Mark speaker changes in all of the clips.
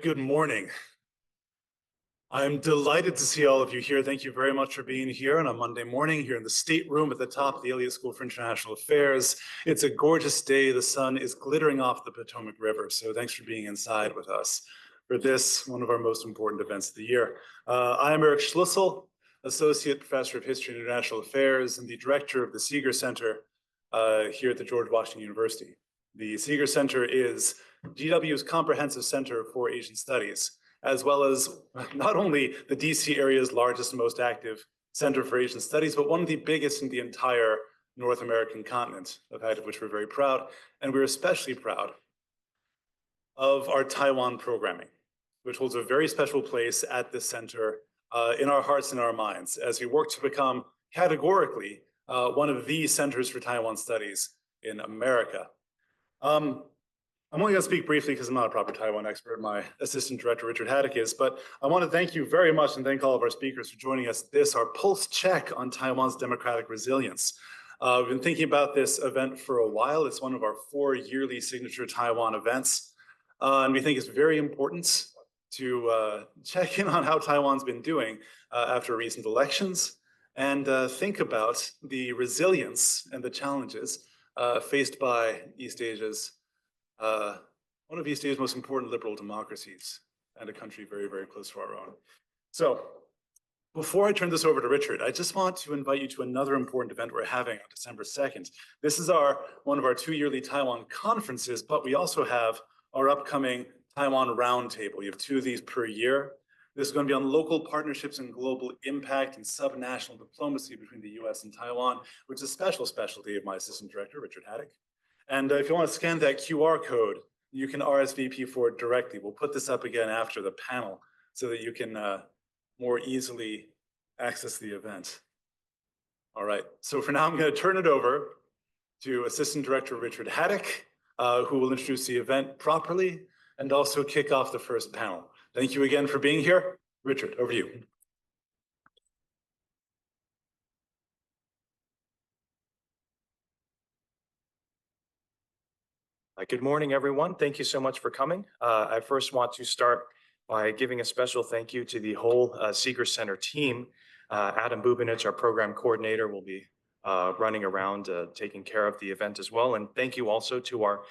Speaker 1: good morning. I'm delighted to see all of you here. Thank you very much for being here on a Monday morning here in the State Room at the top of the Elliott School for International Affairs. It's a gorgeous day. The sun is glittering off the Potomac River, so thanks for being inside with us for this, one of our most important events of the year. I'm Eric Schlüssel, Associate Professor of History and International Affairs and the Director of the Seeger Center here at the George Washington University. The Seeger Center is GW's comprehensive center for Asian studies, as well as not only the DC area's largest and most active center for Asian studies, but one of the biggest in the entire North American continent, a fact of which we're very proud. And we're especially proud of our Taiwan programming, which holds a very special place at this center in our hearts and our minds as we work to become categorically one of the centers for Taiwan studies in America. I'm only going to speak briefly because I'm not a proper Taiwan expert. My assistant director, Richard Haddock, is, but I want to thank you very much and thank all of our speakers for joining us. This, our pulse check on Taiwan's democratic resilience. We've been thinking about this event for a while. It's one of our 4 yearly signature Taiwan events. And we think it's very important to check in on how Taiwan's been doing after recent elections and think about the resilience and the challenges faced by East Asia's one of East Asia's most important liberal democracies and a country very, very close to our own. So before I turn this over to Richard, I just want to invite you to another important event we're having on December 2nd. This is one of our 2 yearly Taiwan conferences, but we also have our upcoming Taiwan Roundtable. We have 2 of these per year. This is going to be on local partnerships and global impact and subnational diplomacy between the US and Taiwan, which is a special specialty of my assistant director, Richard Haddock. And if you want to scan that QR code, you can RSVP for it directly. We'll put this up again after the panel so that you can more easily access the event. All right, so for now, I'm going to turn it over to Assistant Director Richard Haddock, who will introduce the event properly and also kick off the first panel. Thank you again for being here. Richard, over to you.
Speaker 2: Good morning, everyone. Thank you so much for coming. I first want to start by giving a special thank you to the whole Seeger Center team. Adam Bubinich, our program coordinator, will be running around taking care of the event as well. And thank you also to our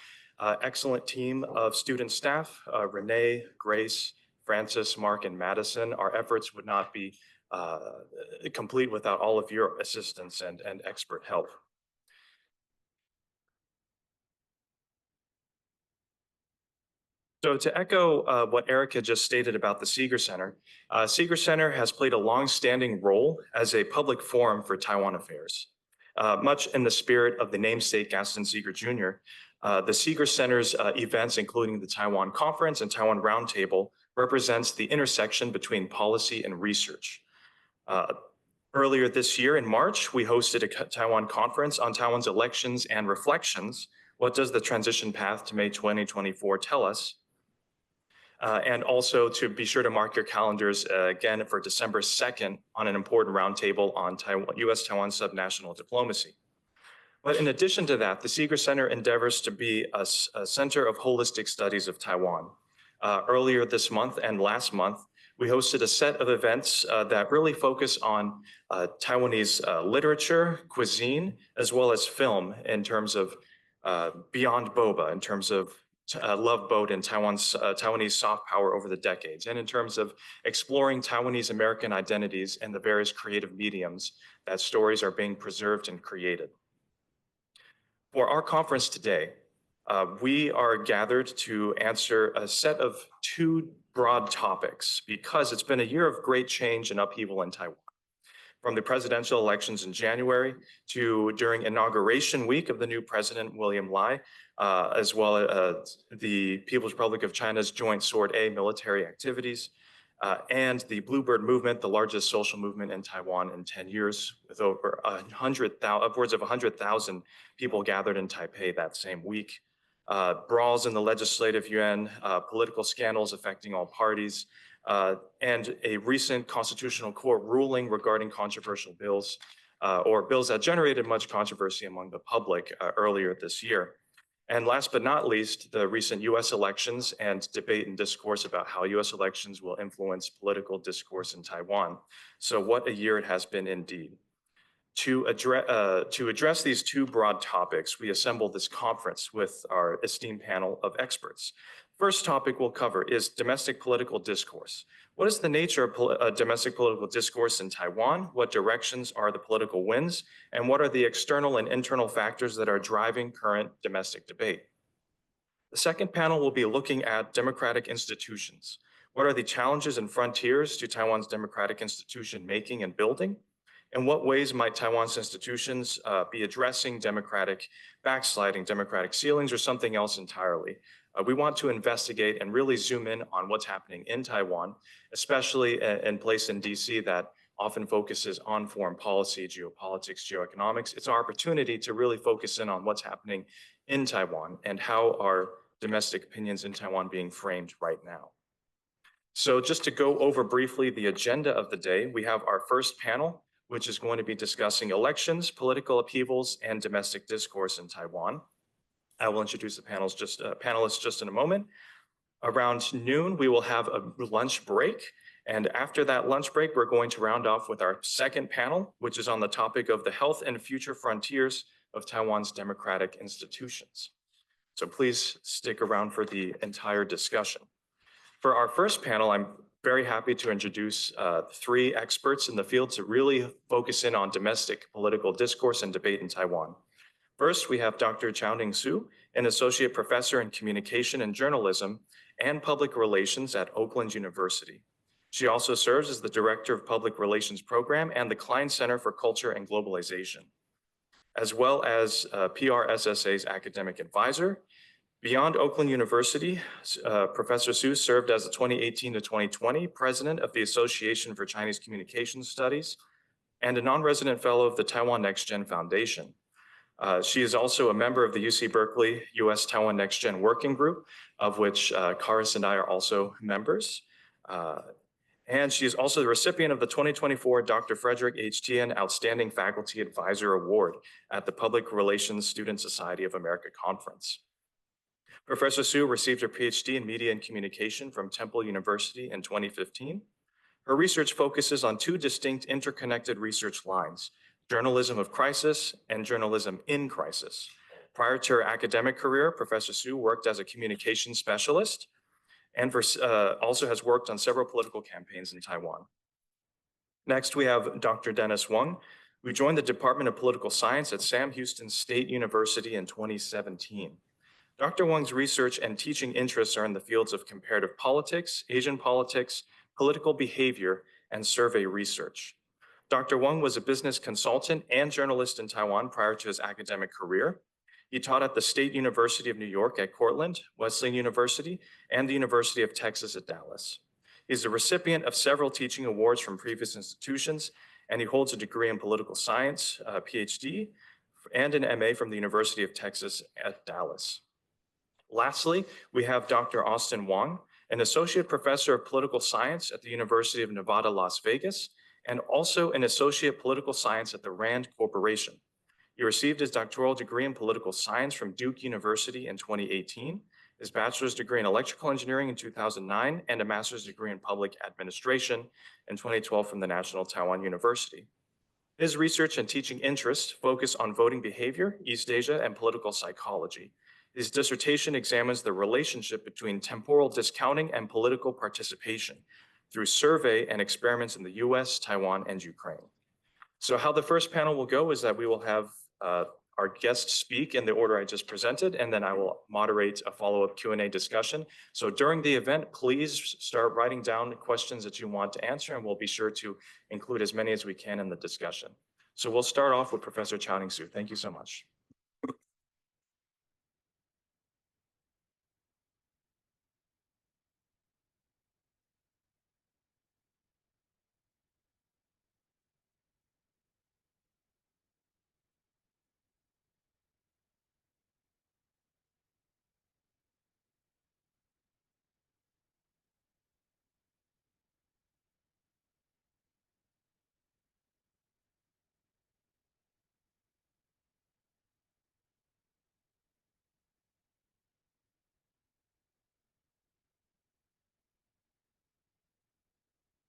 Speaker 2: excellent team of student staff, Renee, Grace, Francis, Mark, and Madison. Our efforts would not be complete without all of your assistance and expert help. So to echo what Eric had just stated about the Seeger Center has played a long-standing role as a public forum for Taiwan affairs. Much in the spirit of the namesake Gaston Seeger Jr., the Seeger Center's events, including the Taiwan Conference and Taiwan Roundtable, represents the intersection between policy and research. Earlier this year in March, we hosted a Taiwan conference on Taiwan's elections and reflections. What does the transition path to May 2024 tell us? And also to be sure to mark your calendars again for December 2nd on an important roundtable on US-Taiwan subnational diplomacy. But in addition to that, the Seeger Center endeavors to be a center of holistic studies of Taiwan. Earlier this month and last month, we hosted a set of events that really focus on Taiwanese literature, cuisine, as well as film in terms of Beyond Boba, in terms of Love Boat and Taiwanese soft power over the decades, and in terms of exploring Taiwanese American identities and the various creative mediums that stories are being preserved and created. For our conference today, we are gathered to answer a set of 2 broad topics because it's been a year of great change and upheaval in Taiwan. From the presidential elections in January to during inauguration week of the new president, William Lai, as well as the People's Republic of China's joint Sword A military activities, and the Bluebird Movement, the largest social movement in Taiwan in 10 years, with over upwards of 100,000 people gathered in Taipei that same week. Brawls in the Legislative Yuan, political scandals affecting all parties, and a recent constitutional court ruling regarding controversial bills, or bills that generated much controversy among the public earlier this year. And last but not least, the recent US elections and debate and discourse about how US elections will influence political discourse in Taiwan. So what a year it has been indeed. To address these two broad topics, we assembled this conference with our esteemed panel of experts. First topic we'll cover is domestic political discourse. What is the nature of domestic political discourse in Taiwan? What directions are the political winds? And what are the external and internal factors that are driving current domestic debate? The second panel will be looking at democratic institutions. What are the challenges and frontiers to Taiwan's democratic institution making and building? In what ways might Taiwan's institutions be addressing democratic backsliding, democratic ceilings, or something else entirely? We want to investigate and really zoom in on what's happening in Taiwan, especially in place in DC that often focuses on foreign policy, geopolitics, geoeconomics. It's our opportunity to really focus in on what's happening in Taiwan and how are domestic opinions in Taiwan being framed right now. So just to go over briefly the agenda of the day, we have our first panel, which is going to be discussing elections, political upheavals, and domestic discourse in Taiwan. I will introduce the panelists just in a moment. Around noon, we will have a lunch break. And after that lunch break, we're going to round off with our second panel, which is on the topic of the health and future frontiers of Taiwan's democratic institutions. So please stick around for the entire discussion. For our first panel, I'm very happy to introduce three experts in the field to really focus in on domestic political discourse and debate in Taiwan. First, we have Dr. Chao-Ning Su, an associate professor in communication and journalism and public relations at Oakland University. She also serves as the director of public relations program and the Klein Center for Culture and Globalization, as well as PRSSA's academic advisor. Beyond Oakland University, Professor Su served as the 2018 to 2020 president of the Association for Chinese Communication Studies and a non-resident fellow of the Taiwan Next Gen Foundation. She is also a member of the UC Berkeley US Taiwan Next Gen Working Group, of which Karis and I are also members. And she is also the recipient of the 2024 Dr. Frederick H. Tien Outstanding Faculty Advisor Award at the Public Relations Student Society of America Conference. Professor Su received her PhD in Media and Communication from Temple University in 2015. Her research focuses on two distinct interconnected research lines, journalism of crisis and journalism in crisis. Prior to her academic career, Professor Su worked as a communication specialist and also has worked on several political campaigns in Taiwan. Next, we have Dr. Dennis Wang, who joined the Department of Political Science at Sam Houston State University in 2017. Dr. Wang's research and teaching interests are in the fields of comparative politics, Asian politics, political behavior, and survey research. Dr. Wang was a business consultant and journalist in Taiwan prior to his academic career. He taught at the State University of New York at Cortland, Wesleyan University, and the University of Texas at Dallas. He's a recipient of several teaching awards from previous institutions, and he holds a degree in political science, PhD, and an MA from the University of Texas at Dallas. Lastly, we have Dr. Austin Wong, an associate professor of political science at the University of Nevada, Las Vegas, and also an associate political science at the Rand Corporation. He received his doctoral degree in political science from Duke University in 2018, his bachelor's degree in electrical engineering in 2009, and a master's degree in public administration in 2012 from the National Taiwan University. His research and teaching interests focus on voting behavior, East Asia, and political psychology. His dissertation examines the relationship between temporal discounting and political participation through survey and experiments in the US, Taiwan, and Ukraine. So how the first panel will go is that we will have our guests speak in the order I just presented, and then I will moderate a follow-up Q&A discussion. So during the event, please start writing down the questions that you want to answer, and we'll be sure to include as many as we can in the discussion. So we'll start off with Professor Chao-Ning Su. Thank you so much.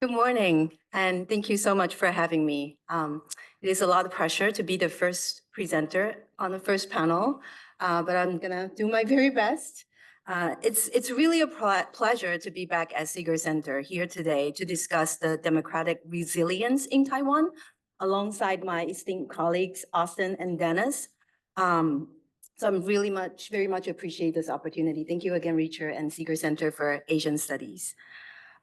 Speaker 3: Good morning, and thank you so much for having me. It is a lot of pressure to be the first presenter on the first panel, but I'm gonna do my very best. It's really a pleasure to be back at Seeger Center here today to discuss the democratic resilience in Taiwan, alongside my esteemed colleagues, Austin and Dennis. So I'm very much appreciate this opportunity. Thank you again, Richard and Seeger Center for Asian Studies.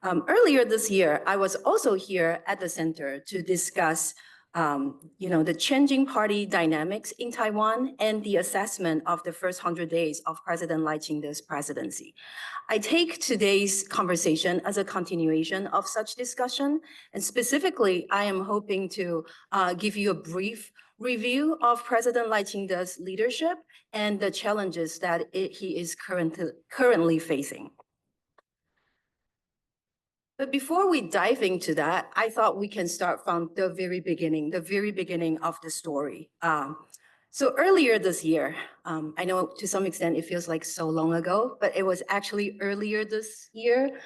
Speaker 3: Earlier this year, I was also here at the center to discuss the changing party dynamics in Taiwan and the assessment of the first 100 days of President Lai Ching-te's presidency. I take today's conversation as a continuation of such discussion, and specifically, I am hoping to give you a brief review of President Lai Ching-te's leadership and the challenges that he is currently facing. But before we dive into that, I thought we can start from the very beginning of the story. So earlier this year, I know to some extent it feels like so long ago, but it was actually earlier this year,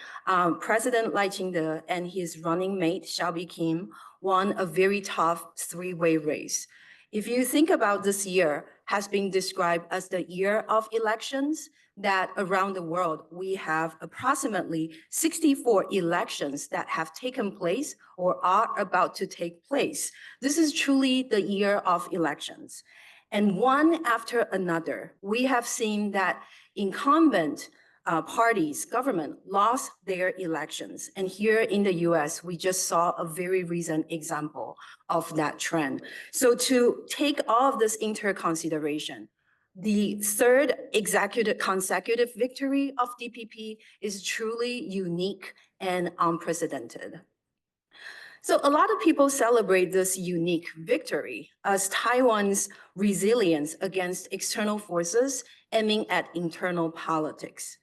Speaker 3: President Lai Ching-te and his running mate, Xiaobi Kim, won a very tough three-way race. If you think about this year, has been described as the year of elections, that around the world, we have approximately 64 elections that have taken place or are about to take place. This is truly the year of elections. And one after another, we have seen that incumbent parties, government lost their elections. And here in the US, we just saw a very recent example of that trend. So to take all of this into consideration, the third consecutive victory of DPP is truly unique and unprecedented. So a lot of people celebrate this unique victory as Taiwan's resilience against external forces aiming at internal politics.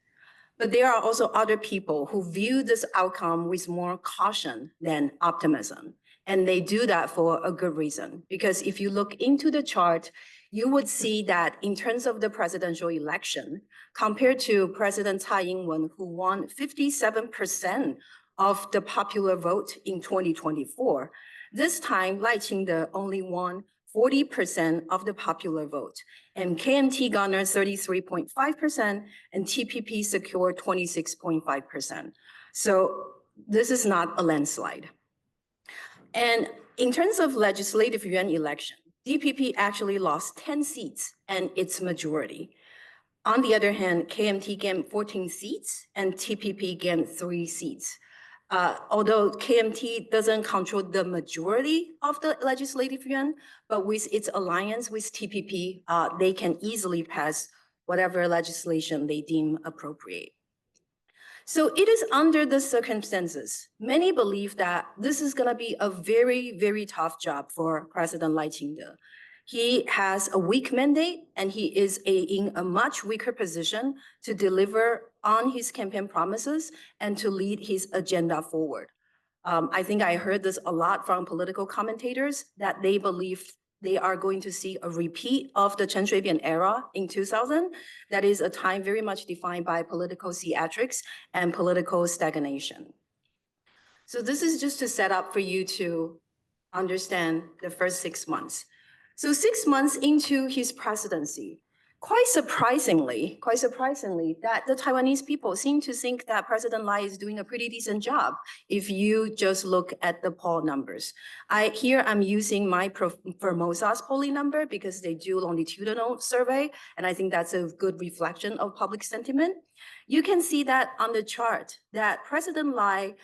Speaker 3: But there are also other people who view this outcome with more caution than optimism. And they do that for a good reason, because if you look into the chart, you would see that in terms of the presidential election, compared to President Tsai Ing-wen, who won 57% of the popular vote in 2024, this time Lai Ching-te only won 40% of the popular vote, and KMT garnered 33.5%, and TPP secured 26.5%. So this is not a landslide. And in terms of Legislative Yuan election, DPP actually lost 10 seats and its majority. On the other hand, KMT gained 14 seats and TPP gained 3 seats. Although KMT doesn't control the majority of the Legislative Yuan, but with its alliance with TPP, they can easily pass whatever legislation they deem appropriate. So it is under the circumstances, many believe that this is gonna be a very, very tough job for President Lai Ching-te. He has a weak mandate and he is in a much weaker position to deliver on his campaign promises and to lead his agenda forward. I think I heard this a lot from political commentators that they believe they are going to see a repeat of the Chen Shui-bian era in 2000. That is a time very much defined by political theatrics and political stagnation. So this is just to set up for you to understand the first 6 months. So 6 months into his presidency, quite surprisingly, that the Taiwanese people seem to think that President Lai is doing a pretty decent job if you just look at the poll numbers. Here I'm using my Formosa's polling number because they do longitudinal survey, and I think that's a good reflection of public sentiment. You can see that on the chart that President Lai,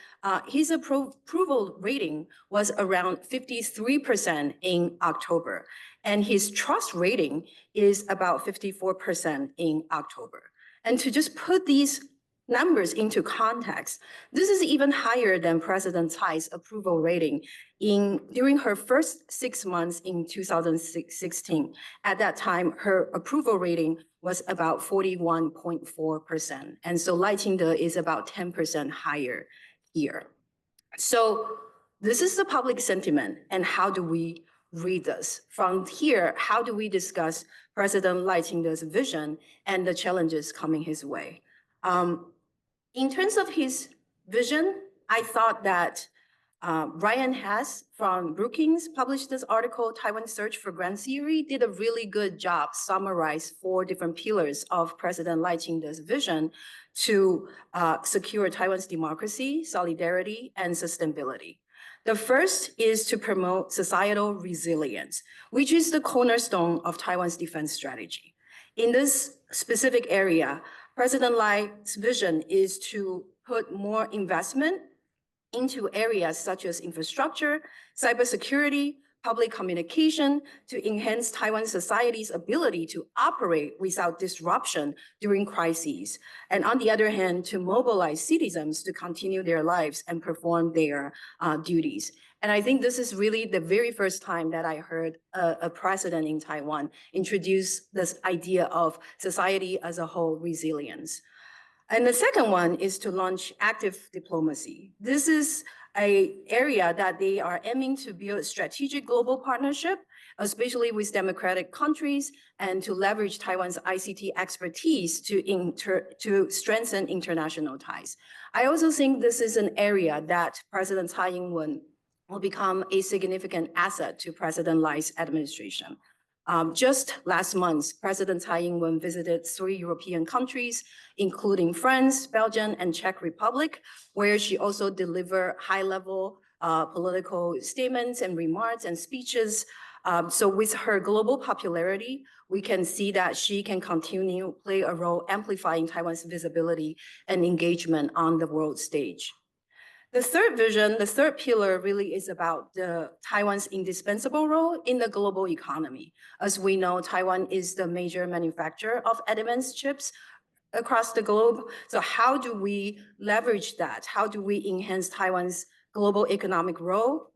Speaker 3: his approval rating was around 53% in October, and his trust rating is about 54% in October. And to just put these numbers into context, this is even higher than President Tsai's approval rating during her first 6 months in 2016. At that time, her approval rating was about 41.4%. And so Lai Ching-te is about 10% higher here. So this is the public sentiment, and how do we read this? From here, how do we discuss President Lai Ching-te's vision and the challenges coming his way? In terms of his vision, I thought that Ryan Hess from Brookings published this article, Taiwan Search for Grand Theory, did a really good job, summarize 4 different pillars of President Lai Ching-te's vision to secure Taiwan's democracy, solidarity, and sustainability. The first is to promote societal resilience, which is the cornerstone of Taiwan's defense strategy. In this specific area, President Lai's vision is to put more investment into areas such as infrastructure, cybersecurity, public communication to enhance Taiwan society's ability to operate without disruption during crises. And on the other hand, to mobilize citizens to continue their lives and perform their duties. And I think this is really the very first time that I heard a president in Taiwan introduce this idea of society as a whole resilience. And the second one is to launch active diplomacy. This is an area that they are aiming to build strategic global partnership, especially with democratic countries, and to leverage Taiwan's ICT expertise to strengthen international ties. I also think this is an area that President Tsai Ing-wen will become a significant asset to President Lai's administration. Just last month, President Tsai Ing-wen visited 3 European countries, including France, Belgium, and Czech Republic, where she also delivered high-level political statements and remarks and speeches. So with her global popularity, we can see that she can continue play a role amplifying Taiwan's visibility and engagement on the world stage. The third vision, the third pillar really is about Taiwan's indispensable role in the global economy. As we know, Taiwan is the major manufacturer of advanced chips across the globe. So how do we leverage that? How do we enhance Taiwan's global economic role?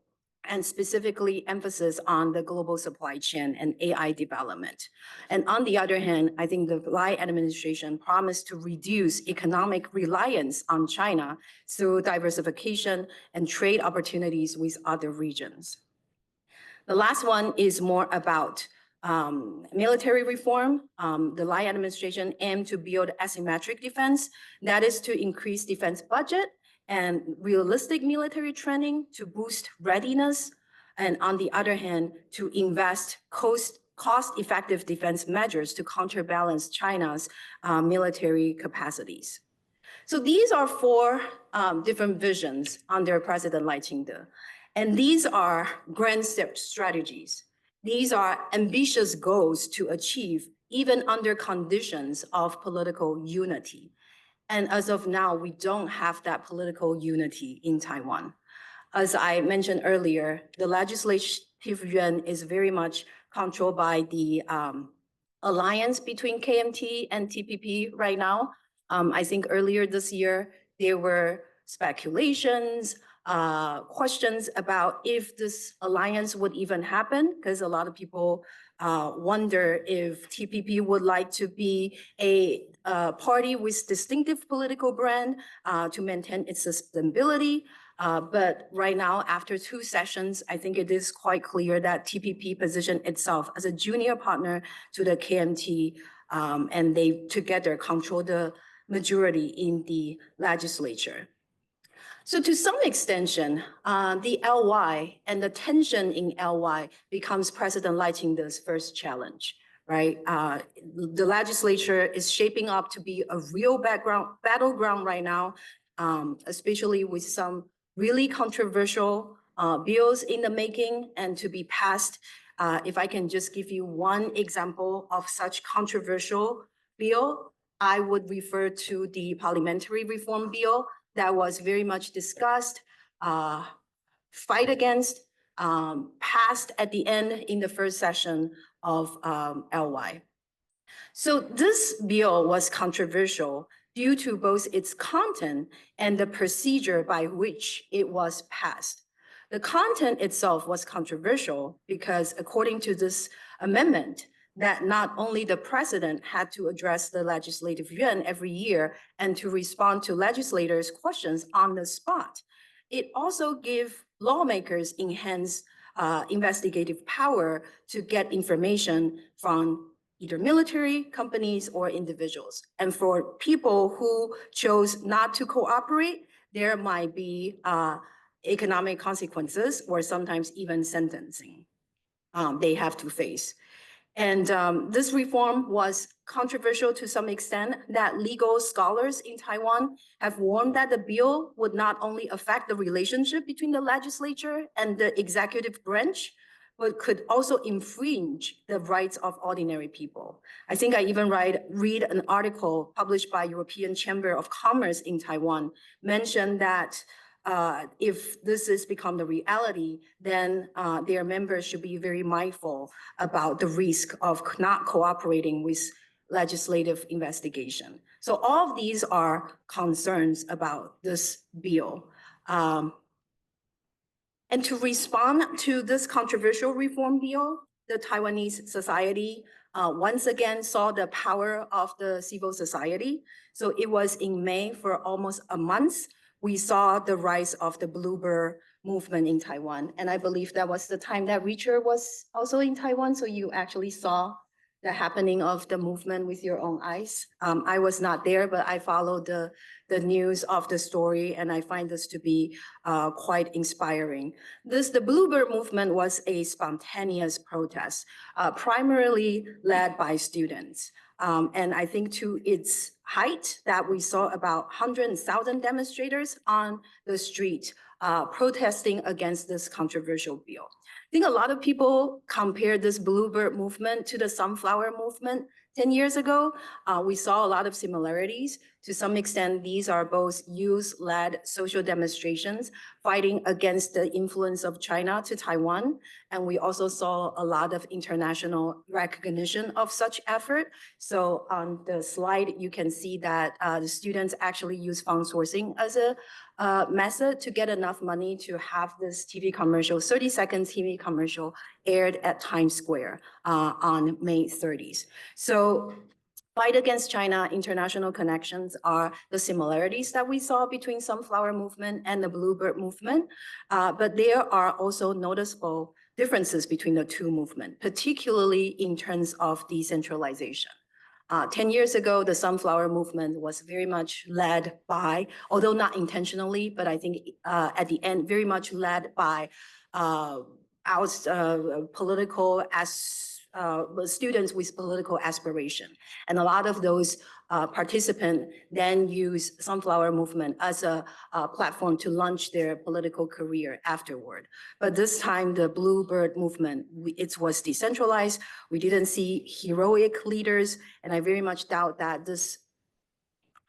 Speaker 3: And specifically emphasis on the global supply chain and AI development. And on the other hand, I think the Lai administration promised to reduce economic reliance on China through diversification and trade opportunities with other regions. The last one is more about military reform. The Lai administration aimed to build asymmetric defense, that is to increase defense budget and realistic military training to boost readiness, and on the other hand, to invest cost-effective defense measures to counterbalance China's military capacities. So these are 4 different visions under President Lai Ching-te, and these are grand strategies. These are ambitious goals to achieve even under conditions of political unity. And as of now, we don't have that political unity in Taiwan. As I mentioned earlier, the Legislative Yuan is very much controlled by the alliance between KMT and TPP right now. I think earlier this year, there were speculations, questions about if this alliance would even happen, because a lot of people wonder if TPP would like to be a party with distinctive political brand to maintain its sustainability. But right now, after 2 sessions, I think it is quite clear that TPP positioned itself as a junior partner to the KMT, and they together control the majority in the legislature. So to some extension, the LY and the tension in LY becomes President Lai Ching-te's first challenge, right? The legislature is shaping up to be a real battleground right now, especially with some really controversial bills in the making and to be passed. If I can just give you one example of such controversial bill, I would refer to the parliamentary reform bill that was very much discussed, fight against, passed at the end in the first session of LY. So this bill was controversial due to both its content and the procedure by which it was passed. The content itself was controversial because according to this amendment, that not only the president had to address the Legislative Yuan every year and to respond to legislators' questions on the spot, it also gave lawmakers enhanced investigative power to get information from either military, companies, or individuals. And for people who chose not to cooperate, there might be economic consequences or sometimes even sentencing they have to face. And this reform was controversial to some extent, that legal scholars in Taiwan have warned that the bill would not only affect the relationship between the legislature and the executive branch, but could also infringe the rights of ordinary people. I think I even read an article published by European Chamber of Commerce in Taiwan, mentioned that if this has become the reality, then their members should be very mindful about the risk of not cooperating with legislative investigation. So all of these are concerns about this bill. And to respond to this controversial reform bill, the Taiwanese society once again saw the power of the civil society. So it was in May, for almost a month, we saw the rise of the Bluebird Movement in Taiwan. And I believe that was the time that Richard was also in Taiwan. So you actually saw the happening of the movement with your own eyes. I was not there, but I followed the news of the story, and I find this to be quite inspiring. The Bluebird Movement was a spontaneous protest, primarily led by students. And I think to its height that we saw about 100,000 demonstrators on the street protesting against this controversial bill. I think a lot of people compare this Bluebird movement to the sunflower movement 10 years ago. We saw a lot of similarities. To some extent, these are both youth-led social demonstrations fighting against the influence of China to Taiwan. And we also saw a lot of international recognition of such effort. So on the slide, you can see that the students actually use fund sourcing as a method to get enough money to have this TV commercial, 30-second TV commercial aired at Times Square on May 30th. So fight against China, international connections are the similarities that we saw between Sunflower Movement and the Bluebird Movement. But there are also noticeable differences between the two movements, particularly in terms of decentralization. 10 years ago, the Sunflower Movement was very much led by, although not intentionally, but I think at the end, very much led by political students with political aspiration. And a lot of those participants then use Sunflower Movement as a platform to launch their political career afterward. But this time, the Bluebird Movement, it was decentralized. We didn't see heroic leaders, and I very much doubt that this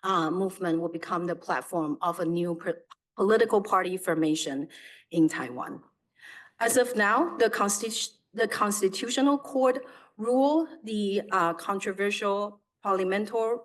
Speaker 3: movement will become the platform of a new political party formation in Taiwan. As of now, the Constitutional Court ruled the controversial parliamentary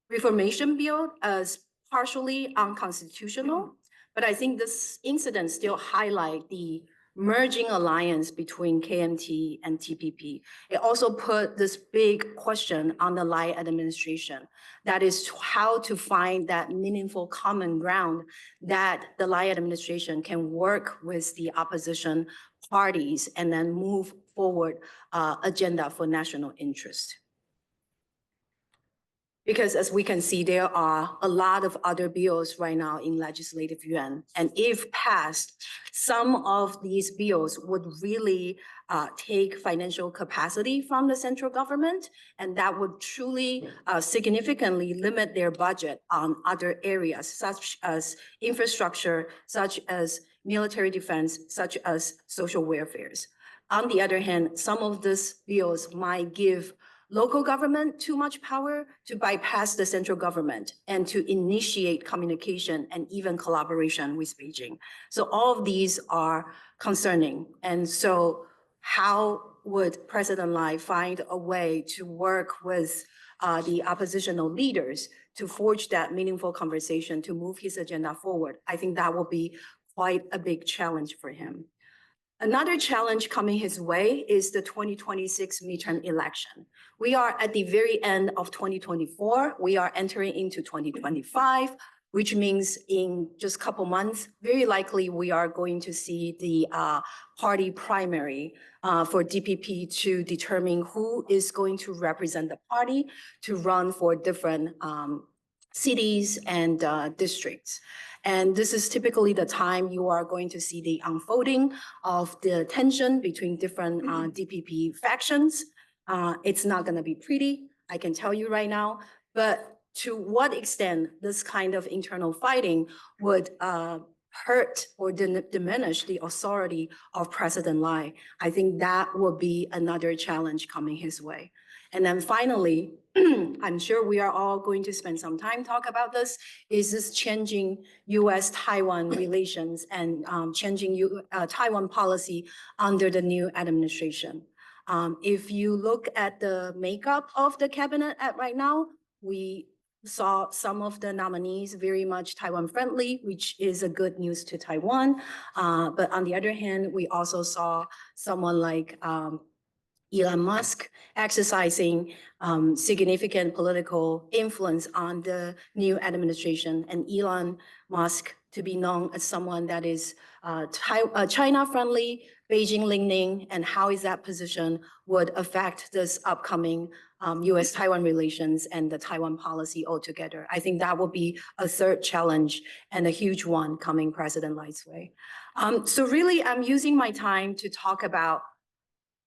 Speaker 3: reformation bill as partially unconstitutional. But I think this incident still highlights the merging alliance between KMT and TPP. It also put this big question on the Lai administration. That is how to find that meaningful common ground that the Lai administration can work with the opposition parties and then move forward agenda for national interest. Because as we can see, there are a lot of other bills right now in Legislative Yuan. And if passed, some of these bills would really take financial capacity from the central government, and that would truly significantly limit their budget on other areas, such as infrastructure, such as military defense, such as social welfares. On the other hand, some of these bills might give local government too much power to bypass the central government and to initiate communication and even collaboration with Beijing. So all of these are concerning. And so how would President Lai find a way to work with the oppositional leaders to forge that meaningful conversation to move his agenda forward? I think that will be quite a big challenge for him. Another challenge coming his way is the 2026 midterm election. We are at the very end of 2024. We are entering into 2025, which means in just a couple months, very likely we are going to see the party primary for DPP to determine who is going to represent the party to run for different cities and districts. And this is typically the time you are going to see the unfolding of the tension between different DPP factions. It's not going to be pretty, I can tell you right now, but to what extent this kind of internal fighting would hurt or diminish the authority of President Lai, I think that will be another challenge coming his way. And then finally, I'm sure we are all going to spend some time talk about this, is this changing US-Taiwan relations and changing Taiwan policy under the new administration. If you look at the makeup of the cabinet right now, we saw some of the nominees very much Taiwan friendly, which is a good news to Taiwan. But on the other hand, we also saw someone like Elon Musk exercising significant political influence on the new administration, and Elon Musk to be known as someone that is China-friendly, Beijing-leaning, and how is that position would affect this upcoming US-Taiwan relations and the Taiwan policy altogether. I think that will be a third challenge and a huge one coming President Lai's way. So really, I'm using my time to talk about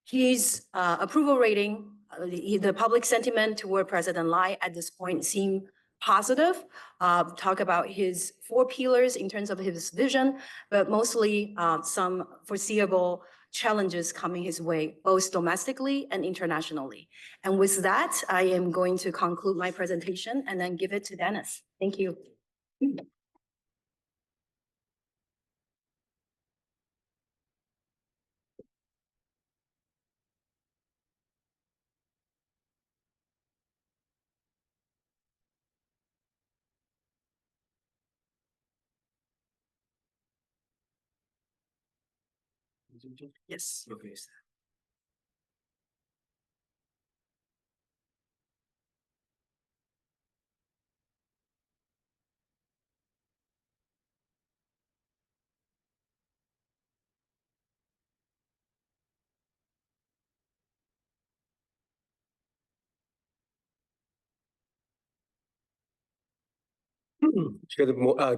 Speaker 3: his approval rating, the public sentiment toward President Lai at this point seem positive. Talk about his 4 pillars in terms of his vision, but mostly some foreseeable challenges coming his way, both domestically and internationally. And with that, I am going to conclude my presentation and then give it to Dennis. Thank you. Yes.
Speaker 4: Okay.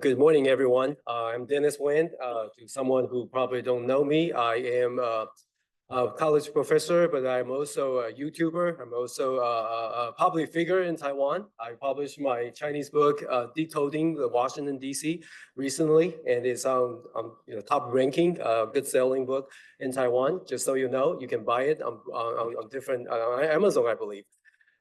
Speaker 4: Good morning, everyone. I'm Dennis Wen. To someone who probably don't know me, I am a college professor, but I'm also a YouTuber. I'm also a public figure in Taiwan. I published my Chinese book, Decoding the Washington, D.C. recently, and it's on top ranking, good selling book in Taiwan. Just so you know, you can buy it on different, Amazon, I believe.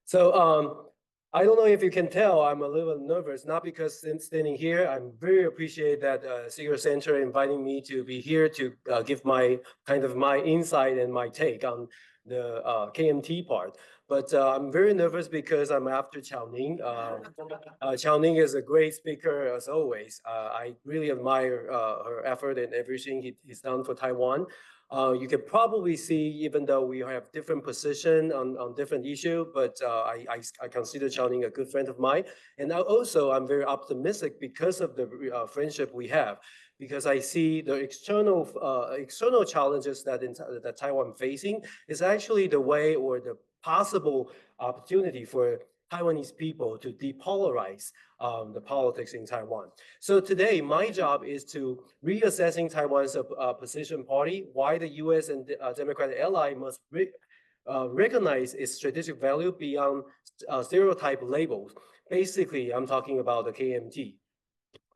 Speaker 4: So I don't know if you can tell, I'm a little nervous, not because since standing here, I'm very appreciate that Secret Center inviting me to be here to give my my insight and my take on the KMT part. But I'm very nervous because I'm after Chao Ning. Chao Ning is a great speaker as always. I really admire her effort and everything he's done for Taiwan. You can probably see, even though we have different position on different issue, but I consider Chao Ning a good friend of mine. And also, I'm very optimistic because of the friendship we have, because I see the external challenges that Taiwan facing is actually the way or the possible opportunity for Taiwanese people to depolarize the politics in Taiwan. So today, my job is to reassessing Taiwan's opposition party, why the US and Democratic ally must recognize its strategic value beyond stereotype labels. Basically, I'm talking about the KMT.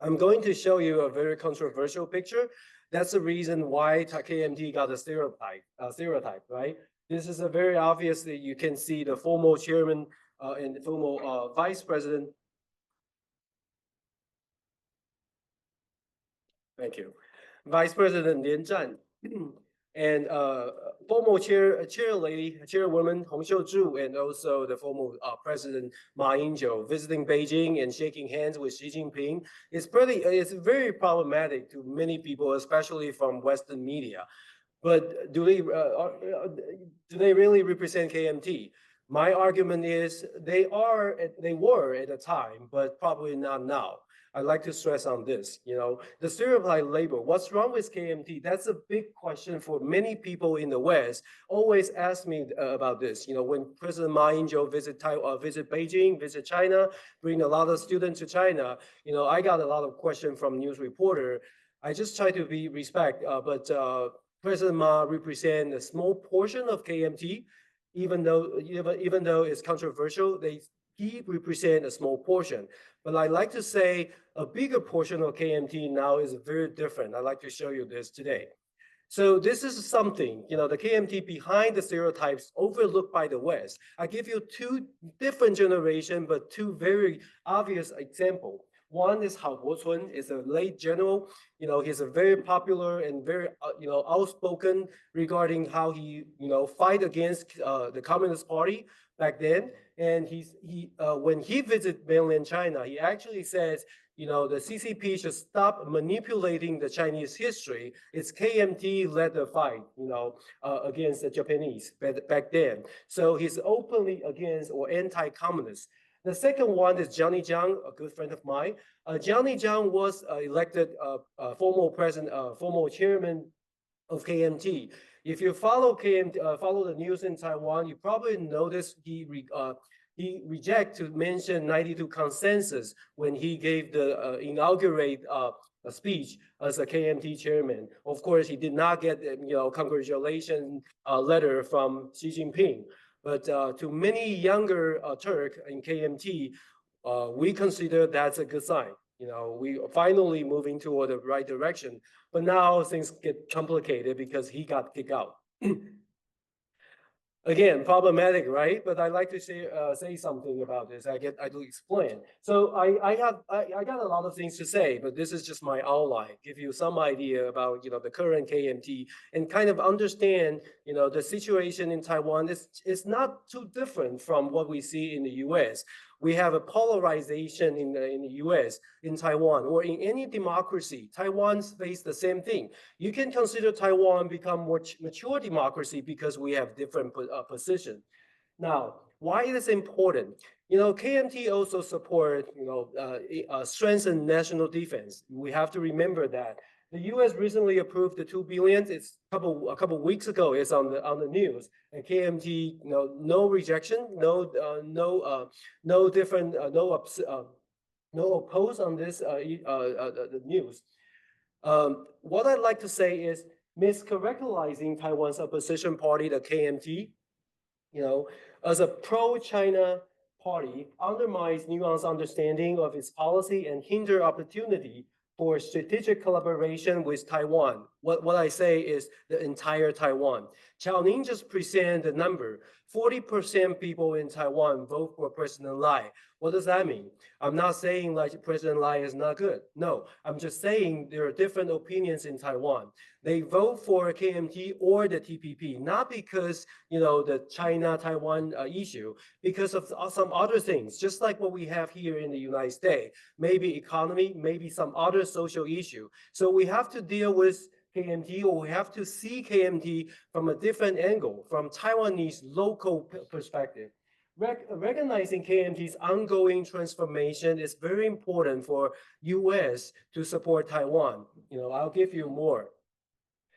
Speaker 4: I'm going to show you a very controversial picture. That's the reason why KMT got a stereotype, right? This is a very obviously, you can see the former chairman and the former vice president. Thank you. Vice President Lian Zhan and former chairwoman Hong Xiuzhu, and also the former President Ma Ying-jeou visiting Beijing and shaking hands with Xi Jinping. It's very problematic to many people, especially from Western media. But do they really represent KMT? My argument is they were at a time, but probably not now. I'd like to stress on this, the stereotype label, what's wrong with KMT? That's a big question for many people in the West. Always ask me about this. When President Ma Ying-jeou visit Beijing, visit China, bring a lot of students to China, I got a lot of questions from news reporter. I just try to be respect, but President Ma represent a small portion of KMT, even though it's controversial. He represent a small portion, but I like to say a bigger portion of KMT now is very different. I'd like to show you this today. So this is something, the KMT behind the stereotypes overlooked by the West. I give you two different generations, but two very obvious examples. One is Hao Guochun, is a late general. He's a very popular and very, outspoken regarding how he, fight against the Communist Party back then. And when he visited mainland China, he actually says, the CCP should stop manipulating the Chinese history. It's KMT led the fight, against the Japanese back then. So he's openly against or anti-communist. The second one is Johnny Jiang, a good friend of mine. Johnny Jiang was elected former chairman of KMT. If you follow follow the news in Taiwan, you probably noticed he rejected to mention 92 consensus when he gave the inaugurate a speech as a KMT chairman. Of course, he did not get congratulation letter from Xi Jinping. But to many younger Turk in KMT, we consider that's a good sign. We are finally moving toward the right direction. But now things get complicated because he got kicked out. Again, problematic, right? But I'd like to say something about this. I do explain. So I got a lot of things to say, but this is just my outline. Give you some idea about the current KMT and kind of understand the situation in Taiwan is not too different from what we see in the U.S. We have a polarization in the US, in Taiwan, or in any democracy. Taiwan's face the same thing. You can consider Taiwan become more mature democracy because we have different position. Now, why is it important? KMT also support, strengthen national defense. We have to remember that. The U.S. recently approved the $2 billion. It's a couple weeks ago. It's on the news. And KMT, no rejection, no oppose on this the news. What I'd like to say is mischaracterizing Taiwan's opposition party, the KMT, as a pro-China party, undermines nuanced understanding of its policy and hinder opportunity for strategic collaboration with Taiwan. What I say is the entire Taiwan. Chao Ning just presented the number. 40% people in Taiwan vote for President Lai. What does that mean? I'm not saying like President Lai is not good. No, I'm just saying there are different opinions in Taiwan. They vote for KMT or the TPP, not because, the China-Taiwan issue, because of some other things, just like what we have here in the United States, maybe economy, maybe some other social issue. So we have to deal with KMT, or we have to see KMT from a different angle, from Taiwanese local perspective. Recognizing KMT's ongoing transformation is very important for US to support Taiwan. I'll give you more.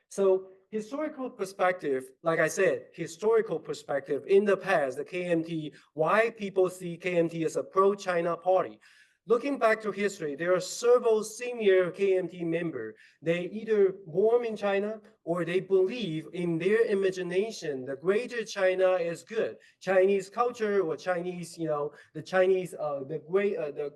Speaker 4: So historical perspective, like I said, historical perspective in the past, the KMT, why people see KMT as a pro-China party. Looking back to history, there are several senior KMT members. They either born in China or they believe in their imagination the greater China is good. Chinese culture or Chinese, the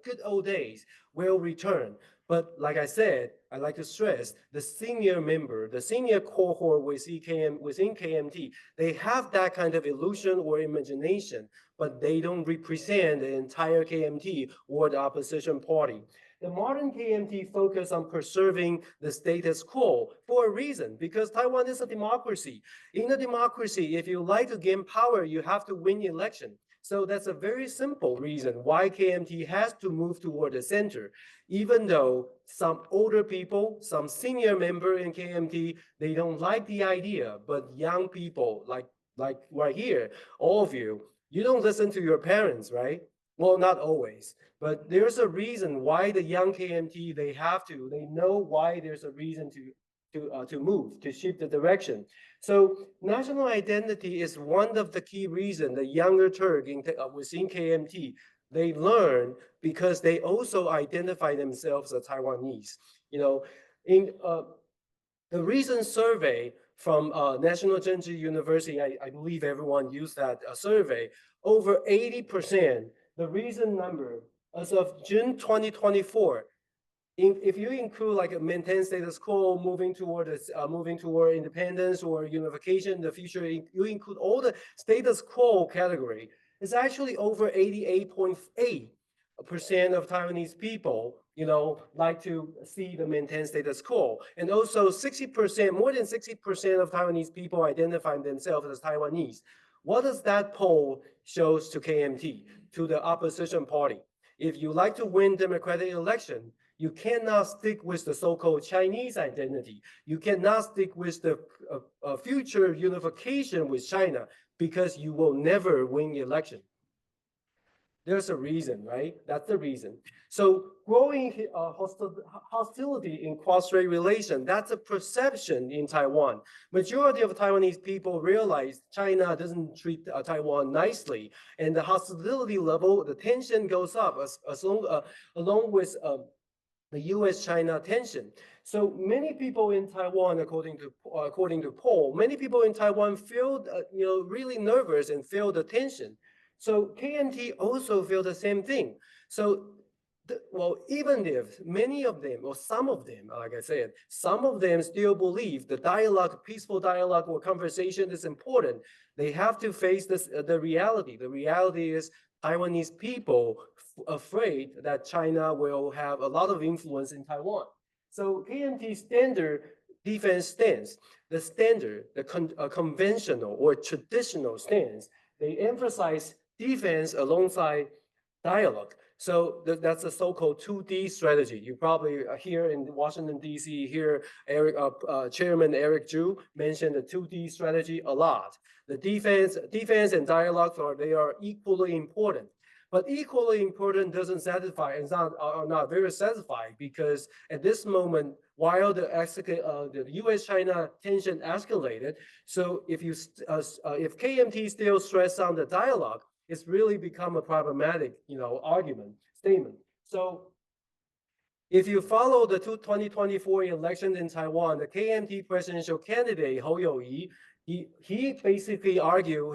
Speaker 4: good old days will return. But like I said, I like to stress the senior member, the senior cohort within KMT, they have that kind of illusion or imagination, but they don't represent the entire KMT or the opposition party. The modern KMT focus on preserving the status quo for a reason, because Taiwan is a democracy. In a democracy, if you like to gain power, you have to win election. So that's a very simple reason why KMT has to move toward the center. Even though some older people, some senior member in KMT, they don't like the idea, but young people like right here, all of you, you don't listen to your parents, right? Well, not always, but there's a reason why the young KMT, they know why there's a reason to move, to shift the direction. So national identity is one of the key reasons the younger Turk within KMT, they learn because they also identify themselves as Taiwanese. You know, in the recent survey from National Zhenji University, I believe everyone used that survey, over 80%, the recent number as of June 2024, if you include like a maintain status quo, moving toward independence or unification in the future, you include all the status quo category, it's actually over 88.8% of Taiwanese people, like to see the maintain status quo. And also 60%, more than 60% of Taiwanese people identify themselves as Taiwanese. What does that poll shows to KMT, to the opposition party? If you like to win democratic election, you cannot stick with the so-called Chinese identity. You cannot stick with the future unification with China because you will never win election. There's a reason, right? That's the reason. So growing hostility in cross-strait relation, that's a perception in Taiwan. Majority of Taiwanese people realize China doesn't treat Taiwan nicely, and the hostility level, the tension goes up along with the U.S.-China tension. So many people in Taiwan, according to poll, many people in Taiwan feel really nervous and feel the tension. So KMT also feel the same thing. So, even if many of them, or some of them, like I said, some of them still believe the dialogue, peaceful dialogue or conversation is important, they have to face the reality. The reality is Taiwanese people afraid that China will have a lot of influence in Taiwan. So KMT standard defense stance, the standard, the conventional or traditional stance, they emphasize defense alongside dialogue. So that's a so-called 2D strategy. You probably here in Washington, D.C., hear Chairman Eric Zhu mention the 2D strategy a lot. The defense and dialogue they are equally important. But equally important doesn't satisfy and are not very satisfied because at this moment, while the U.S.-China tension escalated, so if KMT still stress on the dialogue, it's really become a problematic, statement. So if you follow the 2024 election in Taiwan, the KMT presidential candidate, Hou You-yi, he basically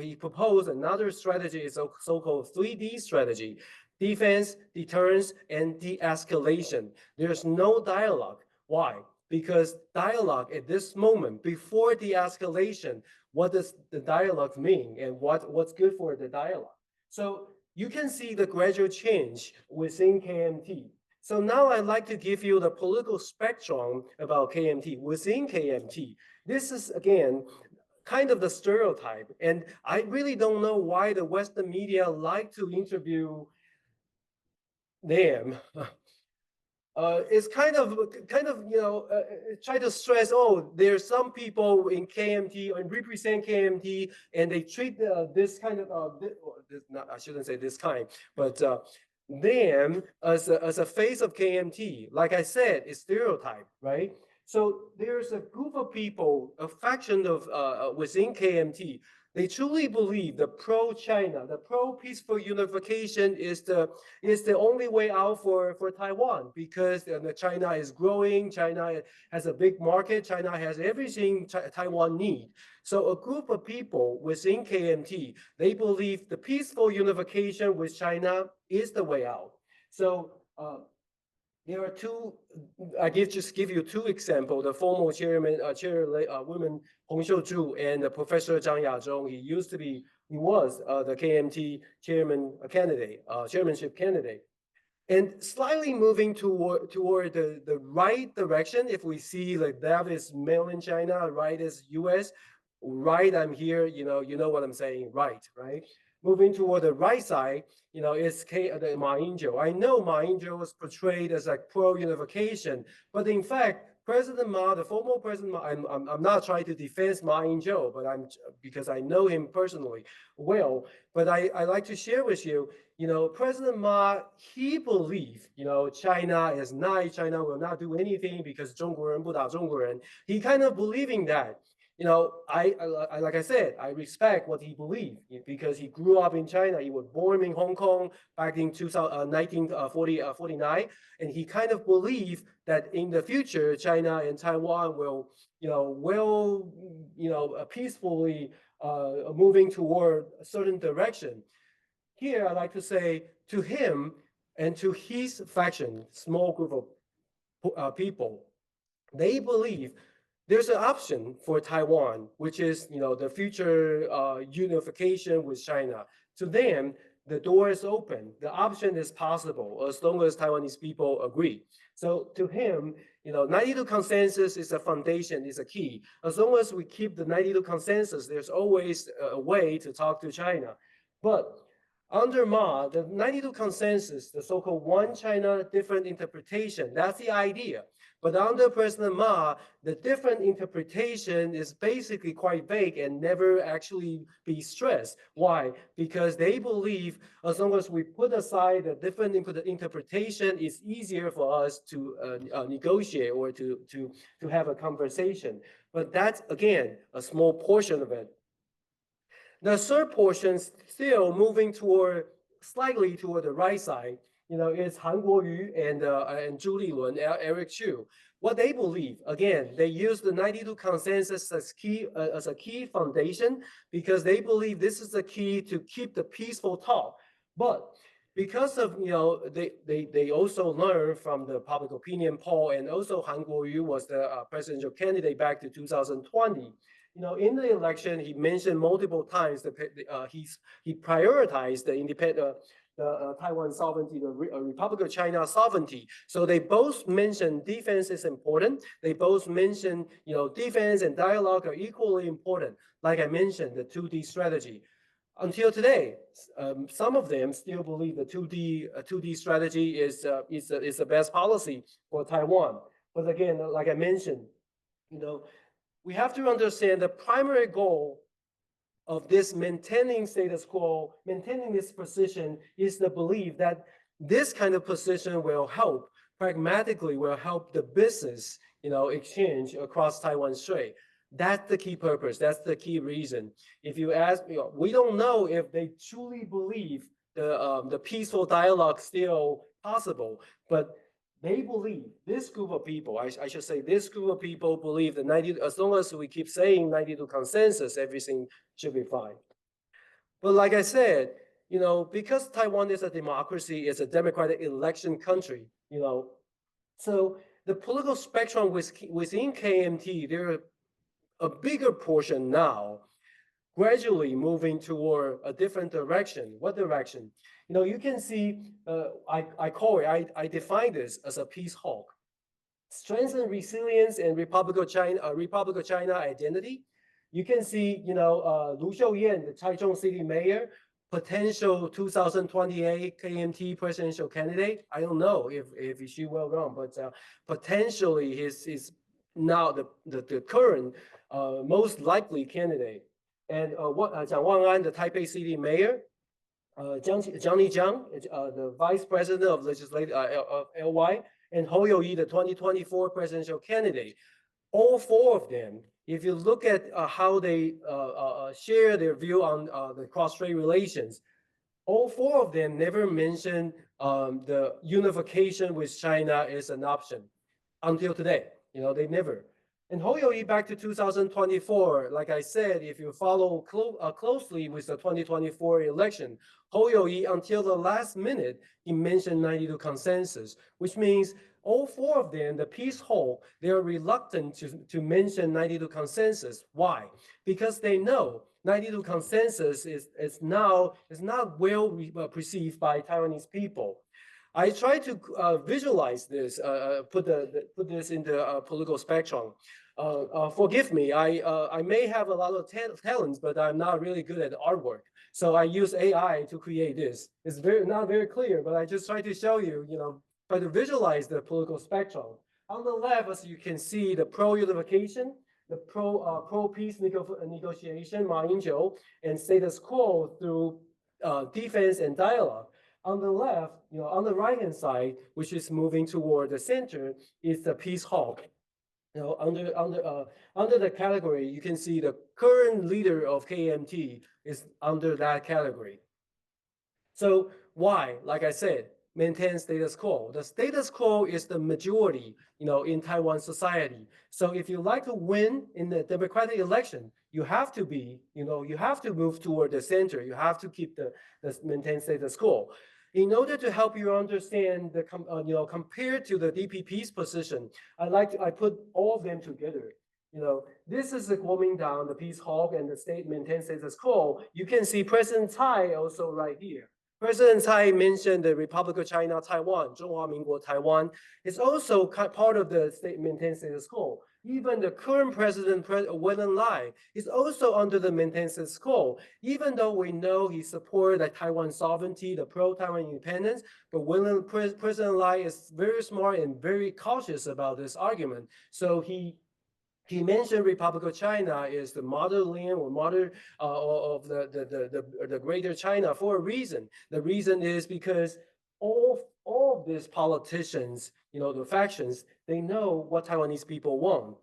Speaker 4: he proposed another strategy, so-called 3D strategy: defense, deterrence, and de-escalation. There's no dialogue. Why? Because dialogue at this moment, before de-escalation, what does the dialogue mean and what's good for the dialogue? So you can see the gradual change within KMT. So now I'd like to give you the political spectrum about KMT. Within KMT, this is, again, kind of the stereotype. And I really don't know why the Western media like to interview them. It's kind of try to stress, there's some people in KMT and represent KMT, and they treat this kind of, I shouldn't say this kind, but them as a face of KMT. Like I said, it's stereotype, right? So there's a group of people, a faction of within KMT. They truly believe the pro-China, the pro-peaceful unification is the only way out for Taiwan, because China is growing, China has a big market, China has everything Taiwan needs. So a group of people within KMT, they believe the peaceful unification with China is the way out. So there are two, just give you two examples. The former chairwoman Hong Xiuzhu and Professor Zhang Yazhong. He was the KMT chairmanship candidate. And slightly moving toward the right direction, if we see like that is mainland China, right is US, right I'm here, you know what I'm saying, right? Moving toward the right side, is Ma Ying-jeou. I know Ma Ying-jeou was portrayed as like pro-unification, but in fact, President Ma, the former President Ma, I'm not trying to defend Ma Ying-jeou, but because I know him personally well. But I like to share with you, President Ma, he believed, China is nice, China will not do anything because 中国人不打中国人. He kind of believing that. Like I said, I respect what he believed because he grew up in China. He was born in Hong Kong back in 1949, and he kind of believed that in the future, China and Taiwan will, peacefully moving toward a certain direction. Here, I like to say to him and to his faction, small group of people, they believe there's an option for Taiwan, which is, the future unification with China. To them, the door is open. The option is possible as long as Taiwanese people agree. So to him, 92 consensus is a foundation, is a key. As long as we keep the 92 consensus, there's always a way to talk to China. But under Ma, the 92 consensus, the so-called one China, different interpretation, that's the idea. But under President Ma, the different interpretation is basically quite vague and never actually be stressed. Why? Because they believe as long as we put aside the different interpretation, it's easier for us to negotiate or to have a conversation. But that's, again, a small portion of it. The third portion, still moving slightly toward the right side, is Han Kuo-yu and Zhu Lilun, Eric Chu. What they believe, again, they use the 92 consensus as a key foundation because they believe this is the key to keep the peaceful talk. But because of, they also learned from the public opinion poll, and also Han Kuo-yu was the presidential candidate back to 2020. In the election, he mentioned multiple times that he prioritized the independent, Taiwan sovereignty, the Republic of China sovereignty. So they both mentioned defense is important. They both mentioned, defense and dialogue are equally important. Like I mentioned, the 2D strategy. Until today, some of them still believe the 2D strategy is the best policy for Taiwan. But again, like I mentioned, we have to understand the primary goal of this maintaining status quo, maintaining this position, is the belief that this kind of position will help, pragmatically will help the business, exchange across Taiwan Strait. That's the key purpose. That's the key reason. If you ask me, we don't know if they truly believe the peaceful dialogue still possible, but they believe, this group of people, I should say, this group of people believe that as long as we keep saying 92 consensus, everything should be fine. But like I said, because Taiwan is a democracy, it's a democratic election country, so the political spectrum within KMT, there are a bigger portion now gradually moving toward a different direction. What direction? You can see, I define this as a peace hawk. Strengthen resilience and Republic of China identity. You can see, Lu Xiuyan, the Taichung City Mayor, potential 2028 KMT presidential candidate. I don't know if she will run, but potentially he's now the current most likely candidate. And Jiang Wangan, the Taipei City Mayor, Johnny Jiang, the Vice President of Legislative of LY, and Hou You-yi, the 2024 presidential candidate. All four of them, if you look at how they share their view on the cross-strait relations, all four of them never mentioned the unification with China is an option until today. They never. And Hou You-yi back to 2024, like I said, if you follow closely with the 2024 election, Hou You-yi until the last minute, he mentioned 92 consensus, which means all four of them, the peace hawk, they're reluctant to mention 92 consensus. Why? Because they know 92 consensus is not well perceived by Taiwanese people. I try to visualize this, put this in the political spectrum. Forgive me, I may have a lot of talents, but I'm not really good at artwork. So I use AI to create this. It's not very clear, but I just try to show you, try to visualize the political spectrum. On the left, as you can see, the pro-unification, the pro-peace negotiation, Ma Ying-jeou, and status quo through defense and dialogue. On the left, on the right-hand side, which is moving toward the center, is the peace hawk. Under the category, you can see the current leader of KMT is under that category. So why? Like I said, maintain status quo. The status quo is the majority, in Taiwan society. So if you like to win in the democratic election, you have to be, you have to move toward the center. You have to keep the maintain status quo. In order to help you understand the, compared to the DPP's position, I put all of them together. This is the Kuomintang, the peace hawk, and the state maintain status quo. You can see President Tsai also right here. President Tsai mentioned the Republic of China, Taiwan, 中华民国 Taiwan, is also part of the state maintain status quo. Even the current president, William Lai, is also under the maintain status quo. Even though we know he supported the Taiwan sovereignty, the pro-Taiwan independence, but President Lai is very smart and very cautious about this argument. So he mentioned Republic of China is the motherland or mother of the greater China for a reason. The reason is because all of these politicians, the factions, they know what Taiwanese people want.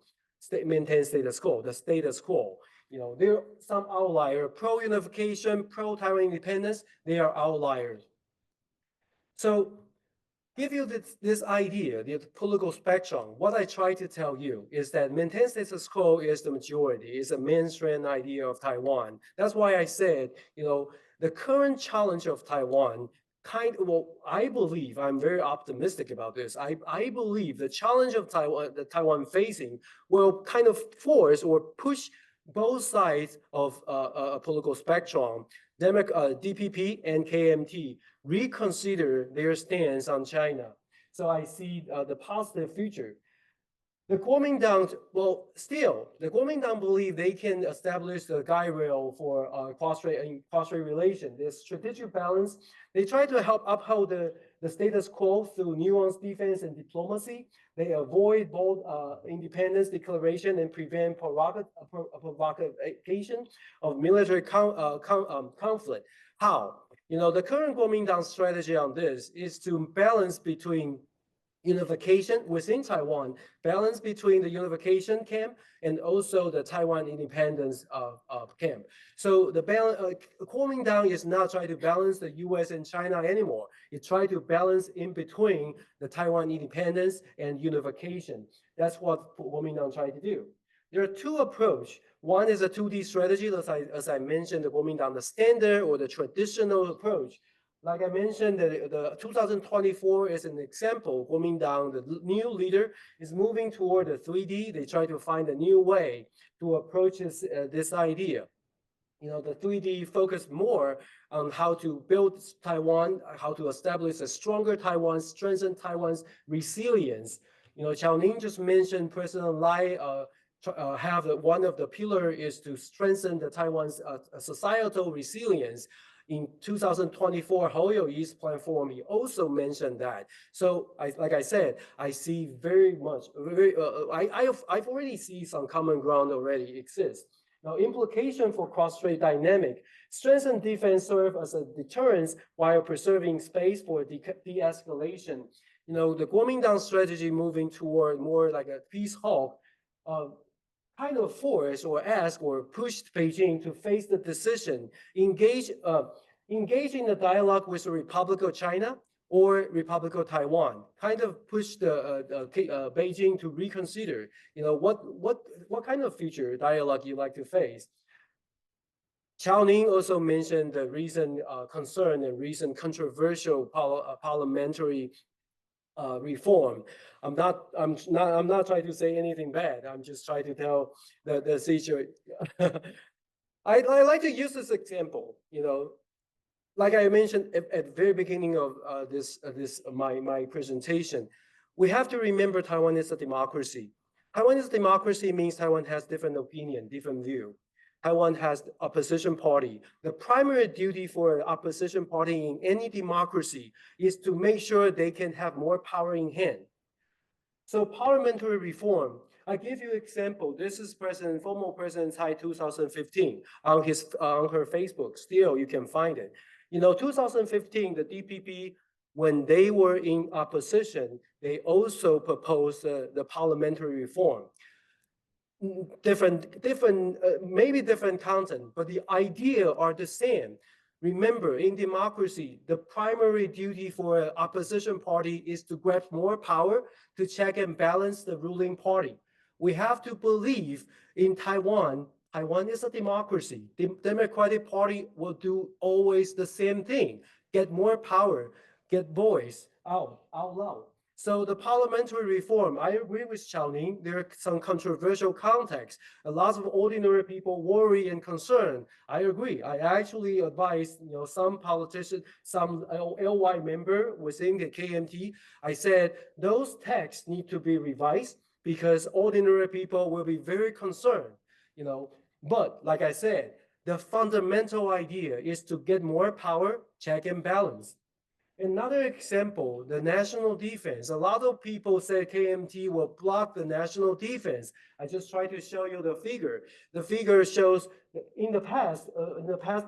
Speaker 4: Maintain status quo, the status quo. There are some outlier, pro-unification, pro-Taiwan independence, they are outliers. So give you this idea, the political spectrum, what I try to tell you is that maintain status quo is the majority, is a mainstream idea of Taiwan. That's why I said, the current challenge of Taiwan, I believe, I'm very optimistic about this. I believe the challenge of Taiwan facing will kind of force or push both sides of a political spectrum, DPP and KMT, reconsider their stance on China. So I see the positive future. The Kuomintang, the Kuomintang believe they can establish the guide rail for cross-strait relation. This strategic balance, they try to help uphold the status quo through nuanced defense and diplomacy. They avoid bold independence declaration and prevent provocation of military conflict. How? The current Kuomintang strategy on this is to balance between unification within Taiwan, balance between the unification camp and also the Taiwan independence camp. So the Kuomintang is not trying to balance the US and China anymore. It tries to balance in between the Taiwan independence and unification. That's what Kuomintang tried to do. There are two approaches. One is a 2D strategy, as I mentioned, the Kuomintang, the standard or the traditional approach. Like I mentioned, the 2024 is an example. Kuomintang, the new leader, is moving toward the 3D. They try to find a new way to approach this idea. The 3D focus more on how to build Taiwan, how to establish a stronger Taiwan, strengthen Taiwan's resilience. Chao Ning just mentioned President Lai have one of the pillars is to strengthen the Taiwan's societal resilience. In 2024 Hou Yi's platform, he also mentioned that. So, like I said, I see very much. I've already seen some common ground already exist. Now, implication for cross-strait dynamic: strengthen defense serve as a deterrence while preserving space for de-escalation. The Kuomintang strategy moving toward more like a peace hawk, kind of force or ask or push Beijing to face the decision, engage in the dialogue with the Republic of China or Republic of Taiwan, kind of push the Beijing to reconsider, what kind of future dialogue you like to face. Chao Ning also mentioned the recent concern and recent controversial parliamentary reform. I'm not trying to say anything bad. I'm just trying to tell the situation. I like to use this example. Like I mentioned at the very beginning of my presentation, we have to remember Taiwan is a democracy. Taiwan is a democracy means Taiwan has different opinion, different view. Taiwan has opposition party. The primary duty for an opposition party in any democracy is to make sure they can have more power in hand. So parliamentary reform, I give you example. This is former President Tsai 2015 on her Facebook. Still, you can find it. 2015, the DPP, when they were in opposition, they also proposed the parliamentary reform. Maybe different content, but the idea are the same. Remember, in democracy, the primary duty for an opposition party is to grab more power to check and balance the ruling party. We have to believe in Taiwan. Taiwan is a democracy. The Democratic Party will do always the same thing, get more power, get voice out loud. So the parliamentary reform, I agree with Xiaoning, there are some controversial contexts. A lot of ordinary people worry and concern. I agree. I actually advise, some politicians, some LY member within the KMT, I said those texts need to be revised because ordinary people will be very concerned, But like I said, the fundamental idea is to get more power, check and balance. Another example, the national defense. A lot of people say KMT will block the national defense. I just tried to show you the figure. The figure shows in the past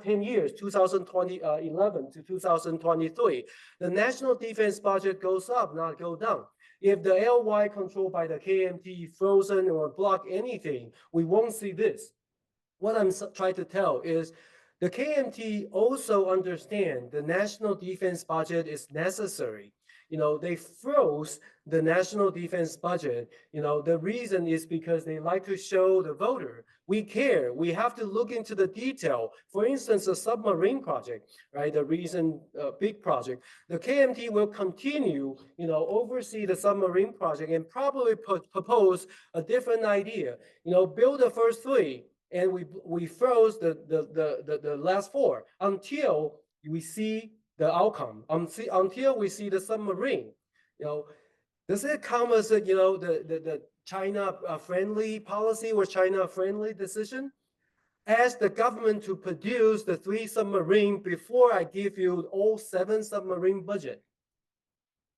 Speaker 4: 10 years, 2011 to 2023, the national defense budget goes up, not go down. If the LY controlled by the KMT frozen or block anything, we won't see this. What I'm trying to tell is the KMT also understand the national defense budget is necessary. They froze the national defense budget. The reason is because they like to show the voter, we care. We have to look into the detail. For instance, the submarine project, right? The recent big project. The KMT will continue, oversee the submarine project and probably propose a different idea. Build the first three. And we froze the last four until we see the outcome, until we see the submarine. Does it come as the China friendly policy or China friendly decision? Ask the government to produce the 3 submarine before I give you all 7 submarine budget.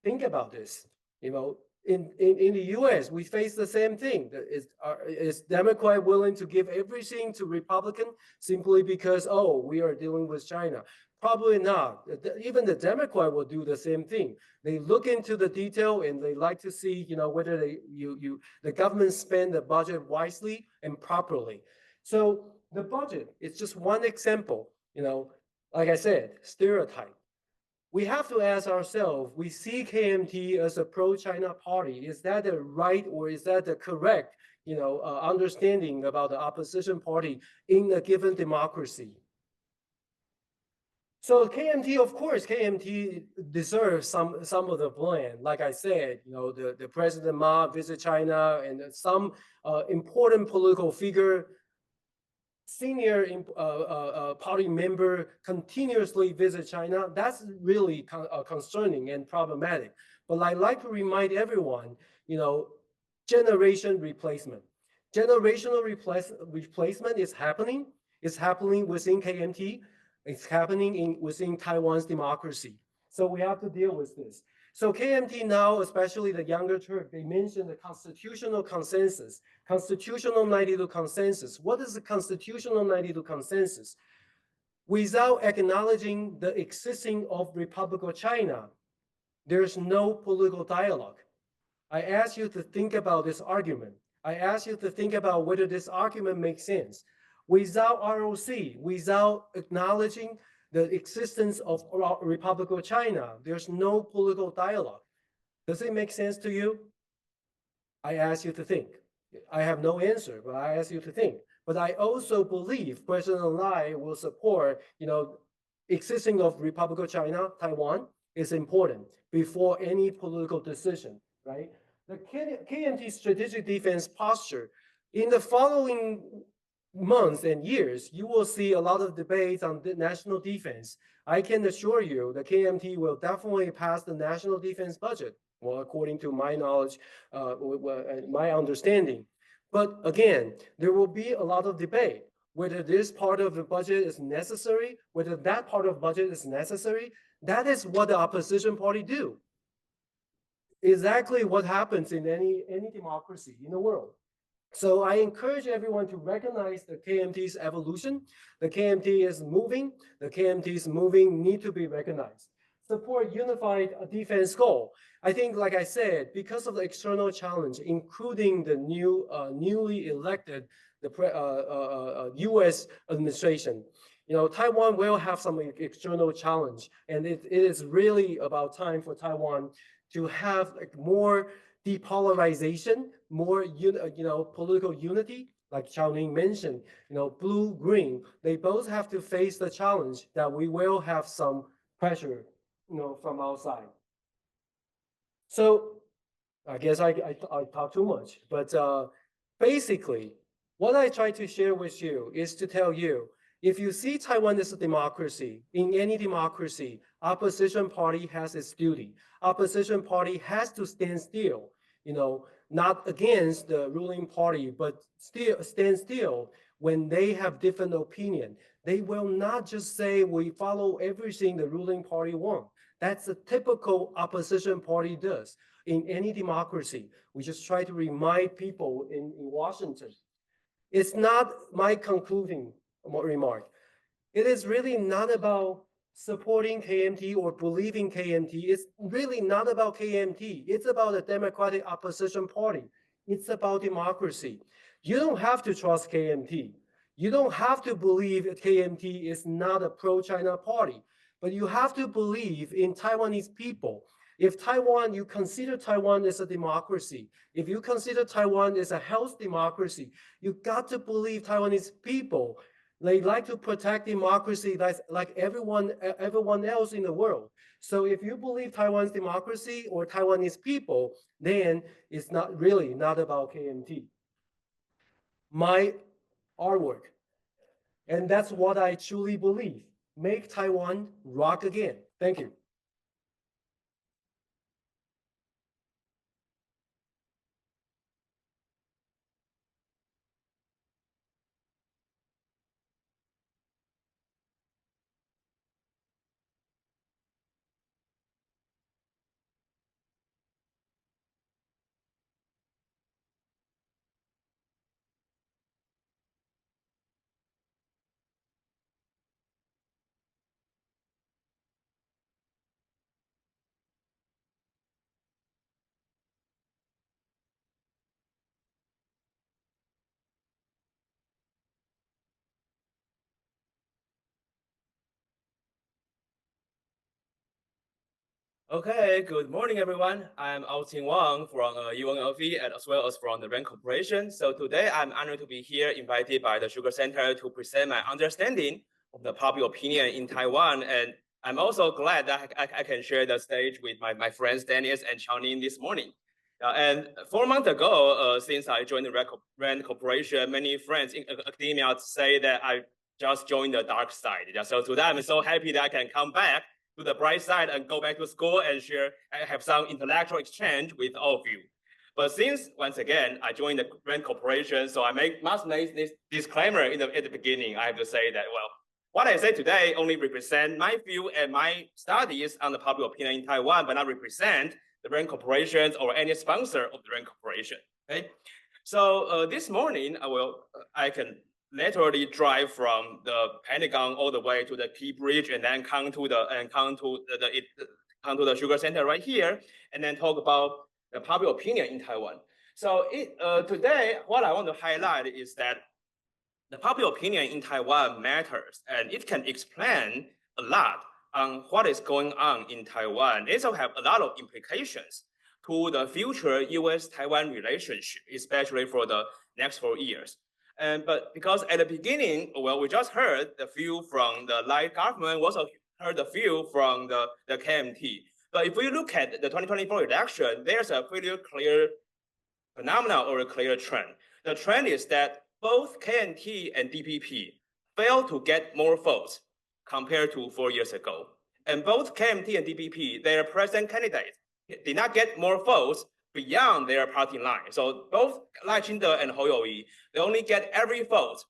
Speaker 4: Think about this. In the US, we face the same thing. Is Democrat willing to give everything to Republican simply because, we are dealing with China? Probably not. Even the Democrat will do the same thing. They look into the detail and they like to see, whether the government spend the budget wisely and properly. So the budget is just one example. Like I said, stereotype. We have to ask ourselves, we see KMT as a pro-China party. Is that the right or is that the correct, understanding about the opposition party in a given democracy? So KMT, of course, KMT deserves some of the blame. Like I said, the President Ma visit China and some important political figure, senior party member continuously visit China. That's really concerning and problematic. But I like to remind everyone, generation replacement. Generational replacement is happening. It's happening within KMT. It's happening within Taiwan's democracy. So we have to deal with this. So KMT now, especially the younger Turk, they mentioned the constitutional consensus, constitutional 92 consensus. What is the constitutional 92 consensus? Without acknowledging the existing of Republic of China, there's no political dialogue. I ask you to think about this argument. I ask you to think about whether this argument makes sense. Without ROC, without acknowledging the existence of Republic of China, there's no political dialogue. Does it make sense to you? I ask you to think. I have no answer, but I ask you to think. But I also believe President Lai will support, existing of Republic of China, Taiwan is important before any political decision, right? The KMT strategic defense posture in the following months and years, you will see a lot of debates on the national defense. I can assure you the KMT will definitely pass the national defense budget, well, according to my knowledge, my understanding. But again, there will be a lot of debate whether this part of the budget is necessary, whether that part of budget is necessary. That is what the opposition party do. exactly what happens in any democracy in the world. So I encourage everyone to recognize the KMT's evolution. The KMT is moving. The KMT's moving need to be recognized. Support unified defense goal. I think, like I said, because of the external challenge, including the newly elected U.S. administration, Taiwan will have some external challenge, and it is really about time for Taiwan to have more depolarization, more political unity, like Xiaoning mentioned, blue, green. They both have to face the challenge that we will have some pressure, from outside. So I guess I talk too much, but basically, what I try to share with you is to tell you, if you see Taiwan as a democracy, in any democracy, opposition party has its duty. Opposition party has to stand still, not against the ruling party, but still stand still when they have different opinion. They will not just say we follow everything the ruling party wants. That's a typical opposition party does in any democracy. We just try to remind people in Washington. It's not my concluding remark. It is really not about supporting KMT or believing KMT. It's really not about KMT. It's about a democratic opposition party. It's about democracy. You don't have to trust KMT. You don't have to believe that KMT is not a pro-China party, but you have to believe in Taiwanese people. If you consider Taiwan as a democracy, if you consider Taiwan as a healthy democracy, you got to believe Taiwanese people. They like to protect democracy like everyone else in the world. So if you believe Taiwan's democracy or Taiwanese people, then it's not about KMT. My artwork, and that's what I truly believe. Make Taiwan rock again. Thank you.
Speaker 5: Okay, good morning, everyone. I'm Archibald Wang from UNLV and as well as from the RAND Corporation. So today I'm honored to be here, invited by the Sugar Center to present my understanding of the public opinion in Taiwan. And I'm also glad that I can share the stage with my friends Dennis and Xiaoning this morning. And 4 months ago, since I joined the RAND Corporation, many friends in academia say that I just joined the dark side. So today I'm so happy that I can come back to the bright side and go back to school and have some intellectual exchange with all of you. But since, once again, I joined the RAND Corporation, so I must make this disclaimer at the beginning. I have to say that, well, what I say today only represent my view and my studies on the public opinion in Taiwan, but not represent the RAND Corporation or any sponsor of the RAND Corporation. Okay? So this morning, I can literally drive from the Pentagon all the way to the Key Bridge and then come to the Sugar Center right here, and then talk about the public opinion in Taiwan. So today, what I want to highlight is that the public opinion in Taiwan matters, and it can explain a lot on what is going on in Taiwan. It also have a lot of implications to the future U.S.-Taiwan relationship, especially for the next 4 years. But because at the beginning, well, we just heard the view from the Lai government, we also heard the view from the KMT. But if we look at the 2024 election, there's a pretty clear phenomenon or a clear trend. The trend is that both KMT and DPP failed to get more votes compared to 4 years ago. And both KMT and DPP, their president candidates, did not get more votes beyond their party line. So both Lai Ching-te and Hou You-yi, they only get every vote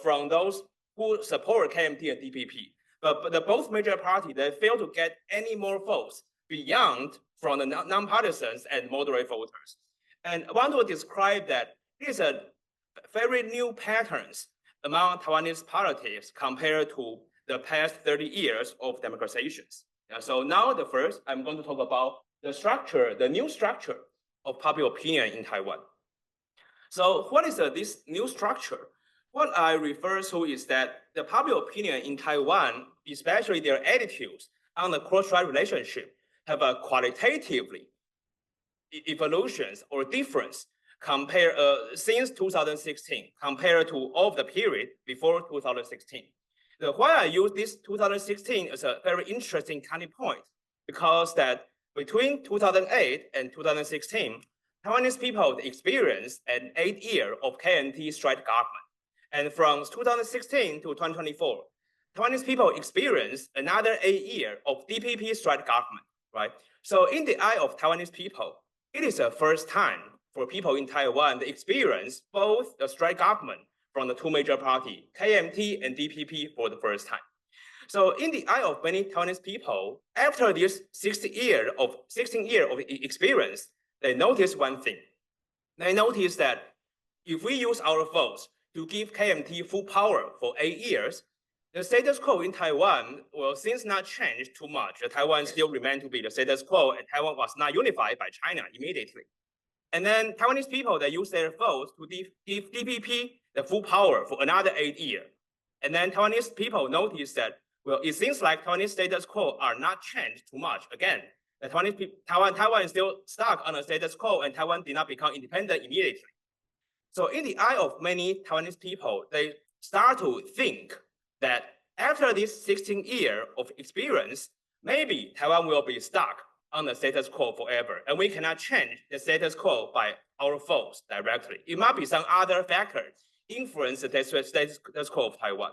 Speaker 5: from those who support KMT and DPP. But the both major parties, they fail to get any more votes beyond from the non-partisans and moderate voters. And I want to describe that these are very new patterns among Taiwanese politics compared to the past 30 years of democratizations. So now I'm going to talk about the structure, the new structure of popular opinion in Taiwan. So what is this new structure? What I refer to is that the popular opinion in Taiwan, especially their attitudes on the cross-strait relationship, have a qualitatively evolutions or difference compared since 2016 compared to all of the period before 2016. Why I use this 2016 as a very interesting turning point, because that between 2008 and 2016, Taiwanese people experienced an 8-year of KMT straight government. And from 2016 to 2024, Taiwanese people experienced another 8-year of DPP straight government, right? So in the eye of Taiwanese people, it is the first time for people in Taiwan to experience both the straight government from the two major parties, KMT and DPP, for the first time. So in the eye of many Taiwanese people, after this 16 year of experience, they notice one thing. They notice that if we use our votes to give KMT full power for 8 years, the status quo in Taiwan will since not change too much. Taiwan still remain to be the status quo, and Taiwan was not unified by China immediately. And then Taiwanese people, they use their votes to give DPP the full power for another 8 years. And then Taiwanese people notice that, well, it seems like Taiwanese status quo are not changed too much. Again, the Taiwan is still stuck on a status quo, and Taiwan did not become independent immediately. So in the eye of many Taiwanese people, they start to think that after this 16 years of experience, maybe Taiwan will be stuck on the status quo forever, and we cannot change the status quo by our votes directly. It might be some other factors influence the status quo of Taiwan.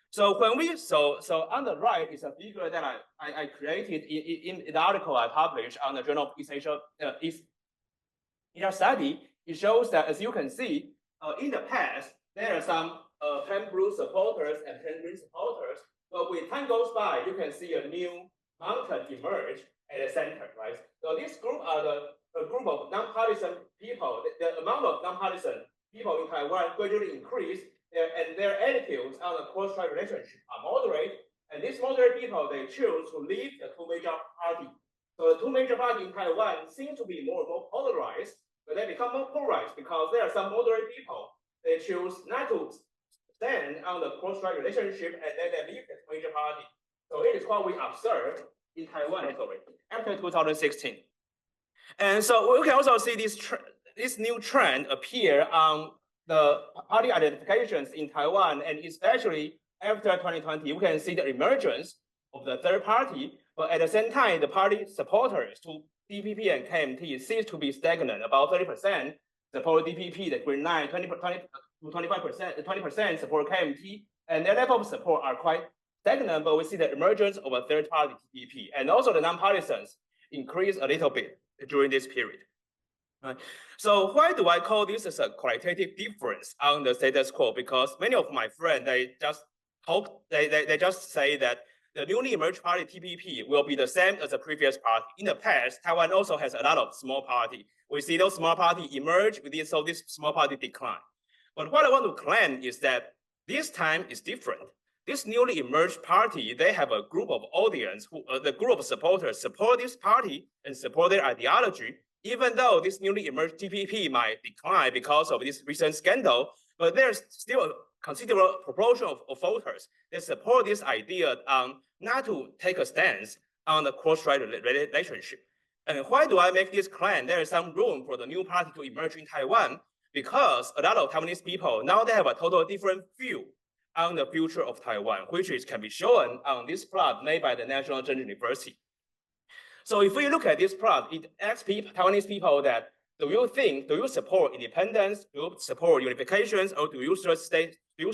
Speaker 5: So when so on the right is a figure that I created in the article I published on the Journal of East Asia Study. It shows that, as you can see, in the past, there are some plain blue supporters and plain green supporters, but when time goes by, you can see a new mountain emerge at the center, right? So this group are a group of nonpartisan people. The amount of nonpartisan people in Taiwan gradually increase, and their attitudes on the cross-strait relationship are moderate. And these moderate people, they choose to leave the two major parties. So the two major parties in Taiwan seem to be more and more polarized, but they become more polarized because there are some moderate people. They choose not to stand on the cross-strait relationship, and then they leave the major party. So it is what we observed in Taiwan after 2016. And so we can also see this new trend appear on the party identifications in Taiwan, and especially after 2020, we can see the emergence of the third party. But at the same time, the party supporters to DPP and KMT seems to be stagnant. About 30% support DPP, the Green Line, 25%, 20% support KMT, and their level of support are quite stagnant. But we see the emergence of a third party DPP, and also the non-partisans increase a little bit during this period. Right. So why do I call this as a qualitative difference on the status quo? Because many of my friends, they just say that the newly emerged party TPP will be the same as the previous party. In the past, Taiwan also has a lot of small party. We see those small party emerge, so this small party decline. But what I want to claim is that this time is different. This newly emerged party, they have a group of audience, the group of supporters support this party and support their ideology. Even though this newly emerged TPP might decline because of this recent scandal, but there's still a considerable proportion of voters that support this idea not to take a stance on the cross-strait relationship. And why do I make this claim? There is some room for the new party to emerge in Taiwan, because a lot of Taiwanese people, now they have a total different view on the future of Taiwan, which can be shown on this plot made by the National Zhenjiang University. So if we look at this plot, it asks Taiwanese people that, do you support independence, do you support unifications, or do you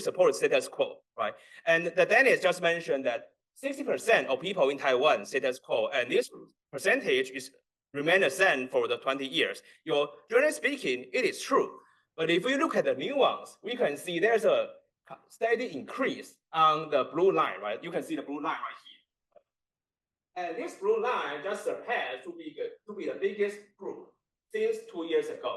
Speaker 5: support status quo, right? And the Dennis just mentioned that 60% of people in Taiwan status quo, and this percentage is remain the same for the 20 years. Generally speaking, it is true. But if we look at the nuance, we can see there's a steady increase on the blue line, right? You can see the blue line right here. And this blue line just surpassed to be the biggest group since 2 years ago.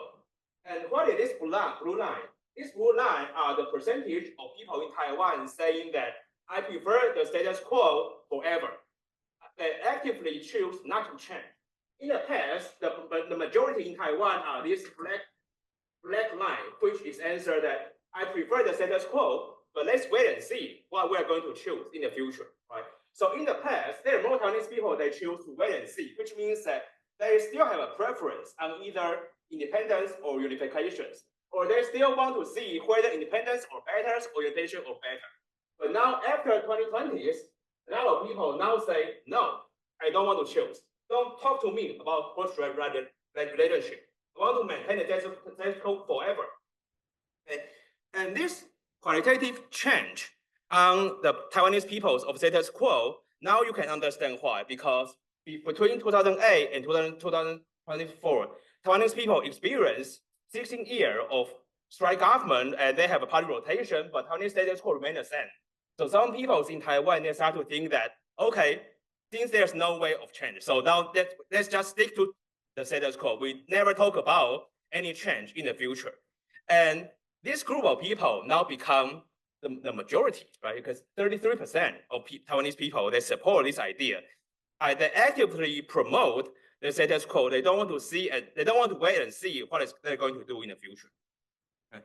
Speaker 5: And what is this blue line? This blue line are the percentage of people in Taiwan saying that I prefer the status quo forever. They actively choose not to change. In the past, the majority in Taiwan are this black line, which is answer that I prefer the status quo, but let's wait and see what we are going to choose in the future, right? So in the past, there are more Taiwanese people they choose to wait and see, which means that they still have a preference on either independence or unifications, or they still want to see whether independence or better or unification or better. But now after 2020s, a lot of people now say, no, I don't want to choose. Don't talk to me about cross-strait relationship. I want to maintain the status quo forever. And this qualitative change on the Taiwanese peoples of status quo, now you can understand why. Because between 2008 and 2024, Taiwanese people experienced 16 years of strike government, and they have a party rotation, but Taiwanese status quo remain the same. So some people in Taiwan, they start to think that, okay, since there's no way of change, so now let's just stick to the status quo. We never talk about any change in the future. And this group of people now become the majority, right? Because 33% of Taiwanese people, they support this idea. They actively promote the status quo. They don't want to see, they don't want to wait and see what they're going to do in the future. Okay.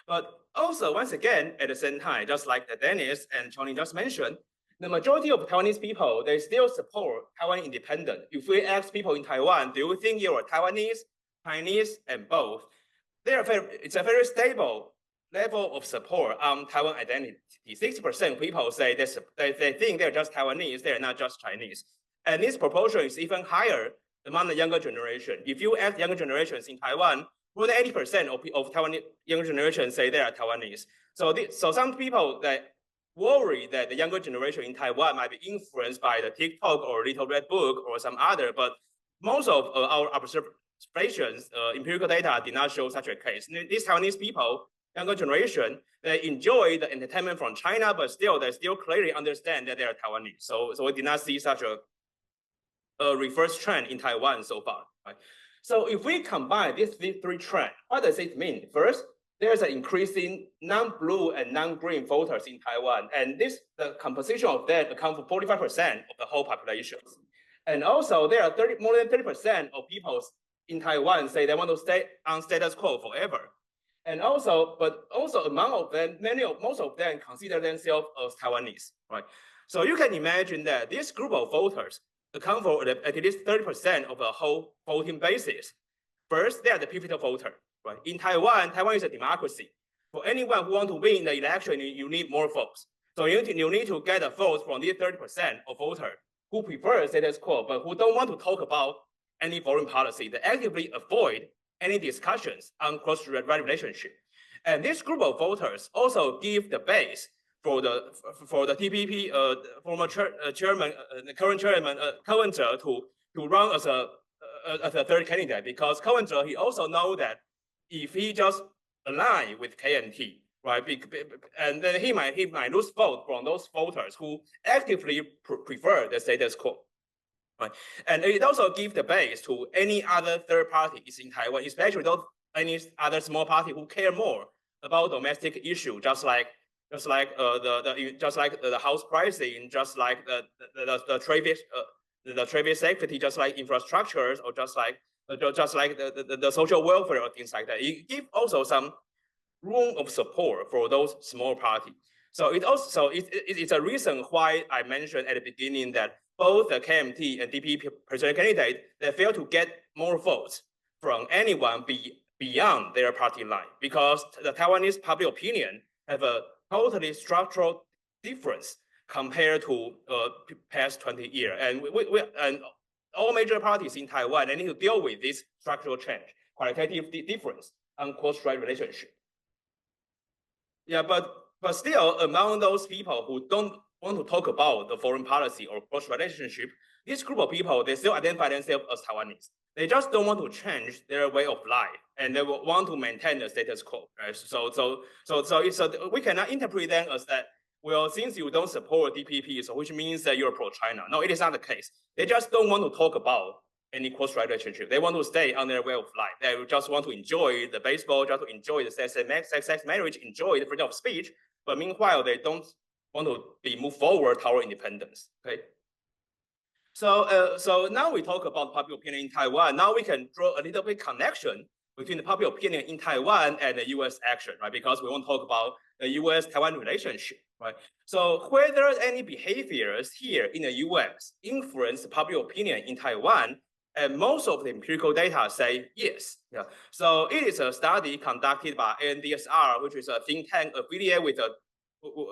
Speaker 5: But also, once again, at the same time, just like Dennis and Johnny just mentioned, the majority of Taiwanese people, they still support Taiwan independence. If we ask people in Taiwan, do you think you're Taiwanese, Chinese, and both? It's a very stable level of support on Taiwan identity. 60% people say they think they're just Taiwanese, they're not just Chinese. And this proportion is even higher among the younger generation. If you ask younger generations in Taiwan, more than 80% of Taiwanese younger generation say they are Taiwanese. So some people that worry that the younger generation in Taiwan might be influenced by the TikTok or Little Red Book or some other, but most of our observations, empirical data did not show such a case. These Taiwanese people, younger generation, they enjoy the entertainment from China, but they still clearly understand that they are Taiwanese. So we did not see such a reverse trend in Taiwan so far. Right? So if we combine these three trends, what does it mean? First, there's an increasing non-blue and non-green voters in Taiwan, and the composition of that accounts for 45% of the whole population. And also, there are more than 30% of people in Taiwan say they want to stay on status quo forever. And also, but also among of them, most of them consider themselves as Taiwanese, right? So you can imagine that this group of voters account for at least 30% of the whole voting basis. First, they are the pivotal voter, right? In Taiwan is a democracy. For anyone who wants to win the election, you need more votes. So you need to get a vote from these 30% of voters who prefer status quo, but who don't want to talk about any foreign policy. They actively avoid any discussions on cross-strait relationship. And this group of voters also give the base for the TPP former chairman, the current chairman, Cohen-Zhe, to run as a third candidate, because Cohen-Zhe, he also know that if he just align with KMT, right, and then he might lose vote from those voters who actively prefer the status quo. Right. And it also gives the base to any other third parties in Taiwan, especially any other small party who care more about domestic issue, just like the house pricing, just like the trade safety, just like infrastructures, or just like the social welfare or things like that. It gives also some room of support for those small parties. So it's a reason why I mentioned at the beginning that both the KMT and DP presidential candidate, they fail to get more votes from anyone beyond their party line, because the Taiwanese public opinion have a totally structural difference compared to past 20 years. And and all major parties in Taiwan, they need to deal with this structural change, qualitative difference on cross-strait relationship. Yeah, but still, among those people who don't want to talk about the foreign policy or cross-strait relationship, this group of people, they still identify themselves as Taiwanese. They just don't want to change their way of life, and they want to maintain the status quo, right? So we cannot interpret them as that well, since you don't support DPP, so which means that you're pro-China. No, it is not the case. They just don't want to talk about any cross-strait relationship. They want to stay on their way of life. They just want to enjoy the baseball, just to enjoy the sex marriage, enjoy the freedom of speech. But meanwhile, they don't want to be moved forward toward independence. Okay. So now we talk about popular opinion in Taiwan. Now we can draw a little bit connection between the popular opinion in Taiwan and the U.S. action, right? Because we want to talk about the U.S.-Taiwan relationship, right? So whether any behaviors here in the U.S. influence popular opinion in Taiwan, and most of the empirical data say yes. Yeah. So it is a study conducted by ANDSR, which is a think tank affiliated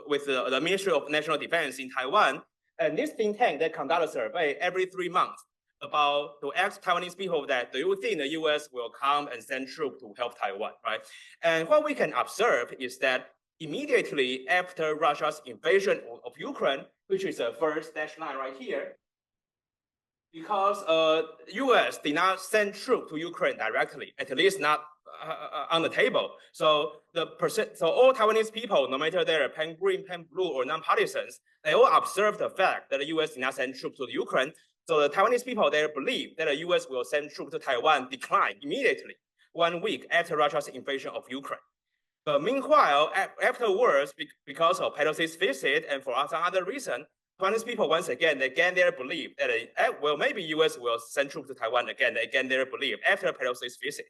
Speaker 5: with the Ministry of National Defense in Taiwan. And this think tank, they conduct a survey every 3 months to ask Taiwanese people that, do you think the US will come and send troops to help Taiwan, right? And what we can observe is that immediately after Russia's invasion of Ukraine, which is the first dashed line right here, because US did not send troops to Ukraine directly, at least not on the table. So all Taiwanese people, no matter they're pan green, pan blue, or non-partisans, they all observe the fact that the US did not send troops to Ukraine. So the Taiwanese people, they believe that the US will send troops to Taiwan declined immediately 1 week after Russia's invasion of Ukraine. But meanwhile, afterwards, because of Pelosi's visit and for some other reason, Taiwanese people, once again, they gain their belief that, well, maybe US will send troops to Taiwan again. They gain their belief after Pelosi's visit.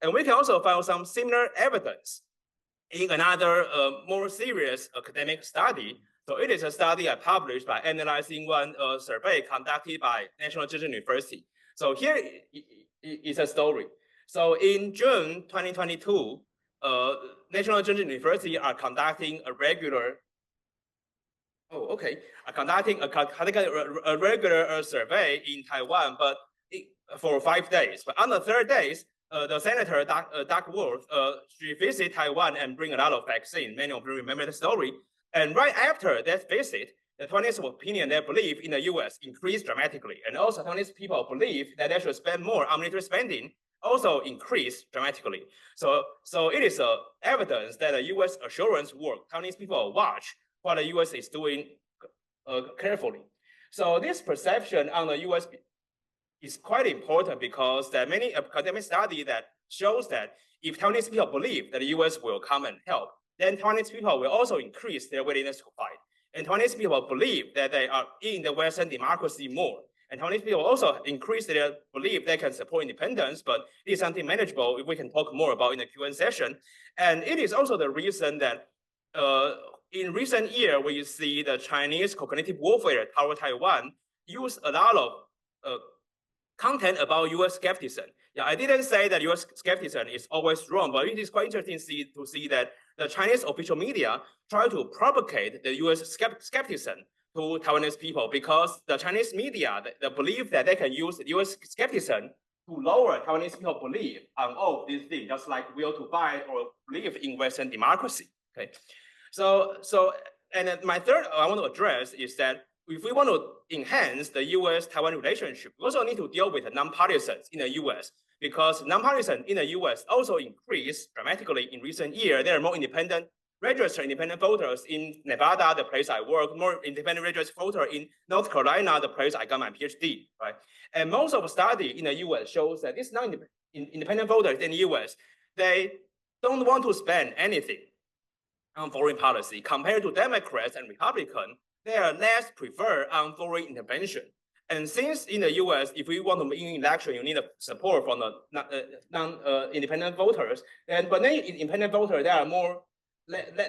Speaker 5: And we can also find some similar evidence in another more serious academic study. So it is a study I published by analyzing one survey conducted by National University. So here is a story. So in June 2022, National University are conducting a regular survey in Taiwan, but for 5 days. But on the third days, the Senator Duckworth, she visited Taiwan and bring a lot of vaccine. Many of you remember the story. And right after that visit, the Taiwanese opinion, their belief in the US increased dramatically. And also Taiwanese people believe that they should spend more on military spending, also increased dramatically. So it is evidence that the US assurance work, Taiwanese people watch what the US is doing carefully. So this perception on the US is quite important because there are many academic studies that shows that if Taiwanese people believe that the US will come and help, then Taiwanese people will also increase their willingness to fight. And Taiwanese people believe that they are in the Western democracy more. And Taiwanese people also increase their belief they can support independence, but it is something manageable if we can talk more about in the Q&A session. And it is also the reason that in recent years, we see the Chinese cognitive warfare toward Taiwan use a lot of content about US skepticism. Yeah, I didn't say that US skepticism is always wrong, but it is quite interesting to see that the Chinese official media try to propagate the US skepticism to Taiwanese people because the Chinese media, they believe that they can use US skepticism to lower Taiwanese people belief on all these things, just like will to buy or believe in Western democracy. Okay, and my third I want to address is that if we want to enhance the US-Taiwan relationship, we also need to deal with the non-partisans in the US because non-partisan in the US also increased dramatically in recent years. There are more independent registered independent voters in Nevada, the place I work, more independent registered voters in North Carolina, the place I got my PhD, right? And most of the study in the US shows that these non-independent voters in the US, they don't want to spend anything on foreign policy compared to Democrats and Republicans. They are less preferred on foreign intervention. And since in the US, if we want to win an election, you need support from the non-independent voters. But then independent voters, they are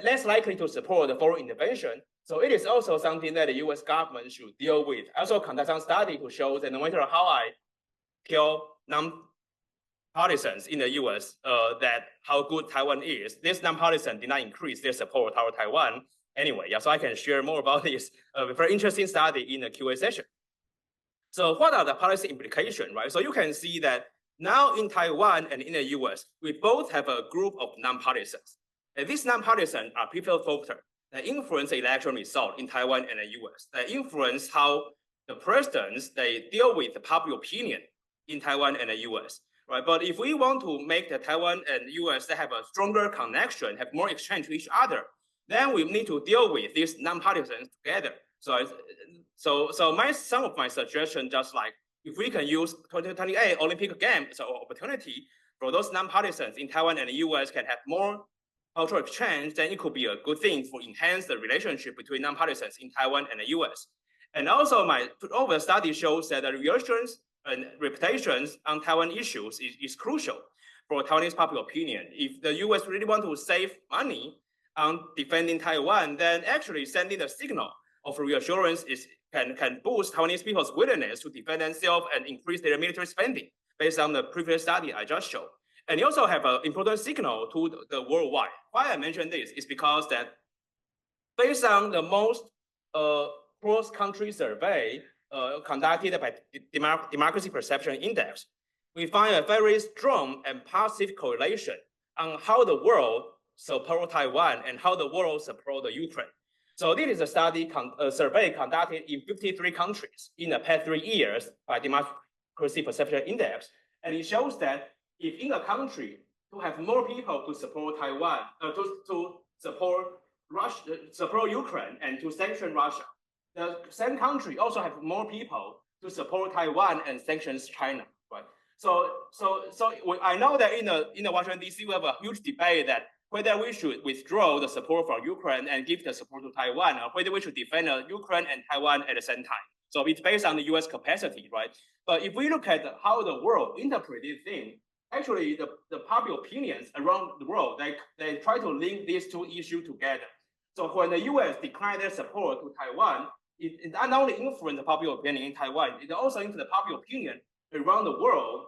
Speaker 5: less likely to support the foreign intervention. So it is also something that the US government should deal with. I also conduct some study to show that no matter how I kill non-partisans in the US, that how good Taiwan is, this non-partisan did not increase their support toward Taiwan. Anyway, yeah, so I can share more about this very interesting study in the Q&A session. So what are the policy implications, right? So you can see that now in Taiwan and in the US, we both have a group of non-partisans. And these non-partisans are people voters that influence the election result in Taiwan and the US, that influence how the presidents, they deal with the public opinion in Taiwan and the US, right? But if we want to make the Taiwan and US that have a stronger connection, have more exchange with each other, then we need to deal with these non-partisans together. So some of my suggestions, just like if we can use 2028 Olympic Games as an opportunity for those non-partisans in Taiwan and the US can have more cultural exchange, then it could be a good thing for enhance the relationship between non-partisans in Taiwan and the US. And also my overall study shows that the relations and reputations on Taiwan issues is crucial for Taiwanese public opinion. If the US really want to save money on defending Taiwan, then actually sending a signal of reassurance can boost Taiwanese people's willingness to defend themselves and increase their military spending based on the previous study I just showed. And you also have an important signal to the worldwide. Why I mention this is because that based on the most cross-country survey conducted by Democracy Perception Index, we find a very strong and positive correlation on how the world support Taiwan and how the world support the Ukraine. So this is a study, a survey conducted in 53 countries in the past 3 years by Democracy Perception Index. And it shows that if in a country to have more people to support Taiwan, to support Russia, support Ukraine and to sanction Russia, the same country also have more people to support Taiwan and sanctions China, right? So I know that in the Washington D.C. we have a huge debate that whether we should withdraw the support from Ukraine and give the support to Taiwan, or whether we should defend Ukraine and Taiwan at the same time. So it's based on the U.S. capacity, right? But if we look at how the world interprets this thing, actually the public opinions around the world, they try to link these two issues together. So when the U.S. declined their support to Taiwan, it not only influenced the public opinion in Taiwan, it also influenced the public opinion around the world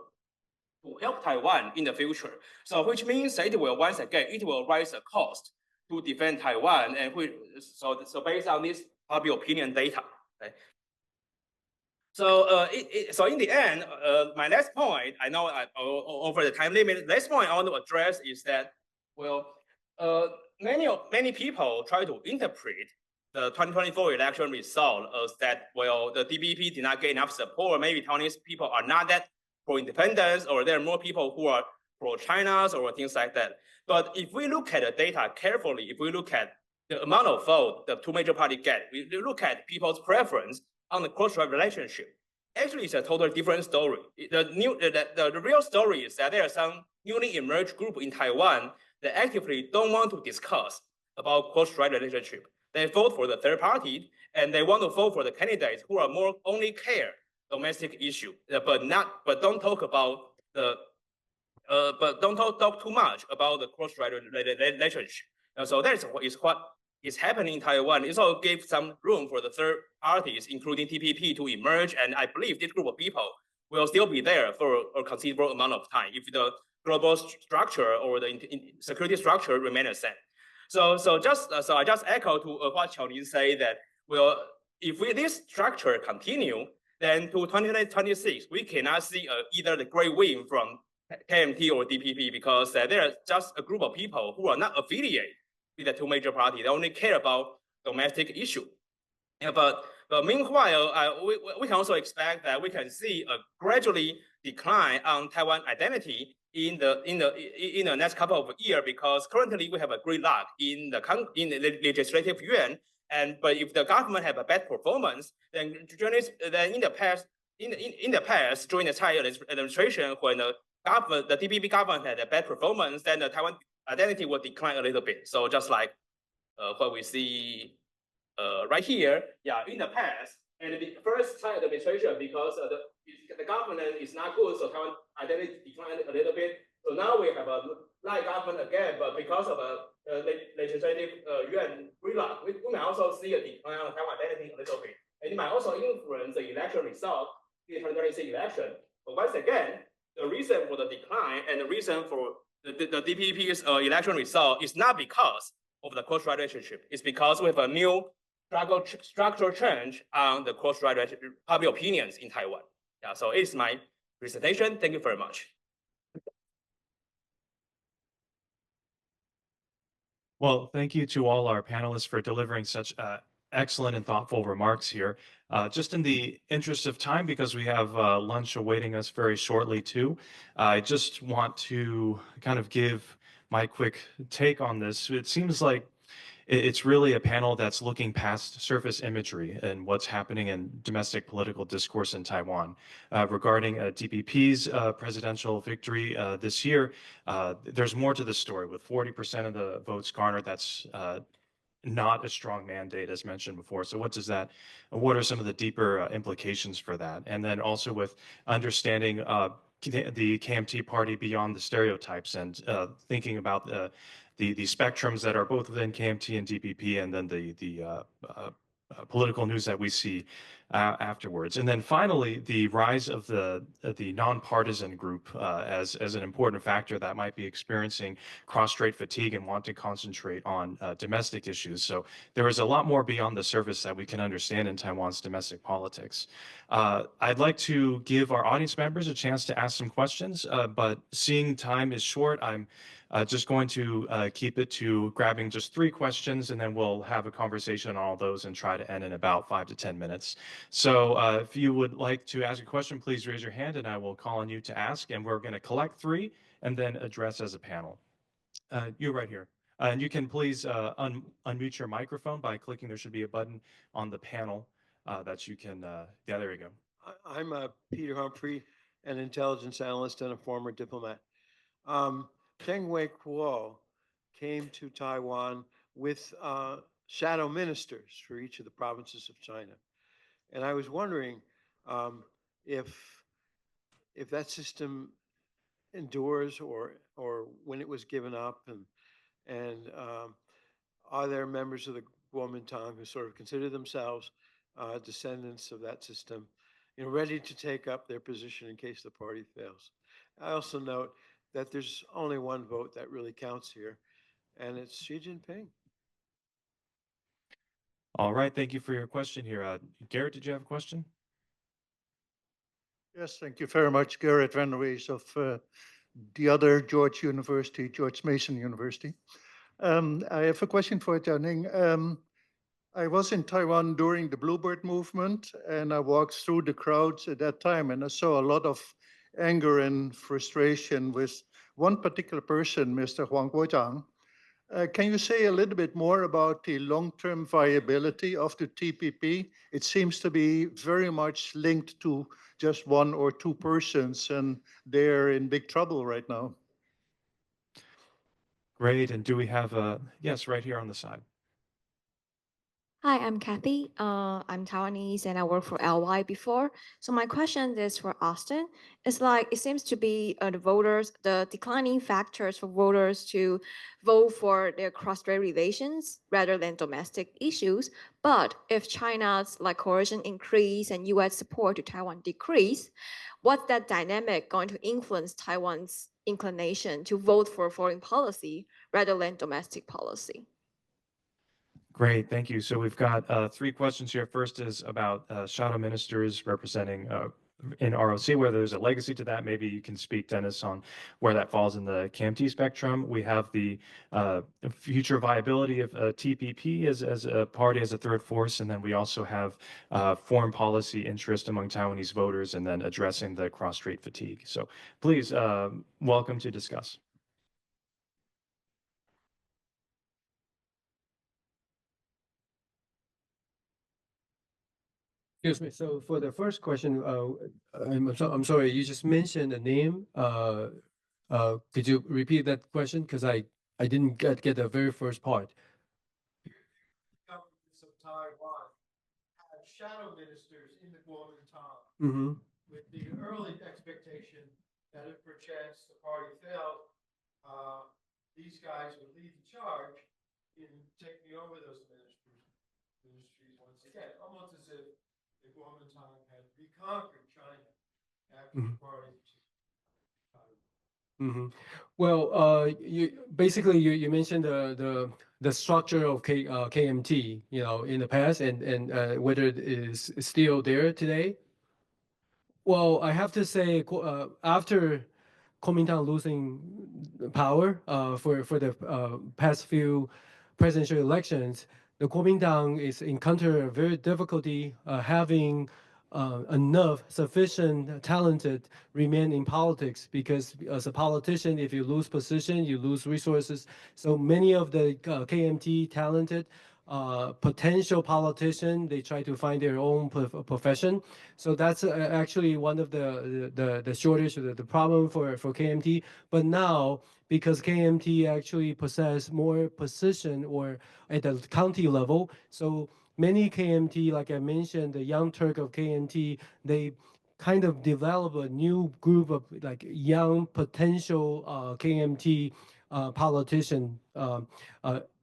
Speaker 5: to help Taiwan in the future. So which means that it will once again, it will raise a cost to defend Taiwan. And so based on this public opinion data. Okay? So so in the end, my last point, I know over the time limit, last point I want to address is that, well, many people try to interpret the 2024 election result as that, well, the DPP did not get enough support. Maybe Taiwanese people are not that pro-independence, or there are more people who are pro-China or things like that. But if we look at the data carefully, if we look at the amount of vote the two major parties get, we look at people's preference on the cross-strait relationship, actually it's a totally different story. The real story is that there are some newly emerged group in Taiwan that actively don't want to discuss about cross-strait relationship. They vote for the third party, and they want to vote for the candidates who are more only care domestic issue, but don't talk about the but don't talk too much about the cross-strait relationship. So that is what is happening in Taiwan. It also gave some room for the third parties, including TPP, to emerge, and I believe this group of people will still be there for a considerable amount of time if the global structure or the security structure remain the same. So I just echo to what Qiaolin say that, well, if this structure continue, then to 2026, we cannot see either the great win from KMT or DPP, because there are just a group of people who are not affiliated with the two major parties. They only care about domestic issue. Yeah, but meanwhile, we can also expect that we can see a gradually decline on Taiwan identity in the next couple of years, because currently we have a great luck in the Legislative Yuan. But if the government have a bad performance, then in the past during the Tsai administration, when the DPP government had a bad performance, then the Taiwan identity will decline a little bit. So just like what we see right here, yeah, in the past, and the first Tsai administration, because the government is not good, so Taiwan identity declined a little bit. So now we have a light government again, but because of Legislative Yuan relock, we might also see a decline on Taiwan identity a little bit. And it might also influence the election result in the 2026 election. But once again, the reason for the decline and the reason for the DPP's election result is not because of the cross-strait relationship. It's because we have a new structural change on the cross-strait public opinions in Taiwan. Yeah, so it's my presentation. Thank you very much.
Speaker 2: Well, thank you to all our panelists for delivering such excellent and thoughtful remarks here. Just in the interest of time, because we have lunch awaiting us very shortly too, I just want to kind of give my quick take on this. It seems like It's really a panel that's looking past surface imagery and what's happening in domestic political discourse in Taiwan. Regarding DPP's presidential victory this year, there's more to the story. With 40% of the votes garnered, that's not a strong mandate as mentioned before. So what are some of the deeper implications for that? And then also with understanding the KMT party beyond the stereotypes and thinking about the spectrums that are both within KMT and DPP, and then the political news that we see afterwards. And then finally, the rise of the nonpartisan group as an important factor that might be experiencing cross-strait fatigue and want to concentrate on domestic issues. So there is a lot more beyond the surface that we can understand in Taiwan's domestic politics. I'd like to give our audience members a chance to ask some questions, but seeing time is short, I'm just going to keep it to grabbing just 3 questions, and then we'll have a conversation on all those and try to end in about 5 to 10 minutes. So if you would like to ask a question, please raise your hand and I will call on you to ask. And we're going to collect 3 and then address as a panel. You right here. And you can please unmute your microphone by clicking. There should be a button on the panel that you can, yeah, there you go.
Speaker 6: I'm Peter Humphrey, an intelligence analyst and a former diplomat. Teng Wei Kuo came to Taiwan with shadow ministers for each of the provinces of China. And I was wondering if that system endures or when it was given up, and are there members of the Kuomintang who sort of consider themselves descendants of that system, ready to take up their position in case the party fails? I also note that there's only one vote that really counts here, and it's Xi Jinping.
Speaker 2: All right, thank you for your question here. Garrett, did you have a question?
Speaker 7: Yes, thank you very much, Garrett Van der Wees of the other George Mason University. I have a question for Jianing. I was in Taiwan during the Bluebird Movement, and I walked through the crowds at that time, and I saw a lot of anger and frustration with one particular person, Mr. Huang Guozhang. Can you say a little bit more about the long-term viability of the TPP? It seems to be very much linked to just 1 or 2 persons, and they're in big trouble right now.
Speaker 2: Great, and do we have a, yes, right here on the side.
Speaker 8: Hi, I'm Kathy. I'm Taiwanese and I worked for LY before. So my question is for Austin. It's like, it seems to be the declining factors for voters to vote for their cross-strait relations rather than domestic issues. But if China's coercion increase and US support to Taiwan decrease, what's that dynamic going to influence Taiwan's inclination to vote for foreign policy rather than domestic policy?
Speaker 2: Great, thank you. So we've got 3 questions here. First is about shadow ministers representing in ROC, whether there's a legacy to that. Maybe you can speak, Dennis, on where that falls in the KMT spectrum. We have the future viability of TPP as a party, as a third force, and then we also have foreign policy interest among Taiwanese voters, and then addressing the cross-strait fatigue. So please, welcome to discuss.
Speaker 4: Excuse me. So for the first question, I'm sorry, you just mentioned a name. Could you repeat that question? Because I didn't get the very first part.
Speaker 7: Governments of Taiwan had shadow ministers in the Kuomintang
Speaker 4: Mm-hmm.
Speaker 7: with the early expectation that if perchance the party failed, these guys would lead the charge in taking over those ministries once again, almost as if the Kuomintang had reconquered China after the party.
Speaker 4: Mm-hmm. Well, you mentioned the structure of KMT, in the past, and whether it is still there today. Well, I have to say, after Kuomintang losing power for the past few presidential elections, the Kuomintang is encounter very difficulty having enough sufficient talented remain in politics, because as a politician, if you lose position, you lose resources. So many of the KMT talented potential politician, they try to find their own profession. So that's actually one of the shortage, the problem for KMT. But now, because KMT actually possess more position or at the county level, so many KMT, like I mentioned, the Young Turk of KMT, they kind of develop a new group of like young potential KMT politician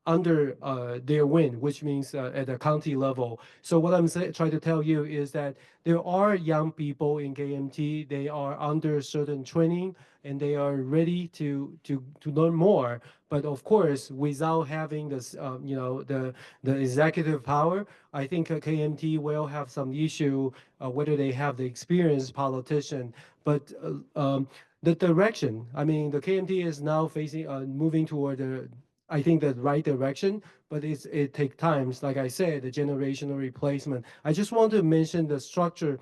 Speaker 4: under their wing, which means at the county level. So what I'm trying to tell you is that there are young people in KMT. They are under certain training and they are ready to learn more. But of course, without having this, the executive power, I think KMT will have some issue whether they have the experienced politician. But the direction, I mean, the KMT is now facing, moving toward I think the right direction, but it takes time. Like I said, the generational replacement. I just want to mention the structure,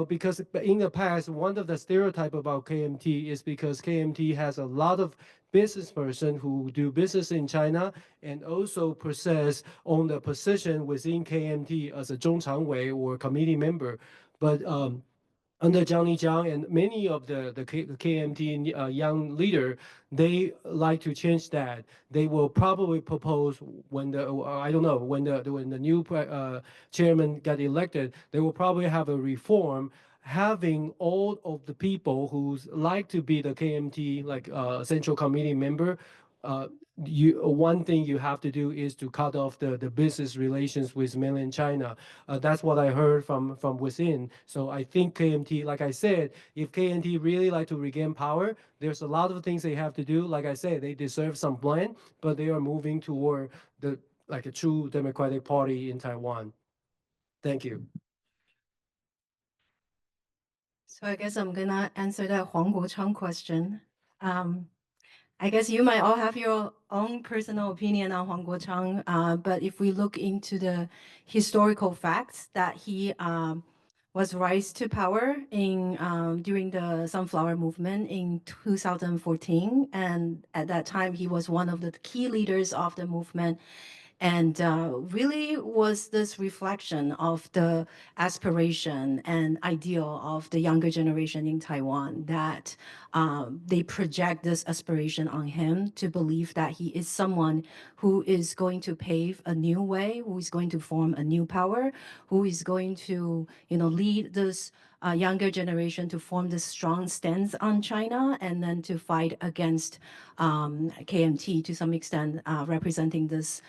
Speaker 4: because in the past, one of the stereotype about KMT is because KMT has a lot of business person who do business in China and also possess on the position within KMT as a 中常委 or committee member. But under Johnny Jiang and many of the KMT young leader, they like to change that. They will probably propose when I don't know, when the new chairman got elected, they will probably have a reform having all of the people who like to be the KMT like central committee member. One thing you have to do is to cut off the business relations with mainland China. That's what I heard from within. So I think KMT, like I said, if KMT really like to regain power, there's a lot of things they have to do. Like I said, they deserve some blame, but they are moving toward like a true democratic party in Taiwan. Thank you.
Speaker 3: So I guess I'm gonna answer that Huang Guochang question. I guess you might all have your own personal opinion on Huang Guochang, but if we look into the historical facts that he was rise to power in during the Sunflower Movement in 2014, and at that time he was one of the key leaders of the movement. And really was this reflection of the aspiration and ideal of the younger generation in Taiwan, that they project this aspiration on him to believe that he is someone who is going to pave a new way, who is going to form a new power, who is going to, lead this younger generation to form this strong stance on China and then to fight against KMT to some extent, representing this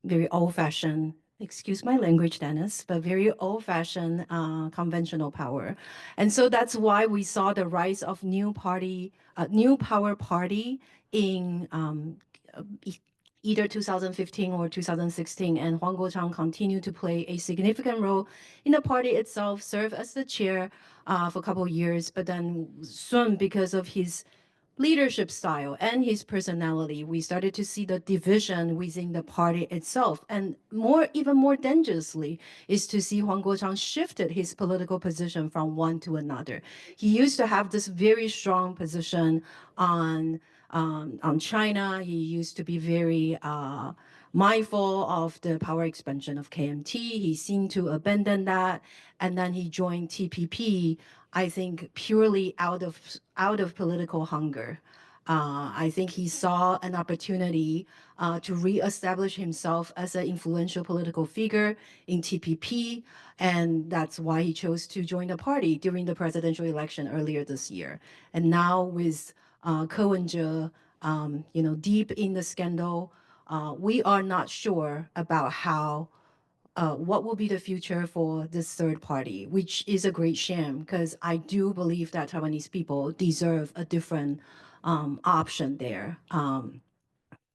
Speaker 3: very old-fashioned, excuse my language, Dennis, but very old-fashioned conventional power. And so that's why we saw the rise of new power party in either 2015 or 2016, and Huang Guochang continued to play a significant role in the party itself, serve as the chair for a couple of years, but then soon, because of his leadership style and his personality, we started to see the division within the party itself. And even more dangerously is to see Huang Guochang shifted his political position from one to another. He used to have this very strong position on China. He used to be very mindful of the power expansion of KMT. He seemed to abandon that, and then he joined TPP, I think purely out of political hunger. I think he saw an opportunity to reestablish himself as an influential political figure in TPP, and that's why he chose to join the party during the presidential election earlier this year. And now with Ko Wen-je, deep in the scandal, we are not sure about what will be the future for this third party, which is a great shame, because I do believe that Taiwanese people deserve a different option there.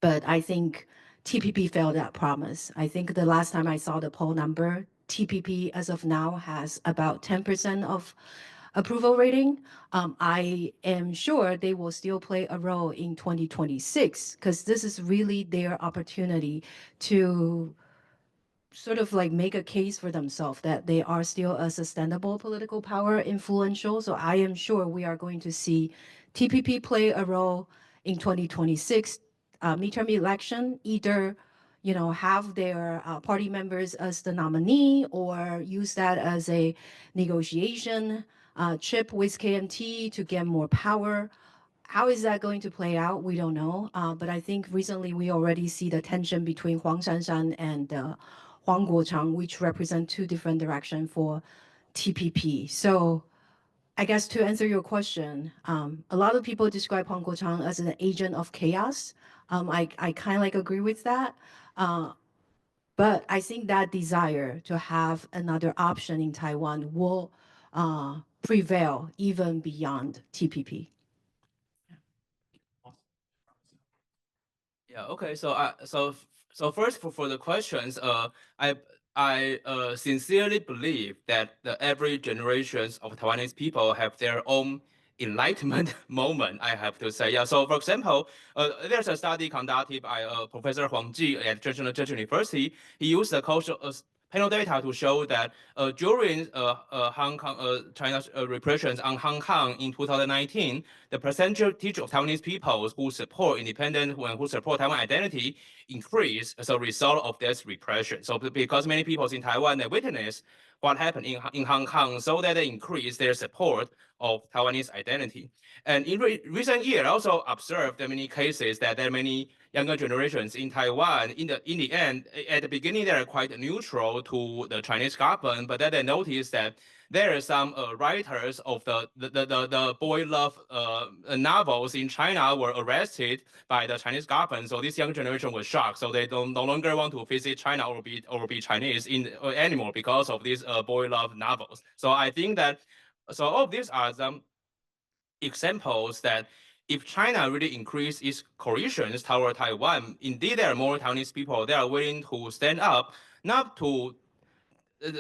Speaker 3: But I think TPP failed that promise. I think the last time I saw the poll number, TPP as of now has about 10% of approval rating. I am sure they will still play a role in 2026, because this is really their opportunity to sort of like make a case for themselves that they are still a sustainable political power, influential. So I am sure we are going to see TPP play a role in 2026 midterm election, either have their party members as the nominee or use that as a negotiation chip with KMT to get more power. How is that going to play out? We don't know. But I think recently we already see the tension between Huang Shanshan and Huang Guochang, which represent two different directions for TPP. So I guess to answer your question, a lot of people describe Huang Guochang as an agent of chaos. I kind of like agree with that. But I think that desire to have another option in Taiwan will prevail even beyond TPP.
Speaker 5: Yeah, okay. So first for the questions, I sincerely believe that every generations of Taiwanese people have their own enlightenment moment, I have to say. Yeah. So for example, there's a study conducted by Professor Huang Ji at Zhejiang University. He used the cultural panel data to show that during Hong Kong, China's repressions on Hong Kong in 2019, the percentage of Taiwanese people who support independence and who support Taiwan identity increased as a result of this repression. So because many people in Taiwan, they witnessed what happened in Hong Kong, so that they increased their support of Taiwanese identity. And in recent years, I also observed that many cases that there are many younger generations in Taiwan, in the end, at the beginning, they are quite neutral to the Chinese government, but then they noticed that there are some writers of the boy love novels in China were arrested by the Chinese government. So this young generation was shocked. So they no longer want to visit China or be Chinese anymore because of these boy love novels. So I think that all of these are some examples that if China really increase its coalitions toward Taiwan, indeed there are more Taiwanese people that are willing to stand up, not to.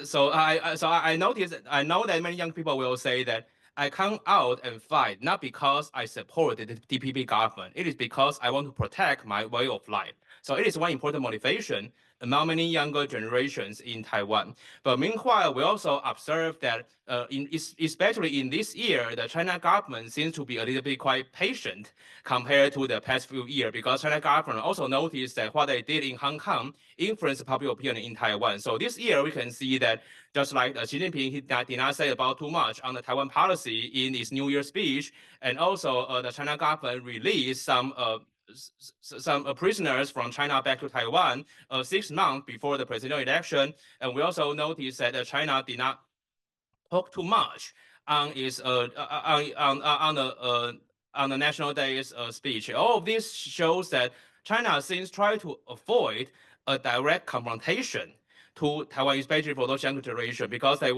Speaker 5: So I noticed, I know that many young people will say that I come out and fight not because I support the DPP government. It is because I want to protect my way of life. So it is one important motivation among many younger generations in Taiwan. But meanwhile, we also observe that especially in this year, the China government seems to be a little bit quite patient compared to the past few years, because China government also noticed that what they did in Hong Kong influenced public opinion in Taiwan. So this year we can see that just like Xi Jinping, he did not say about too much on the Taiwan policy in his New Year speech, and also the China government released some prisoners from China back to Taiwan 6 months before the presidential election. And we also noticed that China did not talk too much on its on the National Day's speech. All of this shows that China seems try to avoid a direct confrontation to Taiwan, especially for those younger generation, because they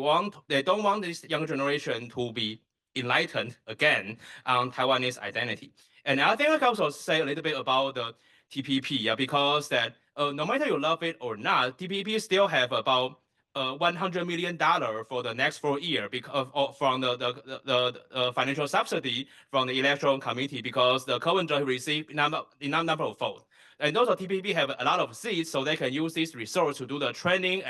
Speaker 5: don't want this younger generation to be enlightened again on Taiwanese identity. And I think I can also say a little bit about the TPP, because that no matter you love it or not, TPP still have about $100 million for the next 4 years because from the financial subsidy from the electoral committee, because the current received enough number of votes. And also TPP have a lot of seats, so they can use this resource to do the training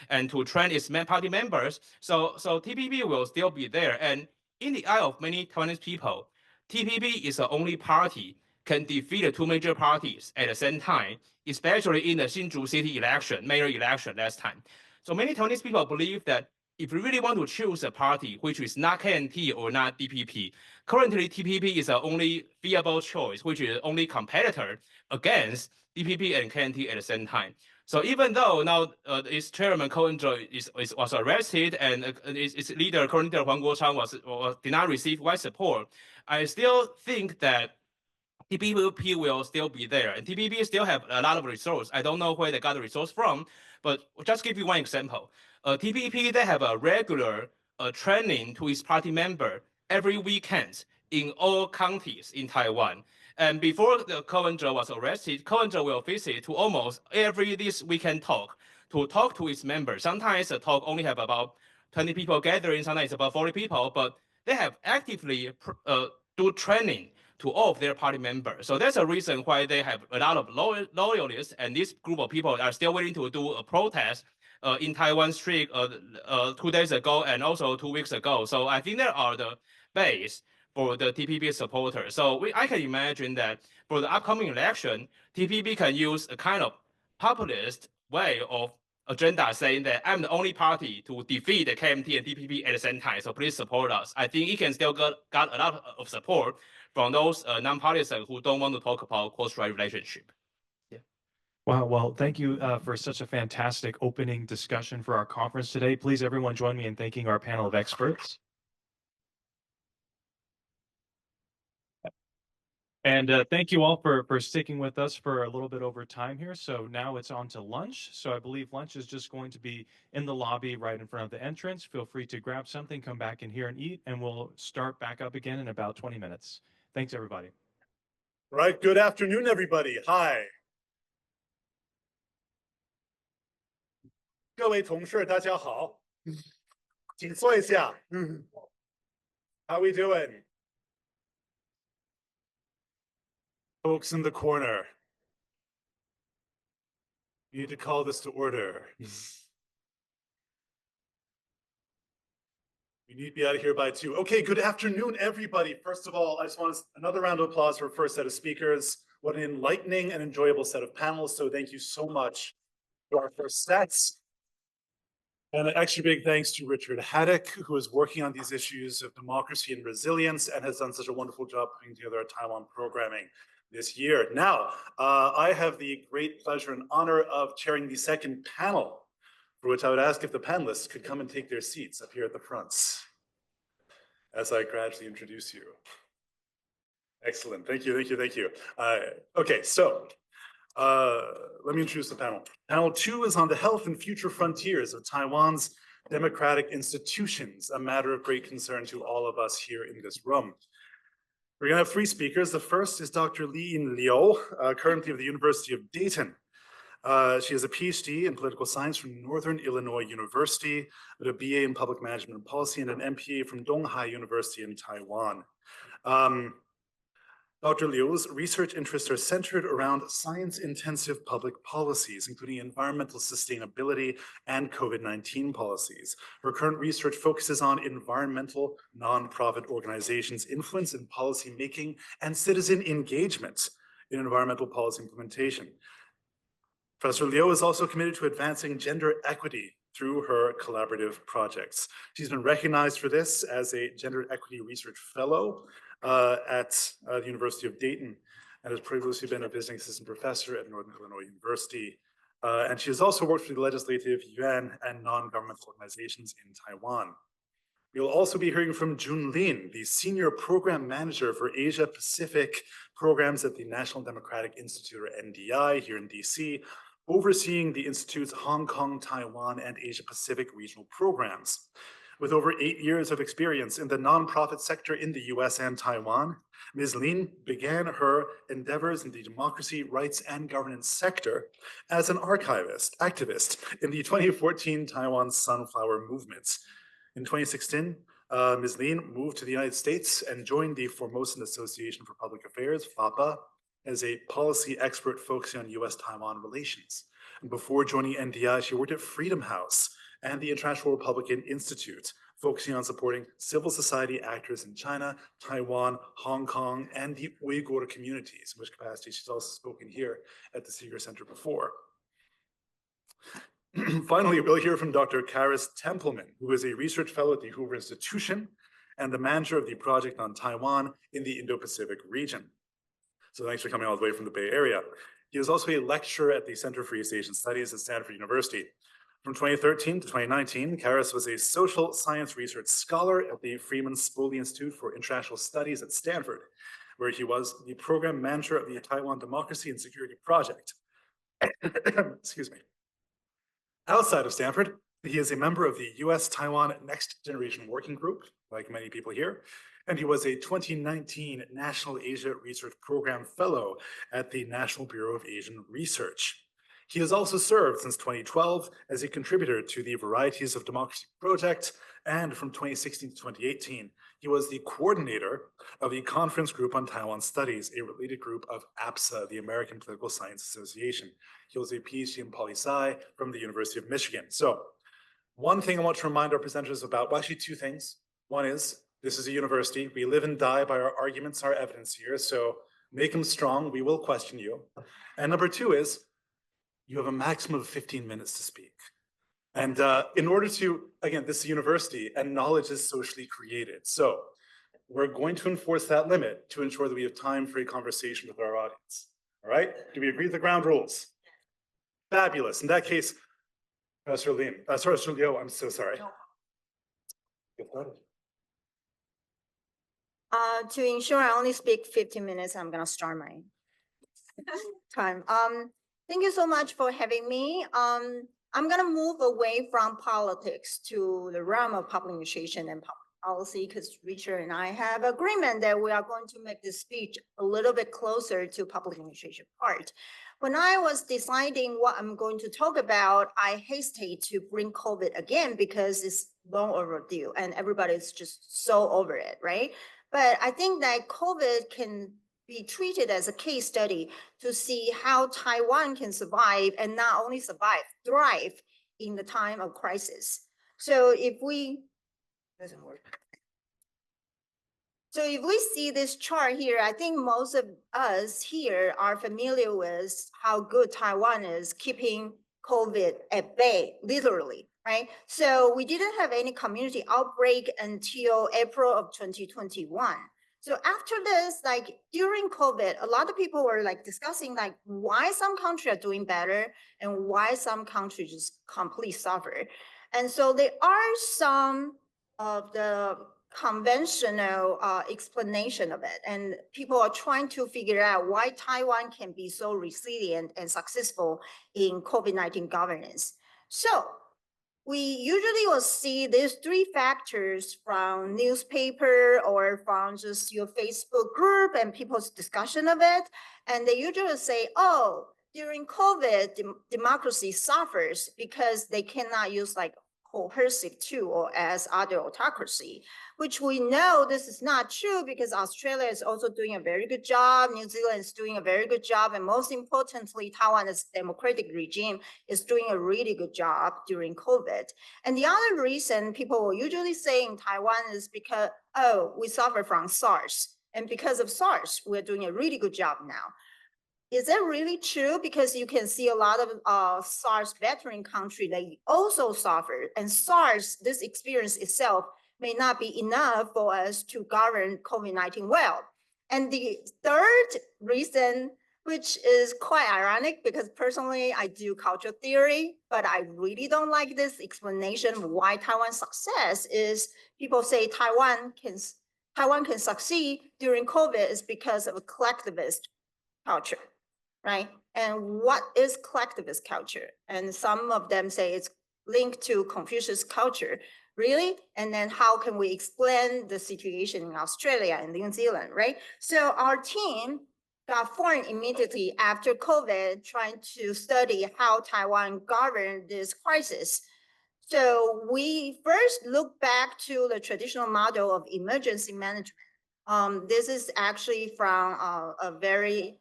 Speaker 5: and to train its party members. So TPP will still be there. And in the eye of many Taiwanese people, TPP is the only party can defeat the two major parties at the same time, especially in the Hsinchu city election, mayor election last time. So many Taiwanese people believe that if you really want to choose a party which is not KNT or not DPP, currently TPP is the only viable choice, which is the only competitor against DPP and KNT at the same time. So even though now its chairman Ko was arrested and its leader, current leader Huang Guochang did not receive wide support, I still think that TPP will still be there, and TPP still have a lot of resource. I don't know where they got the resource from, but just give you one example. TPP, they have a regular training to its party member every weekend in all counties in Taiwan. And before the Ko was arrested, Ko will visit to almost every this weekend talk to its members. Sometimes the talk only have about 20 people gathering, sometimes about 40 people, but they have actively do training to all of their party members. So that's a reason why they have a lot of loyalists, and this group of people are still willing to do a protest in Taiwan street 2 days ago and also 2 weeks ago. So I think there are the base for the TPP supporters. So I can imagine that for the upcoming election, TPP can use a kind of populist way of agenda saying that I'm the only party to defeat the KMT and TPP at the same time. So please support us. I think it can still got a lot of support from those non-partisan who don't want to talk about cross-strait relationship.
Speaker 2: Wow, well, thank you for such a fantastic opening discussion for our conference today. Please, everyone, join me in thanking our panel of experts. And thank you all for sticking with us for a little bit over time here. So now it's on to lunch. So I believe lunch is just going to be in the lobby right in front of the entrance. Feel free to grab something, come back in here and eat, and we'll start back up again in about 20 minutes. Thanks, everybody.
Speaker 1: Right, good afternoon, everybody. Hi. 各位同事，大家好，请坐一下。How we doing? Folks in the corner. We need to call this to order. We need to be out of here by 2. Okay, good afternoon, everybody. First of all, I just want another round of applause for our first set of speakers. What an enlightening and enjoyable set of panels. So thank you so much for our first sets. And an extra big thanks to Richard Haddock, who is working on these issues of democracy and resilience and has done such a wonderful job putting together our Taiwan programming this year. Now, I have the great pleasure and honor of chairing the second panel, for which I would ask if the panelists could come and take their seats up here at the fronts as I gradually introduce you. Excellent, thank you, thank you, thank you. Okay, so let me introduce the panel. Panel 2 is on the health and future frontiers of Taiwan's democratic institutions, a matter of great concern to all of us here in this room. We're gonna have 3 speakers. The first is Dr. Li-Yin Liu, currently of the University of Dayton. She has a PhD in political science from Northern Illinois University, with a BA in public management and policy, and an MPA from Donghai University in Taiwan. Dr. Liu's research interests are centered around science-intensive public policies, including environmental sustainability and COVID-19 policies. Her current research focuses on environmental nonprofit organizations' influence in policy making and citizen engagement in environmental policy implementation. Professor Liu is also committed to advancing gender equity through her collaborative projects. She's been recognized for this as a Gender Equity Research Fellow at the University of Dayton, and has previously been a visiting assistant professor at Northern Illinois University. And she has also worked for the Legislative Yuan and non-governmental organizations in Taiwan. We'll also be hearing from Jun Lin, the Senior Program Manager for Asia Pacific Programs at the National Democratic Institute, or NDI, here in DC, overseeing the Institute's Hong Kong, Taiwan, and Asia Pacific regional programs. With over 8 years of experience in the nonprofit sector in the US and Taiwan, Ms. Lin began her endeavors in the democracy, rights, and governance sector as an activist in the 2014 Taiwan Sunflower Movement. In 2016, Ms. Lin moved to the United States and joined the Formosan Association for Public Affairs, FAPA, as a policy expert focusing on US-Taiwan relations. And before joining NDI, she worked at Freedom House and the International Republican Institute, focusing on supporting civil society actors in China, Taiwan, Hong Kong, and the Uyghur communities, in which capacity she's also spoken here at the Seeger Center before. Finally, we'll hear from Dr. Karis Templeman, who is a research fellow at the Hoover Institution and the manager of the project on Taiwan in the Indo-Pacific region. So thanks for coming all the way from the Bay Area. He is also a lecturer at the Center for East Asian Studies at Stanford University. From 2013 to 2019, Karis was a social science research scholar at the Freeman Spogli Institute for International Studies at Stanford, where he was the program manager of the Taiwan Democracy and Security Project. Excuse me. Outside of Stanford, he is a member of the US-Taiwan Next Generation Working Group, like many people here, and he was a 2019 National Asia Research Program Fellow at the National Bureau of Asian Research. He has also served since 2012 as a contributor to the Varieties of Democracy project, and from 2016 to 2018, he was the coordinator of the Conference Group on Taiwan Studies, a related group of APSA, the American Political Science Association. He holds a PhD in poli-sci from the University of Michigan. So one thing I want to remind our presenters about, well, actually two things. One is, this is a university. We live and die by our arguments, our evidence here. So make them strong. We will question you. And number two is, you have a maximum of 15 minutes to speak. And in order to, again, this is a university and knowledge is socially created. So we're going to enforce that limit to ensure that we have time for a conversation with our audience. All right? Do we agree with the ground rules? Fabulous. In that case, Professor Liu, I'm so sorry. Get started.
Speaker 9: To ensure I only speak 15 minutes, I'm gonna start my time. Thank you so much for having me. I'm gonna move away from politics to the realm of public administration and public policy, because Richard and I have agreement that we are going to make this speech a little bit closer to public administration part. When I was deciding what I'm going to talk about, I hesitate to bring COVID again because it's long overdue and everybody's just so over it, right? But I think that COVID can be treated as a case study to see how Taiwan can survive, and not only survive, thrive in the time of crisis. So if we, doesn't work. So if we see this chart here, I think most of us here are familiar with how good Taiwan is keeping COVID at bay, literally, right? So we didn't have any community outbreak until April of 2021. So after this, like during COVID, a lot of people were like discussing like why some countries are doing better and why some countries just completely suffer. And so there are some of the conventional explanation of it. And people are trying to figure out why Taiwan can be so resilient and successful in COVID-19 governance. So we usually will see these three factors from newspaper or from just your Facebook group and people's discussion of it. And they usually say, oh, during COVID, democracy suffers because they cannot use like coercive tool as other autocracy, which we know this is not true because Australia is also doing a very good job. New Zealand is doing a very good job. And most importantly, Taiwan's democratic regime is doing a really good job during COVID. And the other reason people will usually say in Taiwan is because, oh, we suffer from SARS. And because of SARS, we're doing a really good job now. Is that really true? Because you can see a lot of SARS veteran countries that also suffered. And SARS, this experience itself, may not be enough for us to govern COVID-19 well. And the third reason, which is quite ironic because personally I do cultural theory, but I really don't like this explanation of why Taiwan's success is people say Taiwan can succeed during COVID is because of a collectivist culture. Right? And what is collectivist culture? And some of them say it's linked to Confucius culture. Really? And then how can we explain the situation in Australia and New Zealand, right? So our team got formed immediately after COVID, trying to study how Taiwan governed this crisis. So we first look back to the traditional model of emergency management. This is actually from a very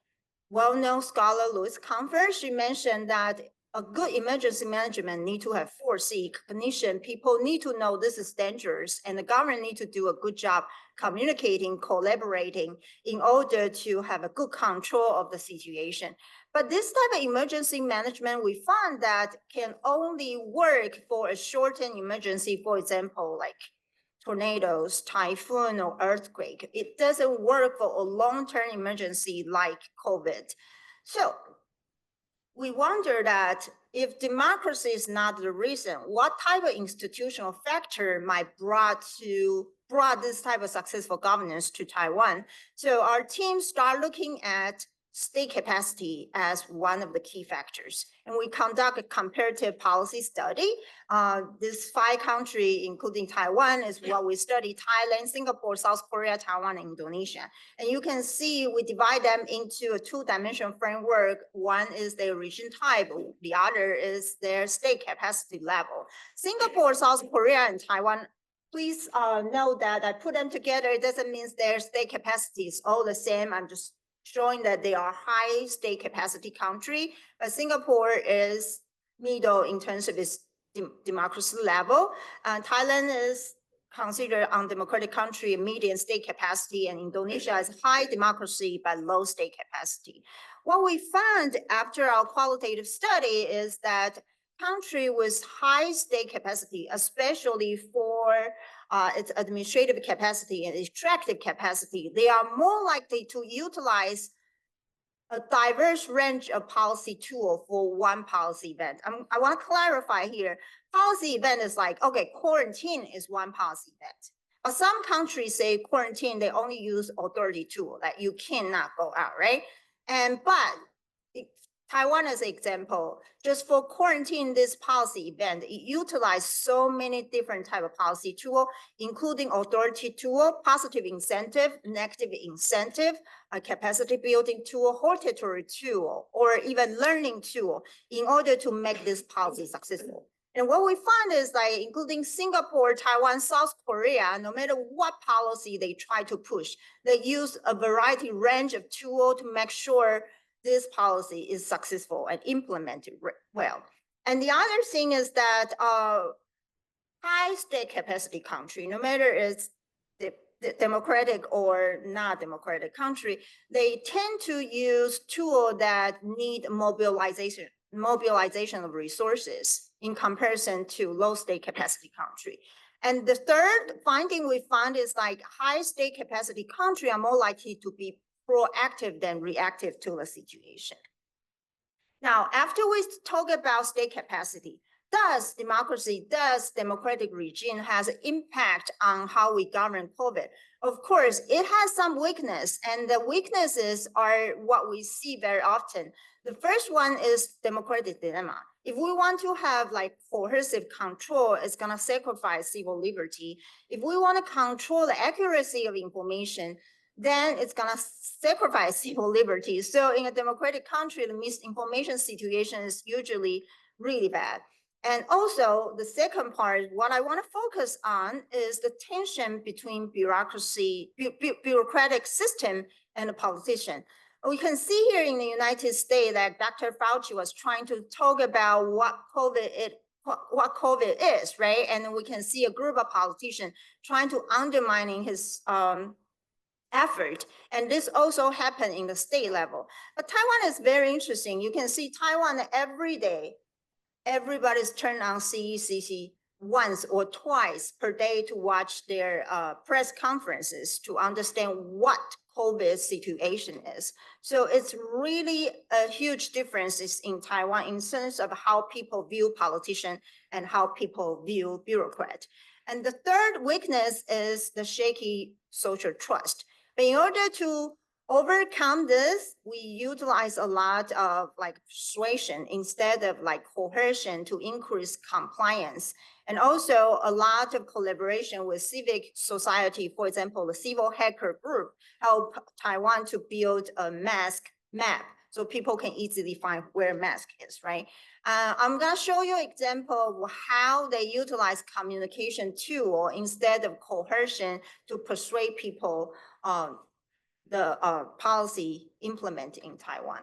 Speaker 9: well-known scholar, Louis Comfort. She mentioned that a good emergency management need to have foresee cognition. People need to know this is dangerous, and the government need to do a good job communicating, collaborating in order to have a good control of the situation. But this type of emergency management, we found that can only work for a short-term emergency, for example, like tornadoes, typhoon, or earthquake. It doesn't work for a long-term emergency like COVID. So we wonder that if democracy is not the reason, what type of institutional factor might brought this type of successful governance to Taiwan? So our team start looking at state capacity as one of the key factors. And we conduct a comparative policy study. This 5 countries, including Taiwan, is what we study: Thailand, Singapore, South Korea, Taiwan, and Indonesia. And you can see we divide them into a 2-dimensional framework. One is their region type, the other is their state capacity level. Singapore, South Korea, and Taiwan, please note that I put them together. It doesn't mean their state capacity is all the same. I'm just showing that they are high state capacity country, but Singapore is middle in terms of its democracy level. Thailand is considered undemocratic country, medium state capacity, and Indonesia is high democracy but low state capacity. What we found after our qualitative study is that country with high state capacity, especially for its administrative capacity and extractive capacity, they are more likely to utilize a diverse range of policy tool for one policy event. I want to clarify here. Policy event is like, okay, quarantine is one policy event. But some countries say quarantine, they only use authority tool, that you cannot go out, right? But Taiwan as an example, just for quarantine this policy event, it utilized so many different type of policy tool, including authority tool, positive incentive, negative incentive, a capacity building tool, hortatory tool, or even learning tool in order to make this policy successful. And what we found is like, including Singapore, Taiwan, South Korea, no matter what policy they try to push, they use a variety range of tool to make sure this policy is successful and implemented well. And the other thing is that high state capacity country, no matter it's the democratic or not democratic country, they tend to use tool that need mobilization of resources in comparison to low state capacity country. And the third finding we found is like high state capacity country are more likely to be proactive than reactive to the situation. Now, after we talk about state capacity, does democratic regime has an impact on how we govern COVID? Of course, it has some weakness, and the weaknesses are what we see very often. The first one is democratic dilemma. If we want to have like coercive control, it's gonna sacrifice civil liberty. If we want to control the accuracy of information, then it's gonna sacrifice civil liberty. So in a democratic country, the misinformation situation is usually really bad. And also the second part, what I wanna focus on is the tension between bureaucratic system and the politician. We can see here in the United States that Dr. Fauci was trying to talk about what COVID is, right? And we can see a group of politicians trying to undermining his effort. And this also happened in the state level. But Taiwan is very interesting. You can see Taiwan every day, everybody's turned on CECC once or twice per day to watch their press conferences to understand what COVID situation is. So it's really a huge difference in Taiwan in terms of how people view politicians and how people view bureaucrats. And the third weakness is the shaky social trust. But in order to overcome this, we utilize a lot of like persuasion instead of like coercion to increase compliance. And also a lot of collaboration with civic society. For example, the civil hacker group help Taiwan to build a mask map so people can easily find where mask is, right? I'm gonna show you an example of how they utilize communication tool instead of coercion to persuade people the policy implemented in Taiwan.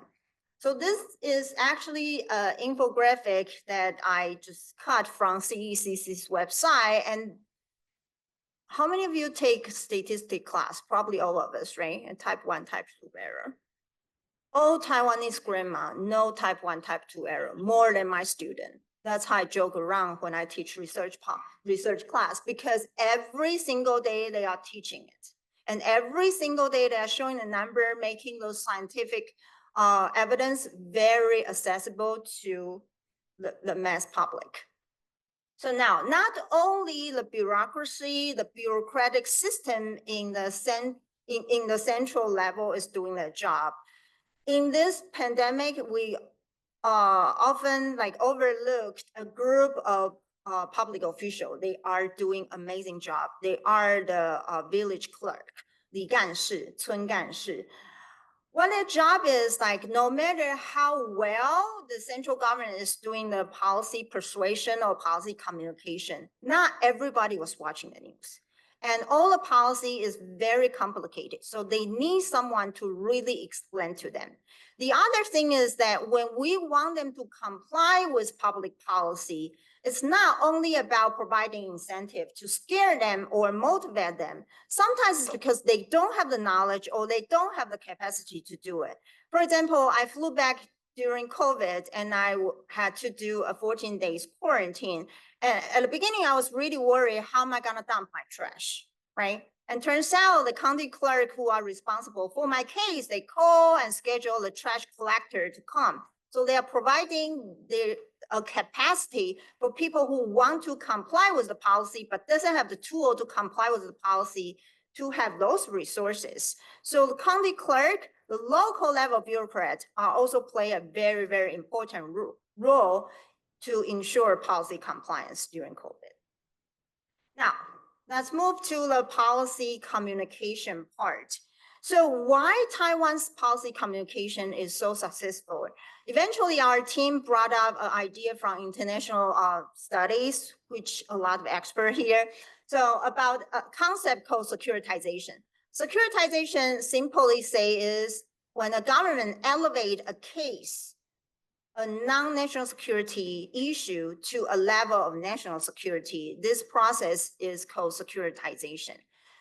Speaker 9: So this is actually an infographic that I just cut from CECC's website. And how many of you take statistics class? Probably all of us, right? And type 1, type 2 error. All Taiwanese grandma, no type 1, type 2 error, more than my student. That's how I joke around when I teach research class, because every single day they are teaching it. And every single day they are showing a number, making those scientific evidence very accessible to the mass public. So now, not only the bureaucracy, the bureaucratic system in the central level is doing their job. in this pandemic, we often like overlooked a group of public officials. They are doing amazing job. They are the village clerk, 里干事, 村干事. What their job is, like, no matter how well the central government is doing the policy persuasion or policy communication, not everybody was watching the news. And all the policy is very complicated. So they need someone to really explain to them. The other thing is that when we want them to comply with public policy, it's not only about providing incentive to scare them or motivate them. Sometimes it's because they don't have the knowledge or they don't have the capacity to do it. For example, I flew back during COVID and I had to do a 14 days quarantine. And at the beginning, I was really worried, how am I gonna dump my trash, right? And turns out the county clerk who are responsible for my case, they call and schedule the trash collector to come. So they are providing a capacity for people who want to comply with the policy, but doesn't have the tool to comply with the policy to have those resources. So the county clerk, the local level bureaucrats are also play a very, very important role to ensure policy compliance during COVID. Now, let's move to the policy communication part. So why Taiwan's policy communication is so successful? Eventually, our team brought up an idea from international studies, which a lot of experts here. So about a concept called securitization. Securitization, simply say, is when a government elevate a case, a non-national security issue, to a level of national security. This process is called securitization.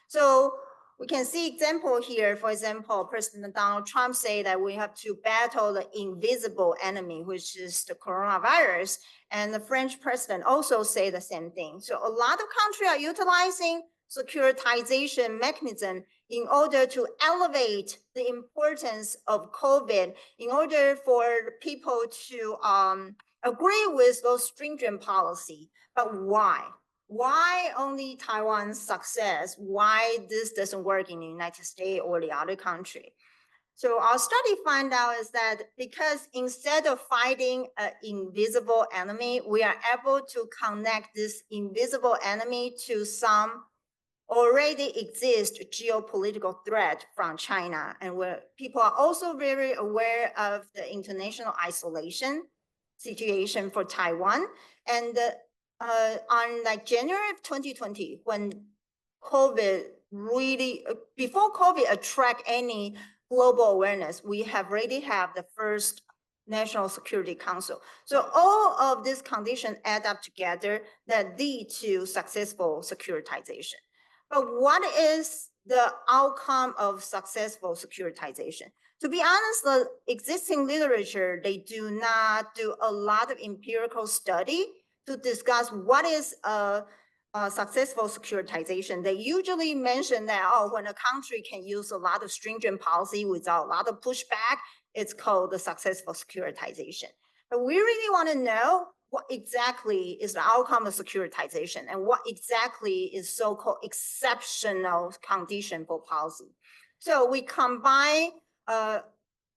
Speaker 9: So we can see example here. For example, President Donald Trump said that we have to battle the invisible enemy, which is the coronavirus. And the French president also say the same thing. So a lot of countries are utilizing securitization mechanism in order to elevate the importance of COVID, in order for people to agree with those stringent policy. But why? Why only Taiwan's success? Why this doesn't work in the United States or the other country? So our study found out is that because instead of fighting an invisible enemy, we are able to connect this invisible enemy to some already exist geopolitical threat from China, and where people are also very aware of the international isolation situation for Taiwan. And on like January of 2020, when COVID really, before COVID attract any global awareness, we have already have the first National Security Council. So all of these conditions add up together that lead to successful securitization. But what is the outcome of successful securitization? To be honest, the existing literature, they do not do a lot of empirical study to discuss what is a successful securitization. They usually mention that, oh, when a country can use a lot of stringent policy without a lot of pushback, it's called the successful securitization. But we really want to know what exactly is the outcome of securitization and what exactly is so-called exceptional condition for policy. So we combine a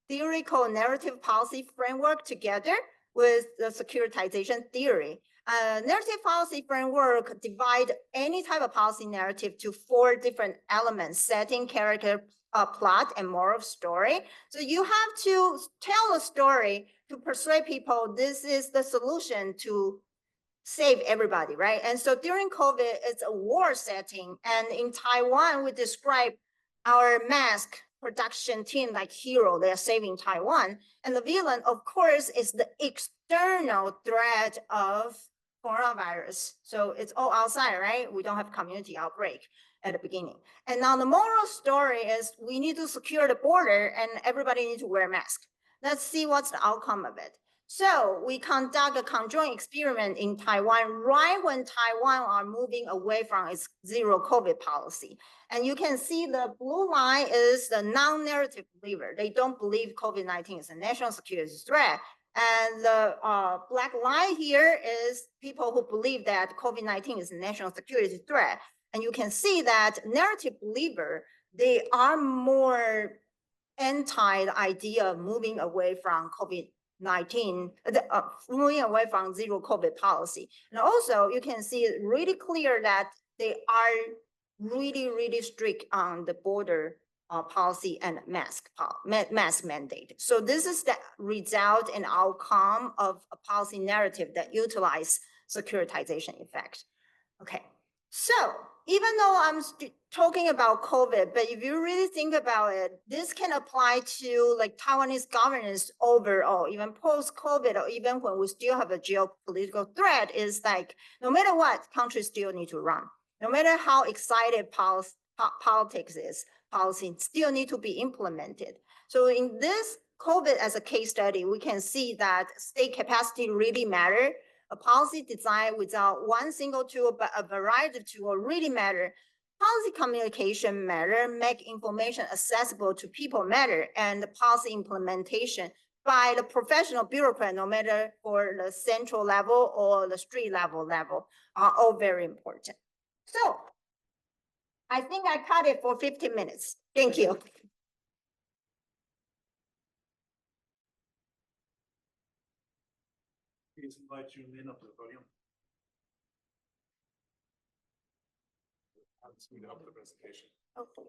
Speaker 9: theoretical narrative policy framework together with the securitization theory. Narrative policy framework divide any type of policy narrative to 4 different elements: setting, character, plot, and moral story. So you have to tell a story to persuade people this is the solution to save everybody, right? And so during COVID, it's a war setting. And in Taiwan, we describe our mask production team like hero. They are saving Taiwan. And the villain, of course, is the external threat of coronavirus. So it's all outside, right? We don't have community outbreak at the beginning. And now the moral story is we need to secure the border and everybody needs to wear a mask. Let's see what's the outcome of it. So we conduct a conjoint experiment in Taiwan right when Taiwan are moving away from its zero COVID policy. And you can see the blue line is the non-narrative believer. They don't believe COVID-19 is a national security threat. And the black line here is people who believe that COVID-19 is a national security threat. And you can see that narrative believer, they are more anti the idea of moving away from COVID-19, moving away from zero COVID policy. And also you can see it really clear that they are really, really strict on the border policy and mask mandate. So this is the result and outcome of a policy narrative that utilize securitization effect. Okay, so even though I'm talking about COVID, but if you really think about it, this can apply to like Taiwanese governance overall, even post-COVID, or even when we still have a geopolitical threat, is like, no matter what, countries still need to run. No matter how excited politics is, policy still need to be implemented. So in this COVID as a case study, we can see that state capacity really matter. A policy design without one single tool, but a variety of tools really matter. Policy communication matter, make information accessible to people matter, and the policy implementation by the professional bureaucrat, no matter for the central level or the street level are all very important. So I think I cut it for 15 minutes. Thank you.
Speaker 1: Please invite you in up to the podium. I'll speed up the presentation.
Speaker 9: Okay.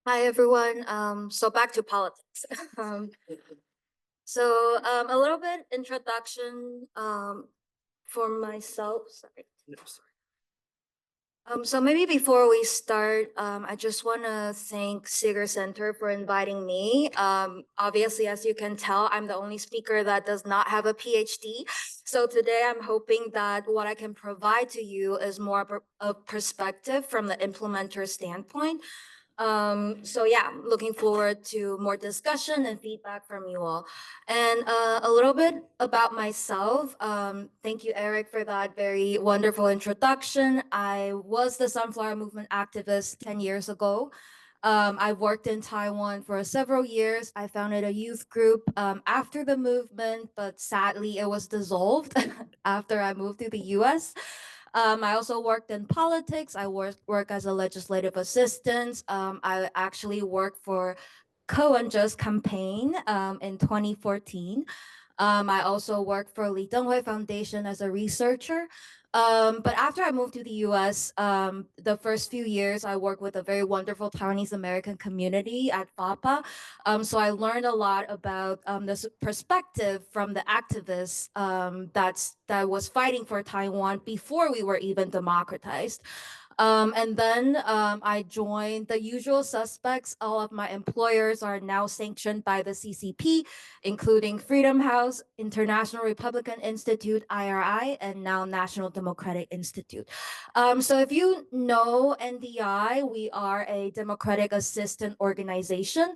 Speaker 8: Hi, everyone. So back to politics. A little bit introduction for myself. Sorry. No, sorry. So maybe before we start, I just want to thank Seeger Center for inviting me. Obviously, as you can tell, I'm the only speaker that does not have a PhD. So today I'm hoping that what I can provide to you is more of a perspective from the implementer standpoint. So yeah, looking forward to more discussion and feedback from you all. And a little bit about myself. Thank you, Eric, for that very wonderful introduction. I was the Sunflower Movement activist 10 years ago. I've worked in Taiwan for several years. I founded a youth group after the movement, but sadly it was dissolved after I moved to the US. I also worked in politics. I work as a legislative assistant. I actually worked for co-unjust campaign in 2014. I also worked for Li Denghui Foundation as a researcher. But after I moved to the US, the first few years I worked with a very wonderful Taiwanese American community at FAPA. So I learned a lot about this perspective from the activists that was fighting for Taiwan before we were even democratized. And then I joined the usual suspects. All of my employers are now sanctioned by the CCP, including Freedom House, International Republican Institute, IRI, and now National Democratic Institute. So if you know NDI, we are a democratic assistant organization.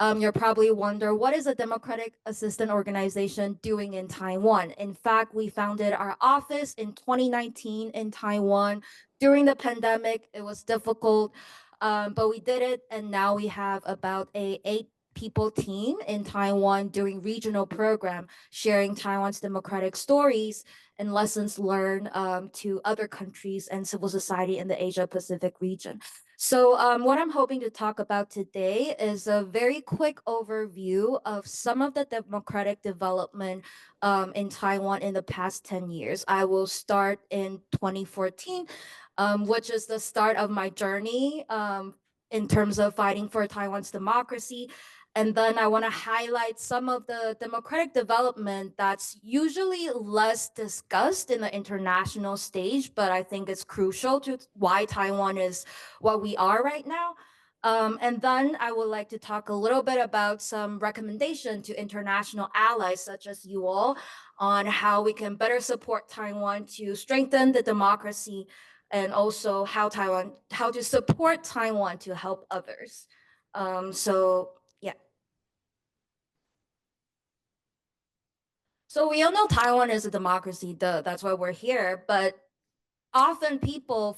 Speaker 8: You'll probably wonder, what is a democratic assistant organization doing in Taiwan? In fact, we founded our office in 2019 in Taiwan. During the pandemic, it was difficult, but we did it. And now we have about a 8-people team in Taiwan doing regional program, sharing Taiwan's democratic stories and lessons learned to other countries and civil society in the Asia Pacific region. So what I'm hoping to talk about today is a very quick overview of some of the democratic development in Taiwan in the past 10 years. I will start in 2014, which is the start of my journey in terms of fighting for Taiwan's democracy. And then I want to highlight some of the democratic development that's usually less discussed in the international stage, but I think it's crucial to why Taiwan is what we are right now. And then I would like to talk a little bit about some recommendation to international allies, such as you all, on how we can better support Taiwan to strengthen the democracy
Speaker 3: and also how to support Taiwan to help others. So yeah. So we all know Taiwan is a democracy, that's why we're here, but often people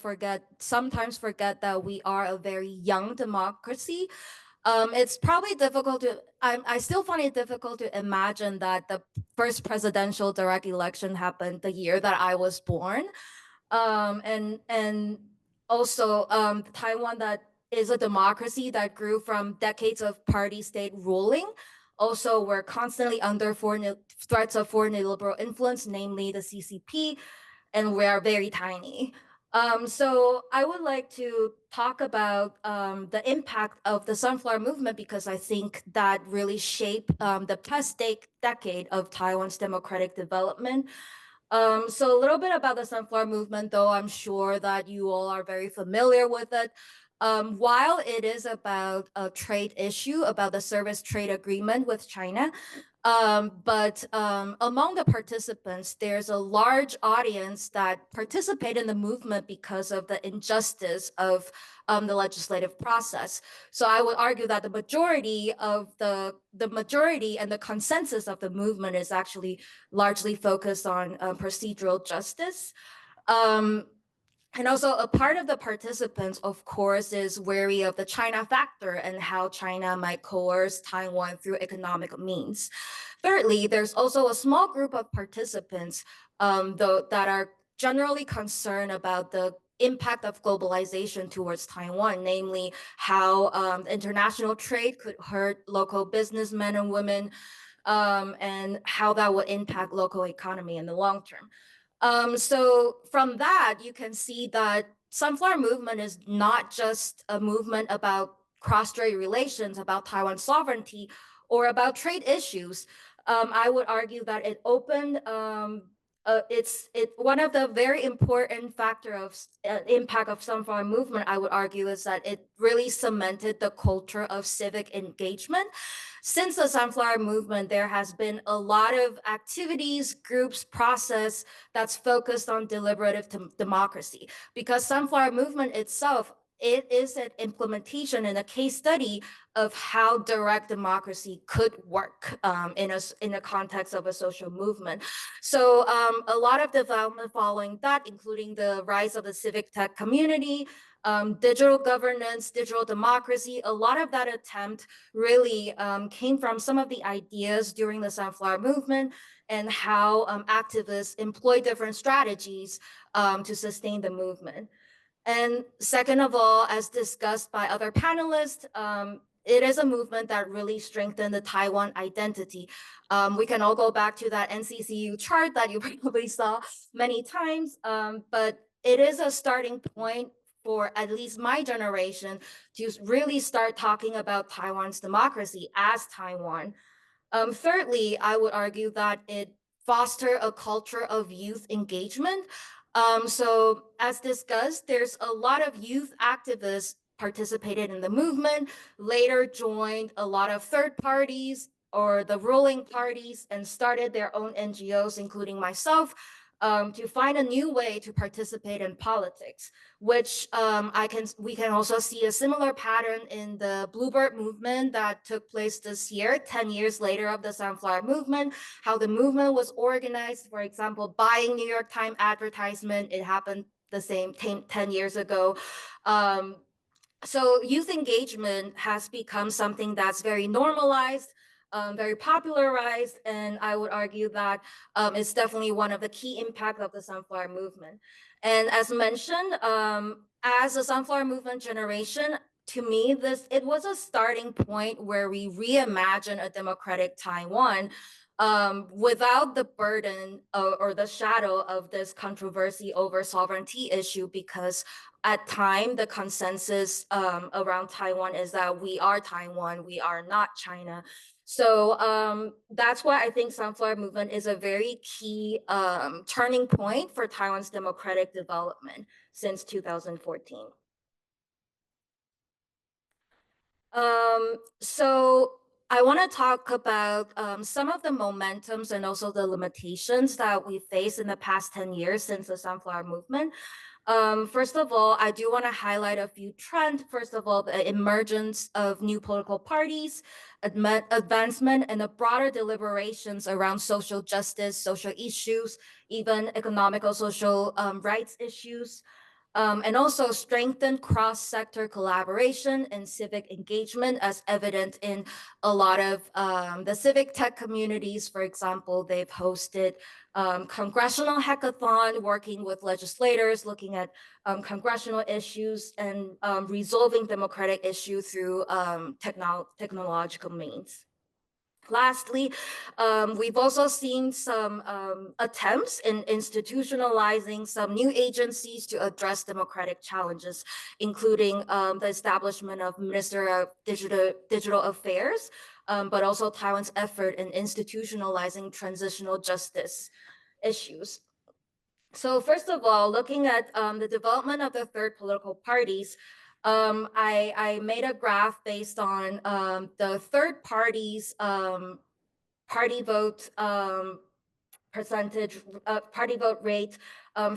Speaker 3: sometimes forget that we are a very young democracy. It's probably difficult I still find it difficult to imagine that the first presidential direct election happened the year that I was born. And also Taiwan, that is a democracy that grew from decades of party state ruling. Also, we're constantly under threats of foreign illiberal influence, namely the CCP, and we are very tiny. So I would like to talk about the impact of the Sunflower Movement, because I think that really shaped the past decade of Taiwan's democratic development. So a little bit about the Sunflower Movement, though I'm sure that you all are very familiar with it. While it is about a trade issue, about the service trade agreement with China, but among the participants, there's a large audience that participate in the movement because of the injustice of the legislative process. So I would argue that the majority and the consensus of the movement is actually largely focused on procedural justice. And also a part of the participants, of course, is wary of the China factor and how China might coerce Taiwan through economic means. Thirdly, there's also a small group of participants that are generally concerned about the impact of globalization towards Taiwan, namely how international trade could hurt local businessmen and women, and how that would impact local economy in the long term. So from that, you can see that Sunflower Movement is not just a movement about cross-strait relations, about Taiwan sovereignty, or about trade issues. I would argue that it opened, one of the very important factor of impact of Sunflower Movement, I would argue, is that it really cemented the culture of civic engagement. Since the Sunflower Movement, there has been a lot of activities, groups, process that's focused on deliberative democracy, because Sunflower Movement itself, it is an implementation and a case study of how direct democracy could work in the context of a social movement. So a lot of development following that, including the rise of the civic tech community, digital governance, digital democracy, a lot of that attempt really came from some of the ideas during the Sunflower Movement and how activists employ different strategies to sustain the movement. And second of all, as discussed by other panelists, it is a movement that really strengthened the Taiwan identity. We can all go back to that NCCU chart that you probably saw many times, but it is a starting point for at least my generation to really start talking about Taiwan's democracy as Taiwan. Thirdly, I would argue that it fostered a culture of youth engagement. So as discussed, there's a lot of youth activists participated in the movement, later joined a lot of third parties or the ruling parties and started their own NGOs, including myself, to find a new way to participate in politics, which we can also see a similar pattern in the Bluebird Movement that took place this year, 10 years later of the Sunflower Movement, how the movement was organized, for example, buying New York Times advertisement, it happened the same 10 years ago. So youth engagement has become something that's very normalized, very popularized, and I would argue that it's definitely one of the key impacts of the Sunflower Movement. And as mentioned, as a Sunflower Movement generation, to me, it was a starting point where we reimagine a democratic Taiwan without the burden or the shadow of this controversy over sovereignty issue, because at time, the consensus around Taiwan is that we are Taiwan, we are not China. So that's why I think Sunflower Movement is a very key turning point for Taiwan's democratic development since 2014. So I want to talk about some of the momentums and also the limitations that we face in the past 10 years since the Sunflower Movement. First of all, I do want to highlight a few trends. First of all, the emergence of new political parties, advancement and the broader deliberations around social justice, social issues, even economical social rights issues. And also strengthen cross-sector collaboration and civic engagement as evident in a lot of the civic tech communities. For example, they've hosted congressional hackathon, working with legislators, looking at congressional issues and resolving democratic issues through technological means. Lastly, we've also seen some attempts in institutionalizing some new agencies to address democratic challenges, including the establishment of Minister of Digital Affairs, but also Taiwan's effort in institutionalizing transitional justice issues. So first of all, looking at the development of the third political parties, I made a graph based on the third party's party vote percentage, party vote rate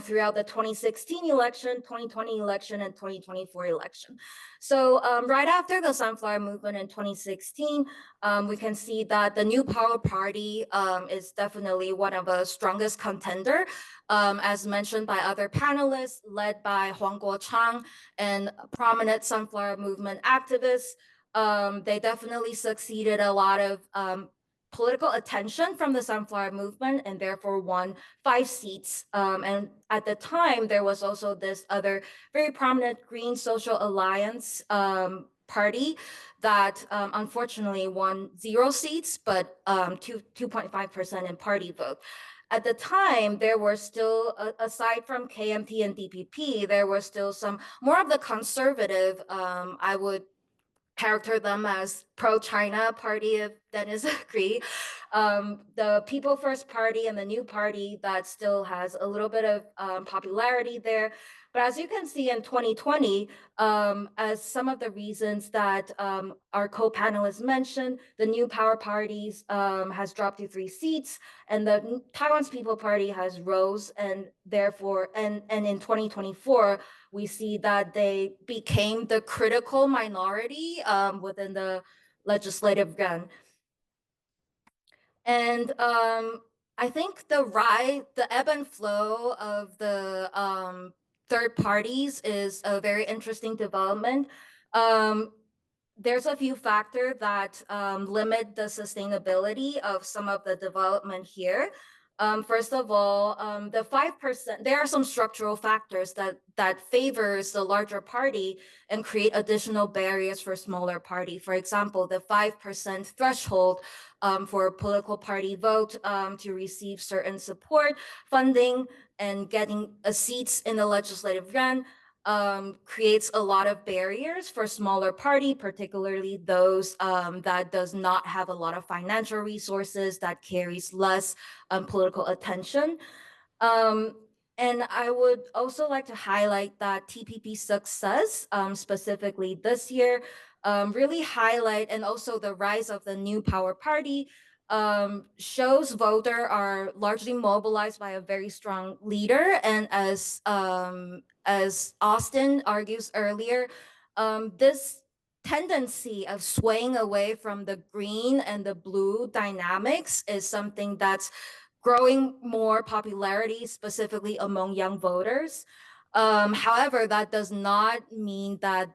Speaker 3: throughout the 2016 election, 2020 election, and 2024 election. So right after the Sunflower Movement in 2016, we can see that the New Power Party is definitely one of the strongest contender, as mentioned by other panelists, led by Huang Guochang and prominent Sunflower Movement activists. They definitely succeeded a lot of political attention from the Sunflower Movement and therefore won 5 seats. And at the time, there was also this other very prominent Green Social Alliance party that unfortunately won 0 seats, but 2.5% in party vote. At the time, there were still, aside from KMT and DPP, there were still some more of the conservative, I would character them as pro-China party, if Dennis agree. The People First Party and the New Party that still has a little bit of popularity there. But as you can see in 2020, as some of the reasons that our co-panelists mentioned, the New Power Parties has dropped to 3 seats, and the Taiwan's People Party has rose, and therefore, and in 2024, we see that they became the critical minority within the Legislative Yuan. And I think the ebb and flow of the third parties is a very interesting development. There's a few factors that limit the sustainability of some of the development here. First of all, the 5%, there are some structural factors that favors the larger party and create additional barriers for smaller party. For example, the 5% threshold for a political party vote to receive certain support, funding, and getting seats in the Legislative Yuan creates a lot of barriers for smaller party, particularly those that does not have a lot of financial resources, that carries less political attention. And I would also like to highlight that TPP's success, specifically this year, really highlight, and also the rise of the New Power Party, shows voters are largely mobilized by a very strong leader. And as Austin argues earlier, this tendency of swaying away from the green and the blue dynamics is something that's growing more popularity, specifically among young voters. However, that does not mean that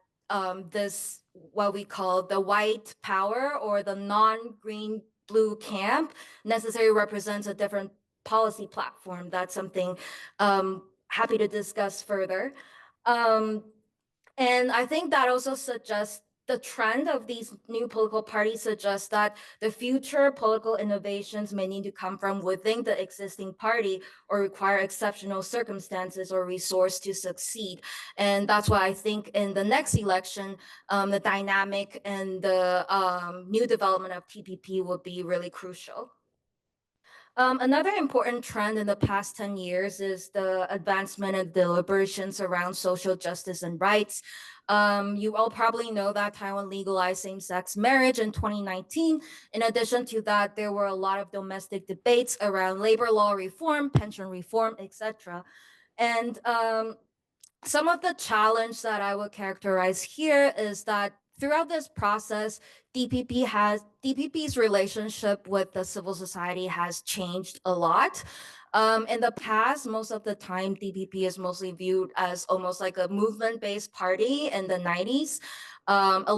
Speaker 3: this, what we call the white power or the non-green blue camp, necessarily represents a different policy platform. That's something happy to discuss further. And I think that also suggests the trend of these new political parties suggests that the future political innovations may need to come from within the existing party or require exceptional circumstances or resource to succeed. And that's why I think in the next election, the dynamic and the new development of TPP will be really crucial. Another important trend in the past 10 years is the advancement of deliberations around social justice and rights. You all probably know that Taiwan legalized same-sex marriage in 2019. In addition to that, there were a lot of domestic debates around labor law reform, pension reform, etc. And some of the challenge that I would characterize here is that throughout this process, DPP's relationship with the civil society has changed a lot. In the past, most of the time, DPP is mostly viewed as almost like a movement-based party in the 90s. On a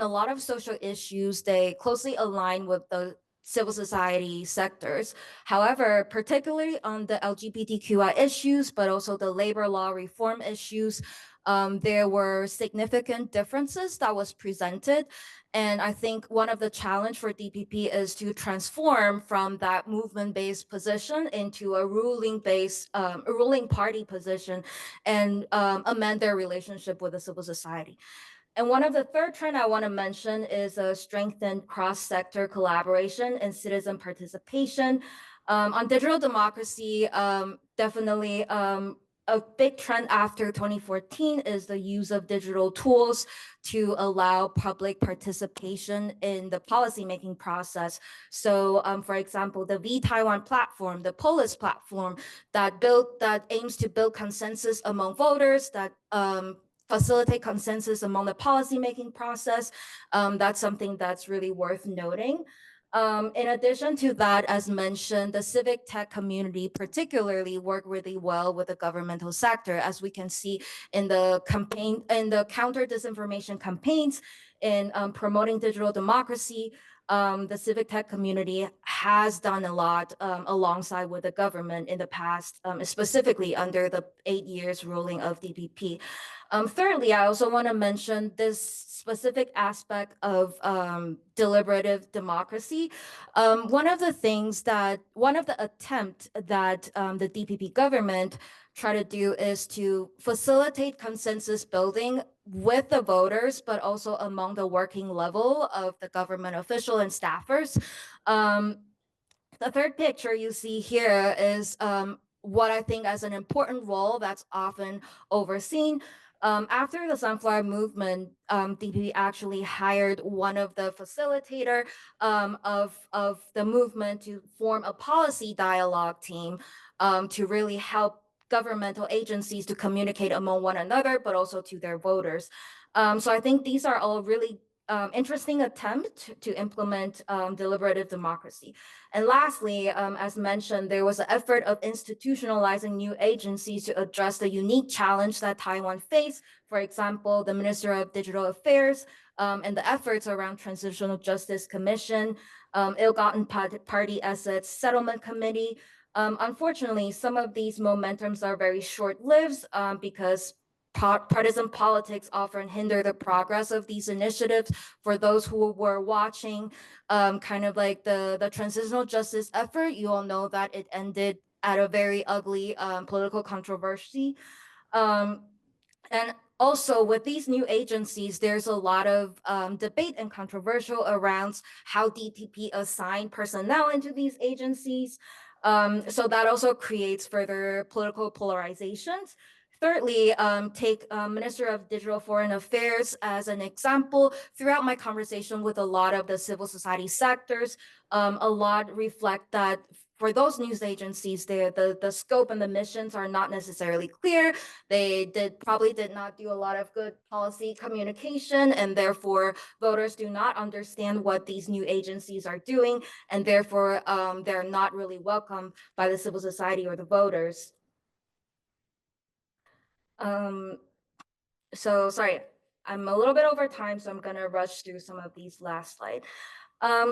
Speaker 3: lot of social issues, they closely align with the civil society sectors. However, particularly on the LGBTQI issues, but also the labor law reform issues, there were significant differences that was presented. And I think one of the challenge for DPP is to transform from that movement-based position into a ruling party position and amend their relationship with the civil society. And one of the third trend I want to mention is a strengthened cross-sector collaboration and citizen participation. On digital democracy, definitely a big trend after 2014 is the use of digital tools to allow public participation in the policymaking process. So, for example, the V-Taiwan platform, the Polis platform that aims to build consensus among voters, that facilitate consensus among the policymaking process. That's something that's really worth noting. In addition to that, as mentioned, the civic tech community particularly work really well with the governmental sector, as we can see in the counter disinformation campaigns, in promoting digital democracy. The civic tech community has done a lot alongside with the government in the past, specifically under the 8 years ruling of DPP. Thirdly, I also want to mention this specific aspect of deliberative democracy. One of the attempt that the DPP government try to do is to facilitate consensus building with the voters, but also among the working level of the government official and staffers. The third picture you see here is what I think as an important role that's often overseen. After the Sunflower Movement, DPP actually hired one of the facilitator of the movement to form a policy dialogue team to really help governmental agencies to communicate among one another, but also to their voters. So I think these are all really interesting attempt to implement deliberative democracy. And lastly, as mentioned, there was an effort of institutionalizing new agencies to address the unique challenge that Taiwan faced. For example, the Minister of Digital Affairs and the efforts around Transitional Justice Commission, Ill-Gotten Party Assets Settlement Committee. Unfortunately, some of these momentums are very short-lived because partisan politics often hinder the progress of these initiatives. For those who were watching kind of like the transitional justice effort, you all know that it ended at a very ugly political controversy. And also with these new agencies, there's a lot of debate and controversial around how DPP assign personnel into these agencies. So that also creates further political polarizations. Thirdly, take Minister of Digital Foreign Affairs as an example. Throughout my conversation with a lot of the civil society sectors, a lot reflect that for those news agencies, the scope and the missions are not necessarily clear. They probably did not do a lot of good policy communication, and therefore voters do not understand what these new agencies are doing, and therefore they're not really welcomed by the civil society or the voters. So sorry, I'm a little bit over time, so I'm gonna rush through some of these last slides.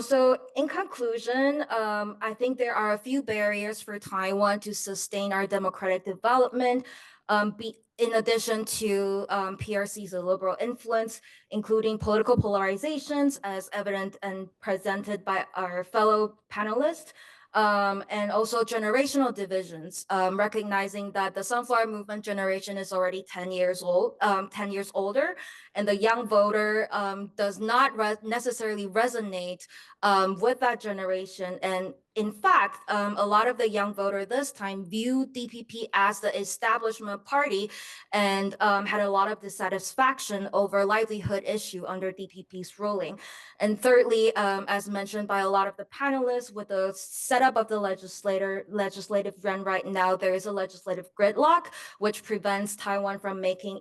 Speaker 3: So in conclusion, I think there are a few barriers for Taiwan to sustain our democratic development, in addition to PRC's illiberal influence, including political polarizations as evident and presented by our fellow panelists, and also generational divisions, recognizing that the Sunflower Movement generation is already 10 years old, 10 years older, and the young voter does not necessarily resonate with that generation. And in fact, a lot of the young voter this time viewed DPP as the establishment party and had a lot of dissatisfaction over livelihood issue under DPP's ruling. And thirdly, as mentioned by a lot of the panelists, with the setup of the legislative yuan right now, there is a legislative gridlock, which prevents Taiwan from making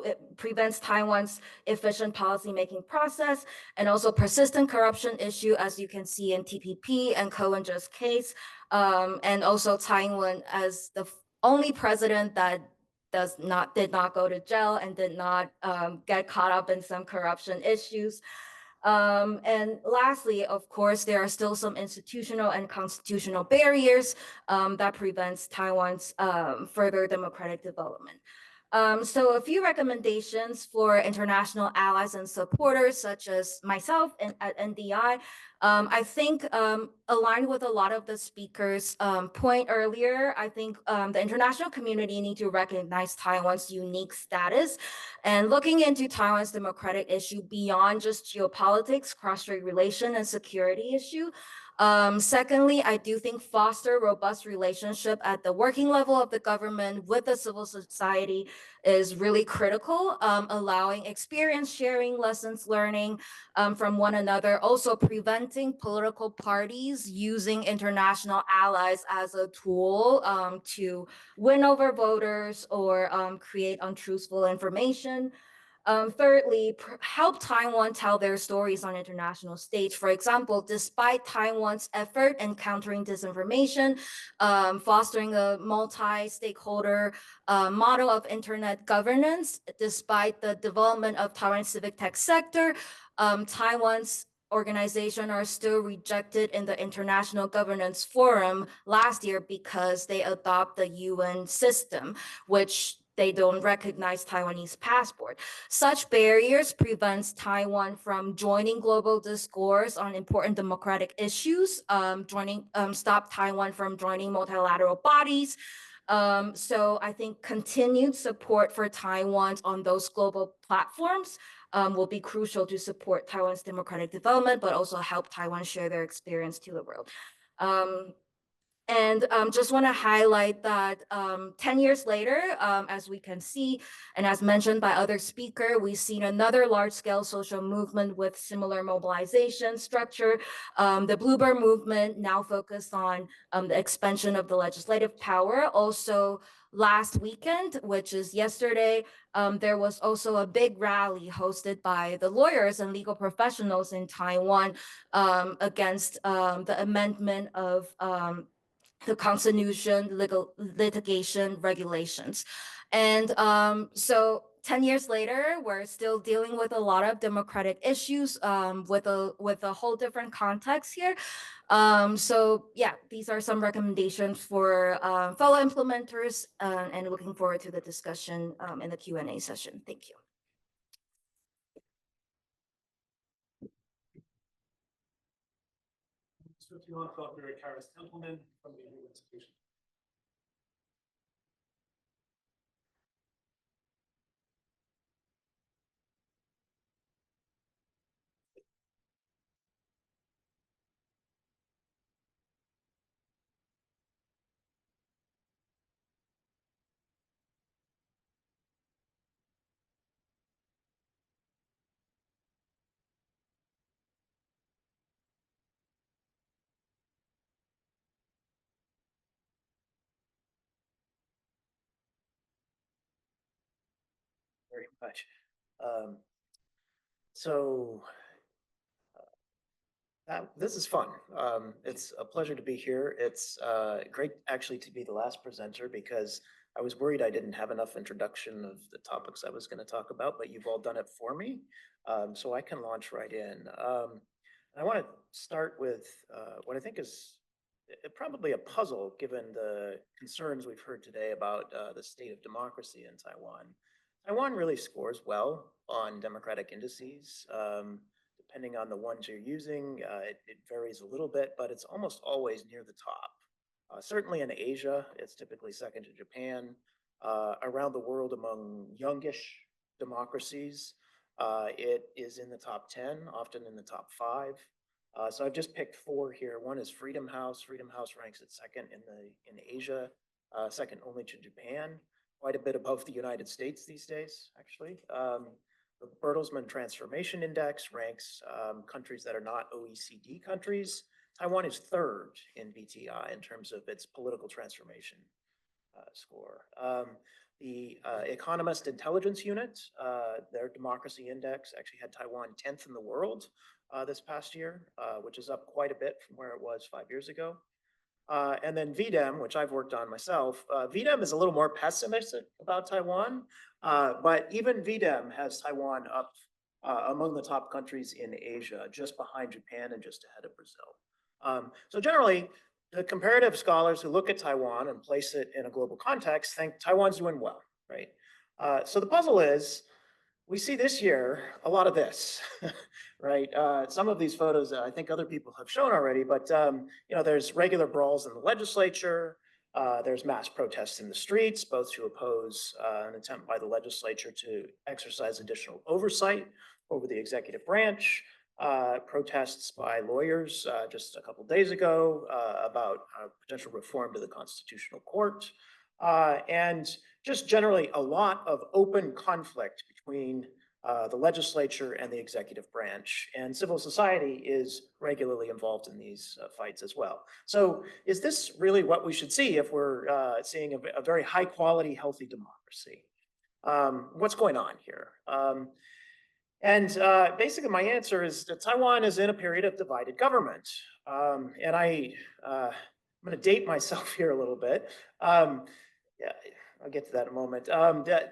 Speaker 3: it prevents Taiwan's efficient policy-making process, and also persistent corruption issue, as you can see in TPP and Cohen's case, and also Taiwan as the only president that did not go to jail and did not get caught up in some corruption issues. And lastly, of course, there are still some institutional and constitutional barriers that prevents Taiwan's further democratic development. So a few recommendations for international allies and supporters, such as myself and at NDI. I think aligned with a lot of the speakers' point earlier, I think the international community need to recognize Taiwan's unique status and looking into Taiwan's democratic issue beyond just geopolitics, cross-strait relation, and security issue. Secondly, I do think foster robust relationship at the working level of the government with the civil society is really critical, allowing experience sharing, lessons learning from one another, also preventing political parties using international allies as a tool to win over voters or create untruthful information. Thirdly, help Taiwan tell their stories on international stage. For example, despite Taiwan's effort in countering disinformation, fostering a multi-stakeholder model of internet governance, despite the development of Taiwan's civic tech sector, Taiwan's organization are still rejected in the International Governance Forum last year because they adopt the UN system, which they don't recognize Taiwanese passport. Such barriers prevents Taiwan from joining global discourse on important democratic issues, stop Taiwan from joining multilateral bodies. So I think continued support for Taiwan on those global platforms will be crucial to support Taiwan's democratic development, but also help Taiwan share their experience to the world. And just want to highlight that 10 years later, as we can see, and as mentioned by other speaker, we've seen another large-scale social movement with similar mobilization structure. The Bluebird Movement now focused on the expansion of the legislative power. Also, last weekend, which is yesterday, there was also a big rally hosted by the lawyers and legal professionals in Taiwan against the amendment of the Constitution, litigation regulations. And so 10 years later, we're still dealing with a lot of democratic issues with a whole different context here. So yeah, these are some recommendations for fellow implementers and looking forward to the discussion in the Q&A session. Thank you.
Speaker 1: So if you want, Dr. Karis Templeman from the New Institution.
Speaker 10: Very much. So this is fun. It's a pleasure to be here. It's great actually to be the last presenter because I was worried I didn't have enough introduction of the topics I was going to talk about, but you've all done it for me. So I can launch right in. I want to start with what I think is probably a puzzle given the concerns we've heard today about the state of democracy in Taiwan. Taiwan really scores well on democratic indices. Depending on the ones you're using, it varies a little bit, but it's almost always near the top. Certainly in Asia, it's typically second to Japan. Around the world, among youngish democracies, It is in the top 10, often in the top 5. So I've just picked 4 here. One is Freedom House. Freedom House ranks at second in Asia, second only to Japan, quite a bit above the United States these days, actually. The Bertelsmann Transformation Index ranks countries that are not OECD countries. Taiwan is 3rd in BTI in terms of its political transformation score. The Economist Intelligence Unit, their democracy index actually had Taiwan 10th in the world this past year, which is up quite a bit from where it was 5 years ago. And then VDEM, which I've worked on myself, VDEM is a little more pessimistic about Taiwan, but even VDEM has Taiwan up among the top countries in Asia, just behind Japan and just ahead of Brazil. So generally, the comparative scholars who look at Taiwan and place it in a global context think Taiwan's doing well, right? So the puzzle is, we see this year a lot of this, right? Some of these photos I think other people have shown already, but you know, there's regular brawls in the legislature. There's mass protests in the streets, both to oppose an attempt by the legislature to exercise additional oversight over the executive branch. Protests by lawyers just a couple days ago about potential reform to the Constitutional Court, and just generally a lot of open conflict between the legislature and the executive branch, and civil society is regularly involved in these fights as well. So is this really what we should see if we're seeing a very high quality, healthy democracy? What's going on here? And basically my answer is that Taiwan is in a period of divided government. And I'm going to date myself here a little bit. Yeah, I'll get to that in a moment.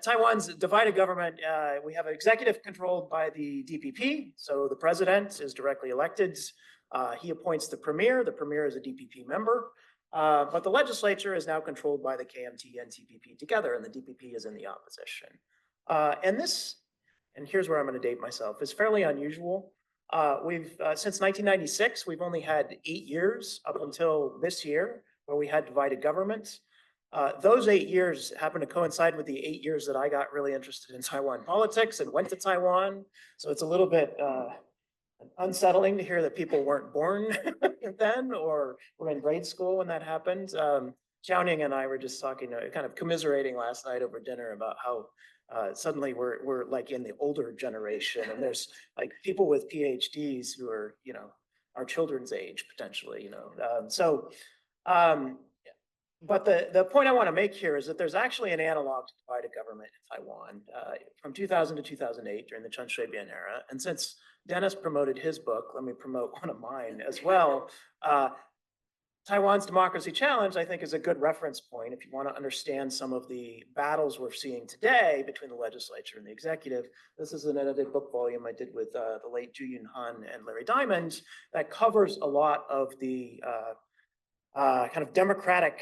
Speaker 10: Taiwan's divided government, we have an executive controlled by the DPP. So the president is directly elected. He appoints the premier. The premier is a DPP member. But the legislature is now controlled by the KMT and TPP together, and the DPP is in the opposition. And here's where I'm going to date myself, is fairly unusual. Since 1996, we've only had 8 years up until this year where we had divided government. Those 8 years happen to coincide with the 8 years that I got really interested in Taiwan politics and went to Taiwan. So it's a little bit unsettling to hear that people weren't born then or were in grade school when that happened. Xiaoning and I were just talking, kind of commiserating last night over dinner about how suddenly we're like in the older generation, and there's like people with PhDs who are, you know, our children's age potentially, you know. But the point I want to make here is that there's actually an analog to divided government in Taiwan from 2000 to 2008 during the Chen Shui-bian era. And since Dennis promoted his book, let me promote one of mine as well. Taiwan's Democracy Challenge, I think, is a good reference point if you want to understand some of the battles we're seeing today between the legislature and the executive. This is an edited book volume I did with the late Ju Yun Han and Larry Diamond that covers a lot of the kind of democratic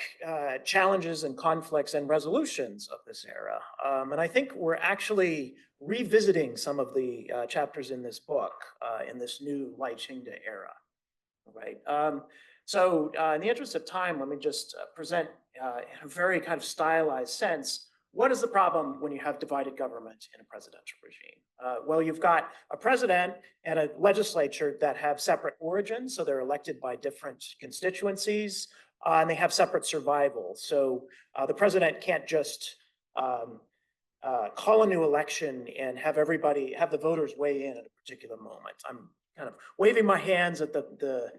Speaker 10: challenges and conflicts and resolutions of this era. And I think we're actually revisiting some of the chapters in this book in this new Lai Ching-te era, right? So in the interest of time, let me just present in a very kind of stylized sense, what is the problem when you have divided government in a presidential regime? Well, you've got a president and a legislature that have separate origins, so they're elected by different constituencies, and they have separate survival. So the president can't just call a new election and have the voters weigh in at a particular moment. I'm kind of waving my hands at the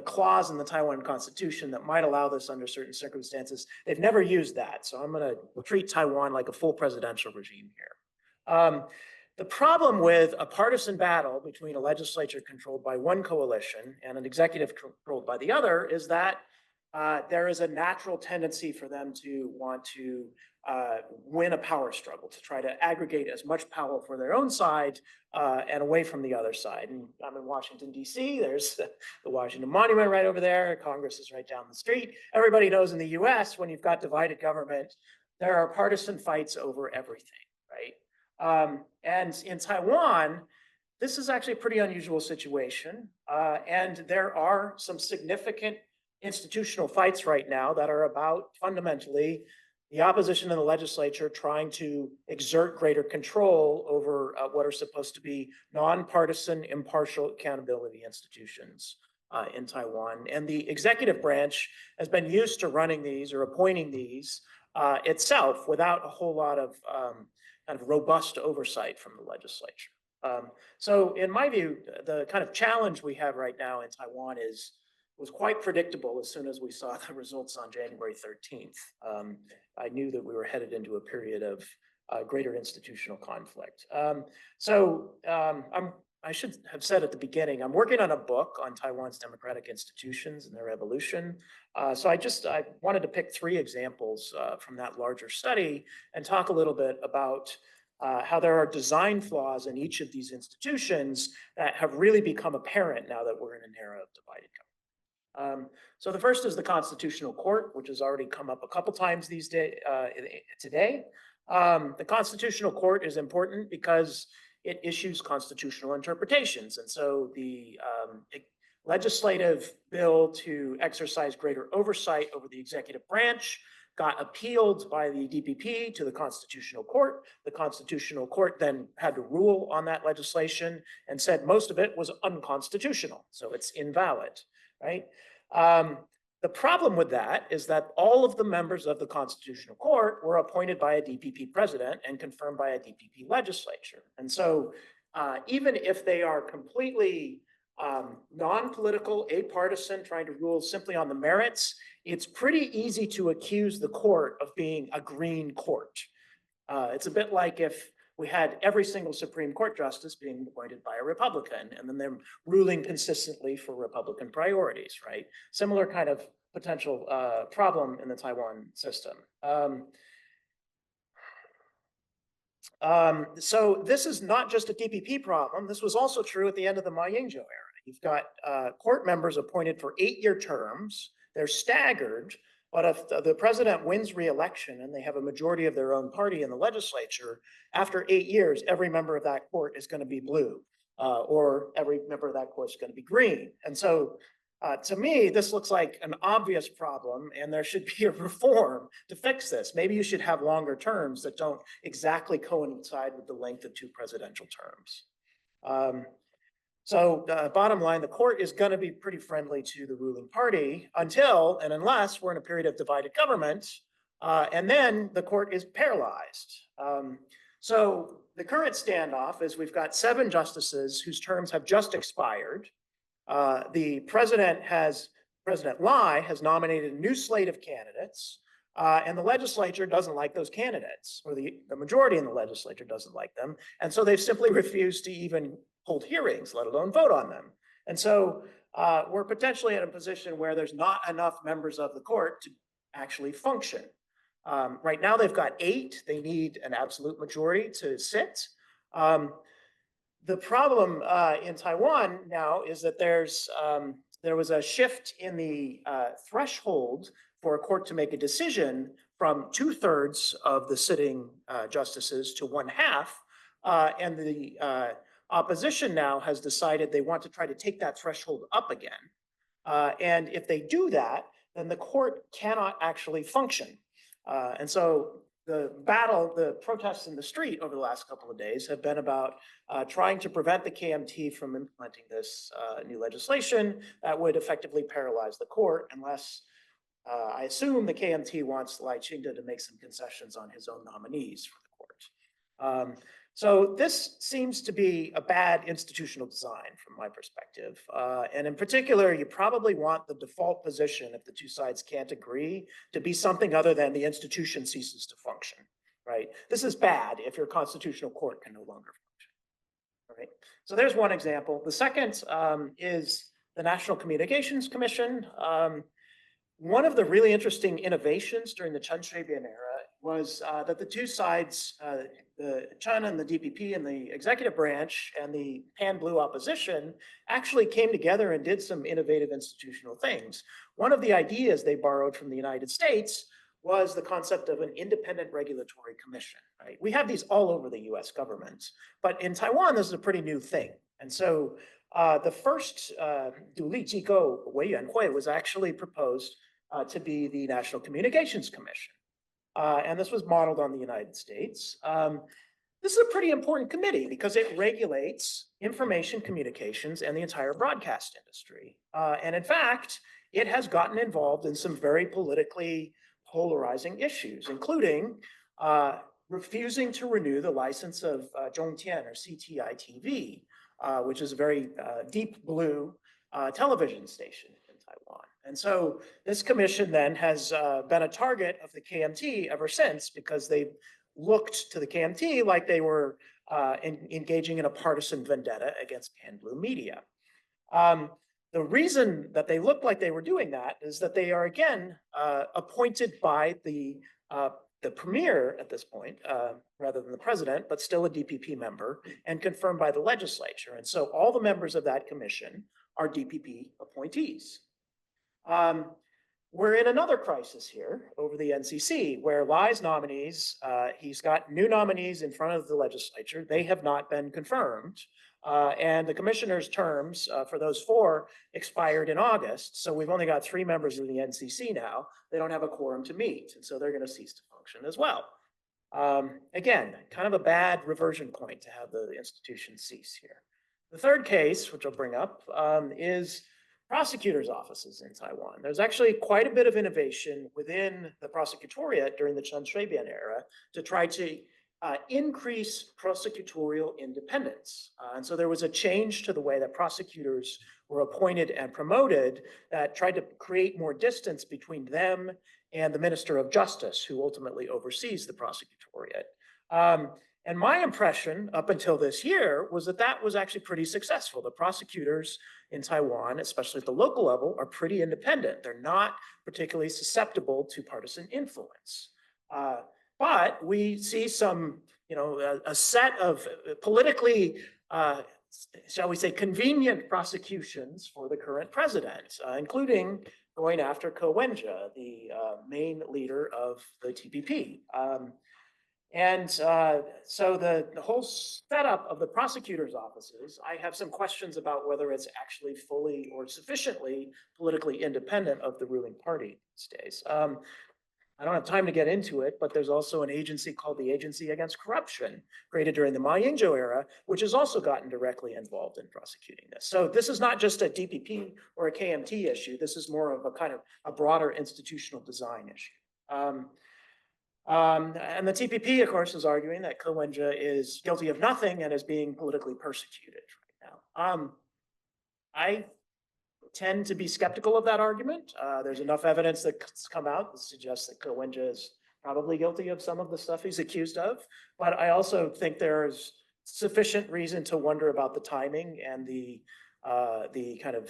Speaker 10: clause in the Taiwan Constitution that might allow this under certain circumstances. They've never used that, so I'm going to treat Taiwan like a full presidential regime here. The problem with a partisan battle between a legislature controlled by one coalition and an executive controlled by the other is that there is a natural tendency for them to want to win a power struggle, to try to aggregate as much power for their own side and away from the other side. And I'm in Washington, D.C. There's the Washington Monument right over there. Congress is right down the street. Everybody knows in the U.S., when you've got divided government, there are partisan fights over everything, right? And in Taiwan, this is actually a pretty unusual situation. And there are some significant institutional fights right now that are about fundamentally the opposition in the legislature trying to exert greater control over what are supposed to be nonpartisan, impartial accountability institutions in Taiwan. And the executive branch has been used to running these or appointing these itself without a whole lot of kind of robust oversight from the legislature. So in my view, the kind of challenge we have right now in Taiwan was quite predictable as soon as we saw the results on January 13th. I knew that we were headed into a period of greater institutional conflict. I should have said at the beginning, I'm working on a book on Taiwan's democratic institutions and their evolution. So I wanted to pick 3 examples from that larger study and talk a little bit about how there are design flaws in each of these institutions that have really become apparent now that we're in an era of divided government. So the first is the Constitutional Court, which has already come up a couple times today. The Constitutional Court is important because it issues constitutional interpretations. And so the legislative bill to exercise greater oversight over the executive branch got appealed by the DPP to the Constitutional Court. The Constitutional Court then had to rule on that legislation and said most of it was unconstitutional, so it's invalid, right? The problem with that is that all of the members of the Constitutional Court were appointed by a DPP president and confirmed by a DPP legislature. And so even if they are completely non-political, apartisan, trying to rule simply on the merits, it's pretty easy to accuse the court of being a green court. It's a bit like if we had every single Supreme Court justice being appointed by a Republican, and then they're ruling consistently for Republican priorities, right? Similar kind of potential problem in the Taiwan system. So this is not just a DPP problem. This was also true at the end of the Ma Ying-jeou era. You've got court members appointed for 8-year terms. They're staggered, but if the president wins re-election and they have a majority of their own party in the legislature, after 8 years, every member of that court is going to be blue, or every member of that court is going to be green. And so to me, this looks like an obvious problem, and there should be a reform to fix this. Maybe you should have longer terms that don't exactly coincide with the length of 2 presidential terms. So bottom line, the court is going to be pretty friendly to the ruling party until and unless we're in a period of divided government, and then the court is paralyzed. So the current standoff is we've got 7 justices whose terms have just expired. The President Lai has nominated a new slate of candidates, and the legislature doesn't like those candidates, or the majority in the legislature doesn't like them. And so they've simply refused to even hold hearings, let alone vote on them. And so we're potentially in a position where there's not enough members of the court to actually function. Right now they've got 8. They need an absolute majority to sit. The problem in Taiwan now is that there was a shift in the threshold for a court to make a decision from 2/3 of the sitting justices to 1/2, and the opposition now has decided they want to try to take that threshold up again. And if they do that, then the court cannot actually function. And so the protests in the street over the last couple of days have been about trying to prevent the KMT from implementing this new legislation that would effectively paralyze the court unless I assume the KMT wants Lai Ching-te to make some concessions on his own nominees for the court. So this seems to be a bad institutional design from my perspective. And in particular, you probably want the default position, if the 2 sides can't agree, to be something other than the institution ceases to function, right? This is bad if your constitutional court can no longer function, all right? So there's one example. The second is the National Communications Commission. One of the really interesting innovations during the Chen Shui-bian era was that the 2 sides, the Chen and the DPP and the executive branch and the pan-blue opposition actually came together and did some innovative institutional things. One of the ideas they borrowed from the United States was the concept of an independent regulatory commission, right? We have these all over the US government, but in Taiwan, this is a pretty new thing. And so the first 独立机构委员会 was actually proposed to be the National Communications Commission. and this was modeled on the United States. This is a pretty important committee because it regulates information communications and the entire broadcast industry. And in fact, it has gotten involved in some very politically polarizing issues, including refusing to renew the license of Zhongtian or CTI TV, which is a very deep blue television station in Taiwan. And so this commission then has been a target of the KMT ever since because they looked to the KMT like they were engaging in a partisan vendetta against pan-blue media. The reason that they looked like they were doing that is that they are again appointed by the premier at this point, rather than the president, but still a DPP member and confirmed by the legislature. And so all the members of that commission are DPP appointees. We're in another crisis here over the NCC, where Lai's nominees, he's got new nominees in front of the legislature. They have not been confirmed. And the commissioners' terms for those 4 expired in August. So we've only got 3 members of the NCC now. They don't have a quorum to meet, and so they're going to cease to function as well. Again, kind of a bad reversion point to have the institution cease here. The third case, which I'll bring up, is prosecutors' offices in Taiwan. There's actually quite a bit of innovation within the prosecutoriate during the Chen Shui-bian era to try to increase prosecutorial independence. And so there was a change to the way that prosecutors were appointed and promoted that tried to create more distance between them and the Minister of Justice, who ultimately oversees the prosecutoriate. And my impression up until this year was that that was actually pretty successful. The prosecutors in Taiwan, especially at the local level, are pretty independent. They're not particularly susceptible to partisan influence. But we see some, a set of politically, shall we say, convenient prosecutions for the current president, including going after Ko Wen-je, the main leader of the TPP. So the whole setup of the prosecutor's offices, I have some questions about whether it's actually fully or sufficiently politically independent of the ruling party these days. I don't have time to get into it, but there's also an agency called the Agency Against Corruption, created during the Ma Ying-jeou era, which has also gotten directly involved in prosecuting this. So this is not just a DPP or a KMT issue. This is more of a kind of a broader institutional design issue. And the TPP, of course, is arguing that Ko Wen-je is guilty of nothing and is being politically persecuted right now. I tend to be skeptical of that argument. There's enough evidence that's come out that suggests that Ko Wen-je is probably guilty of some of the stuff he's accused of. But I also think there's sufficient reason to wonder about the timing and the kind of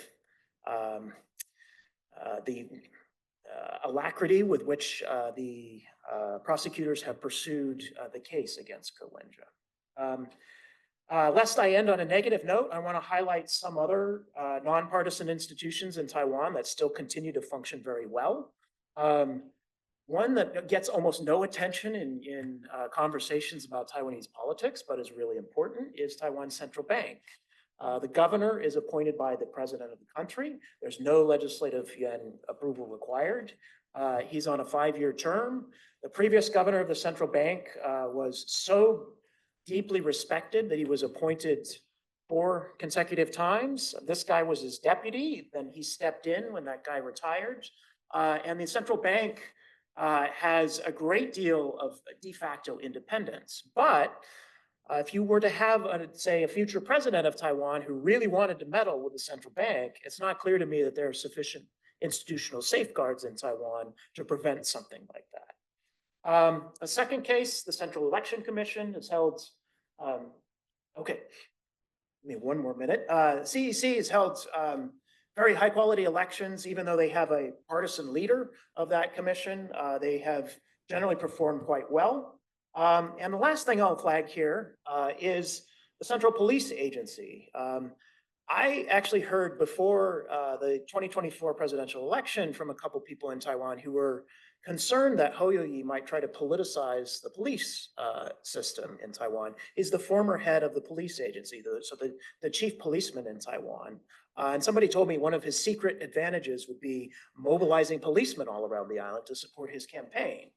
Speaker 10: alacrity with which the prosecutors have pursued the case against Ko Wen-je. Lest I end on a negative note, I want to highlight some other nonpartisan institutions in Taiwan that still continue to function very well. One that gets almost no attention in conversations about Taiwanese politics, but is really important, is Taiwan's central bank. The governor is appointed by the president of the country. There's no legislative yuan approval required. He's on a 5-year term. The previous governor of the central bank was so deeply respected that he was appointed 4 consecutive times. This guy was his deputy. Then he stepped in when that guy retired. And the central bank has a great deal of de facto independence. But if you were to have, say, a future president of Taiwan who really wanted to meddle with the central bank, it's not clear to me that there are sufficient institutional safeguards in Taiwan to prevent something like that. A second case, the Central Election Commission has held, give me 1 more minute. CEC has held very high quality elections, even though they have a partisan leader of that commission. They have generally performed quite well. And the last thing I'll flag here is the Central Police Agency. I actually heard before the 2024 presidential election from a couple people in Taiwan who were concerned that Hou Youyi might try to politicize the police system in Taiwan. Is the former head of the police agency, the chief policeman in Taiwan. And somebody told me one of his secret advantages would be mobilizing policemen all around the island to support his campaign.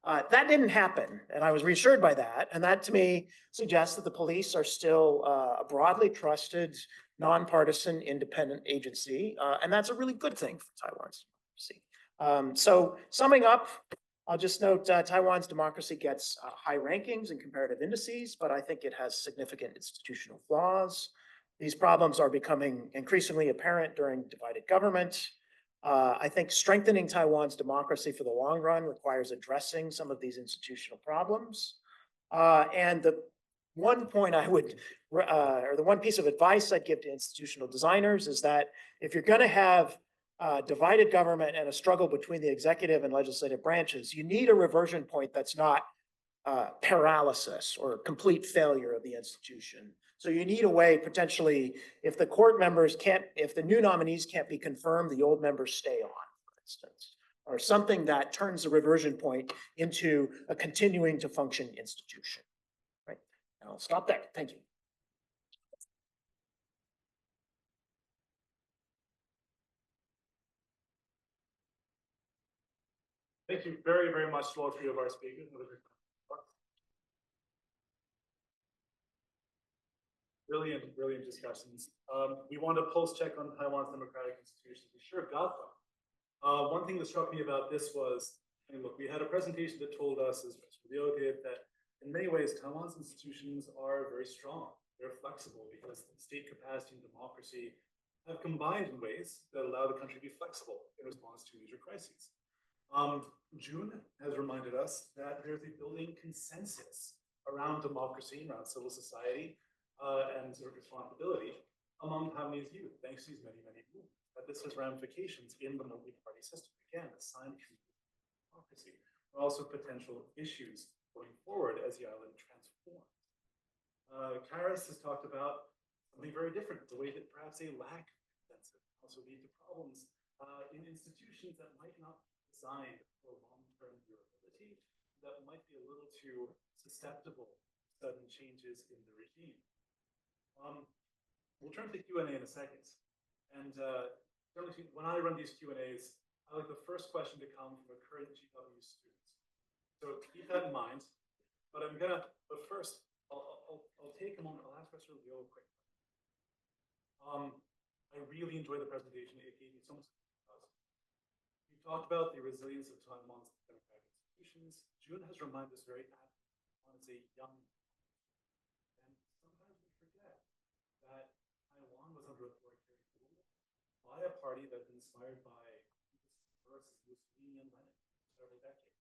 Speaker 10: That didn't happen, and I was reassured by that. And that to me suggests that the police are still a broadly trusted, nonpartisan, independent agency, and that's a really good thing for Taiwan's democracy. So summing up, I'll just note Taiwan's democracy gets high rankings in comparative indices, but I think it has significant institutional flaws. These problems are becoming increasingly apparent during divided government. I think strengthening Taiwan's democracy for the long run requires addressing some of these institutional problems. And the one point I would, or the one piece of advice I'd give to institutional designers is that if you're going to have divided government and a struggle between the executive and legislative branches, you need a reversion point that's not paralysis or complete failure of the institution. So you need a way potentially, if the court members can't, if the new nominees can't be confirmed, the old members stay on, for instance, or something that turns the reversion point into a continuing to function institution. Right. And I'll stop there. Thank you.
Speaker 1: Thank you very, very much to all three of our speakers. Brilliant, brilliant discussions. We want to pulse check on Taiwan's democratic institutions. We sure got them. One thing that struck me about this was, I mean, look, we had a presentation that told us, as Leo did, that in many ways, Taiwan's institutions are very strong. They're flexible because the state capacity and democracy have combined in ways that allow the country to be flexible in response to major crises. June has reminded us that there's a building consensus around democracy, around civil society, and sort of responsibility among Taiwanese youth, thanks to these many, many movements. But this has ramifications in the multi-party system. Again, a sign of democracy, but also potential issues going forward as the island transforms. Karis has talked about something very different, the way that perhaps a lack of consensus can also lead to problems in institutions that might not be designed for long-term durability, that might be a little too susceptible to sudden changes in the regime. We'll turn to Q&A in a second. And certainly when I run these Q&As, I like the first question to come from a current GW student. So keep that in mind. But but first, I'll take a moment. I'll ask Professor Liu a quick question. I really enjoyed the presentation. It gave me so much. You talked about the resilience of Taiwan's democratic institutions. June has reminded us very aptly Taiwan is a young, and sometimes we forget that Taiwan was under authoritarian rule by a party that was inspired by versus Mussolini and Lenin for several decades.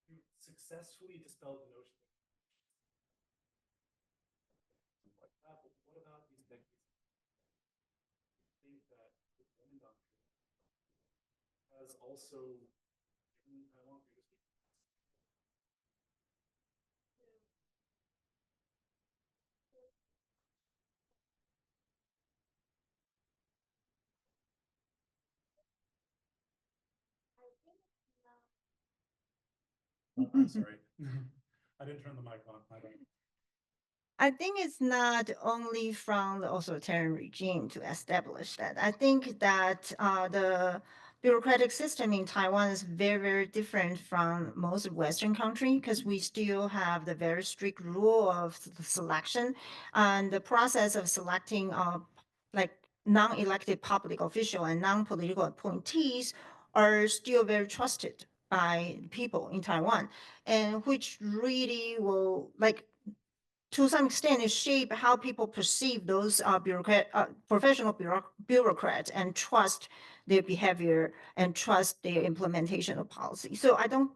Speaker 1: You successfully dispelled the notion like that, but what about these decades? I think that the Lenin doctrine has also given Taiwan greater speed. I'm sorry. I didn't turn the mic on. My bad.
Speaker 9: I think it's not only from the authoritarian regime to establish that. I think that the bureaucratic system in Taiwan is very, very different from most Western countries because we still have the very strict rule of selection and the process of selecting like non-elected public official and non-political appointees are still very trusted by people in Taiwan, and which really will to some extent, it shape how people perceive those professional bureaucrats and trust their behavior and trust their implementation of policy. So I don't,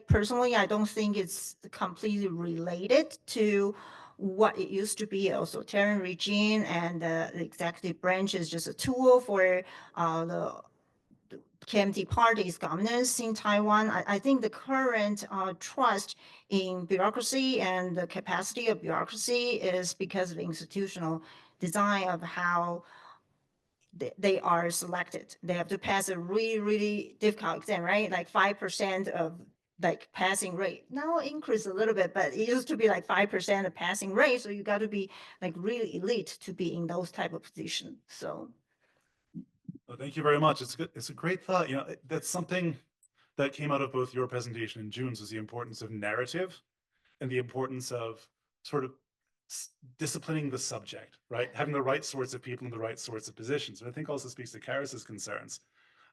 Speaker 9: personally, I don't think it's completely related to what it used to be, an authoritarian regime, and the executive branch is just a tool for the KMT party's governance in Taiwan. I think the current trust in bureaucracy and the capacity of bureaucracy is because of the institutional design of how they are selected. They have to pass a really, really difficult exam, right? Like 5% of passing rate. Now increase a little bit, but it used to be like 5% of passing rate. So you got to be really elite to be in those type of positions. So.
Speaker 1: Well, thank you very much. It's good. It's a great thought. That's something that came out of both your presentation and June's was the importance of narrative and the importance of sort of disciplining the subject, right? Having the right sorts of people in the right sorts of positions. And I think also speaks to Karis's concerns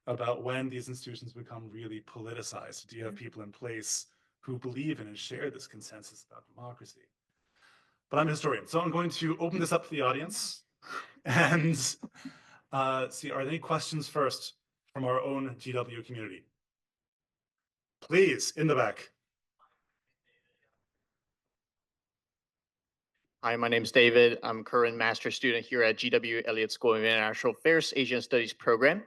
Speaker 1: about when these institutions become really politicized. Do you have people in place who believe in and share this consensus about democracy? But I'm a historian, so I'm going to open this up to the audience and see, are there any questions first from our own GW community? Please, in the back.
Speaker 11: Hi, my name is David. I'm a current master's student here at GW Elliott School of International Affairs Asian Studies program.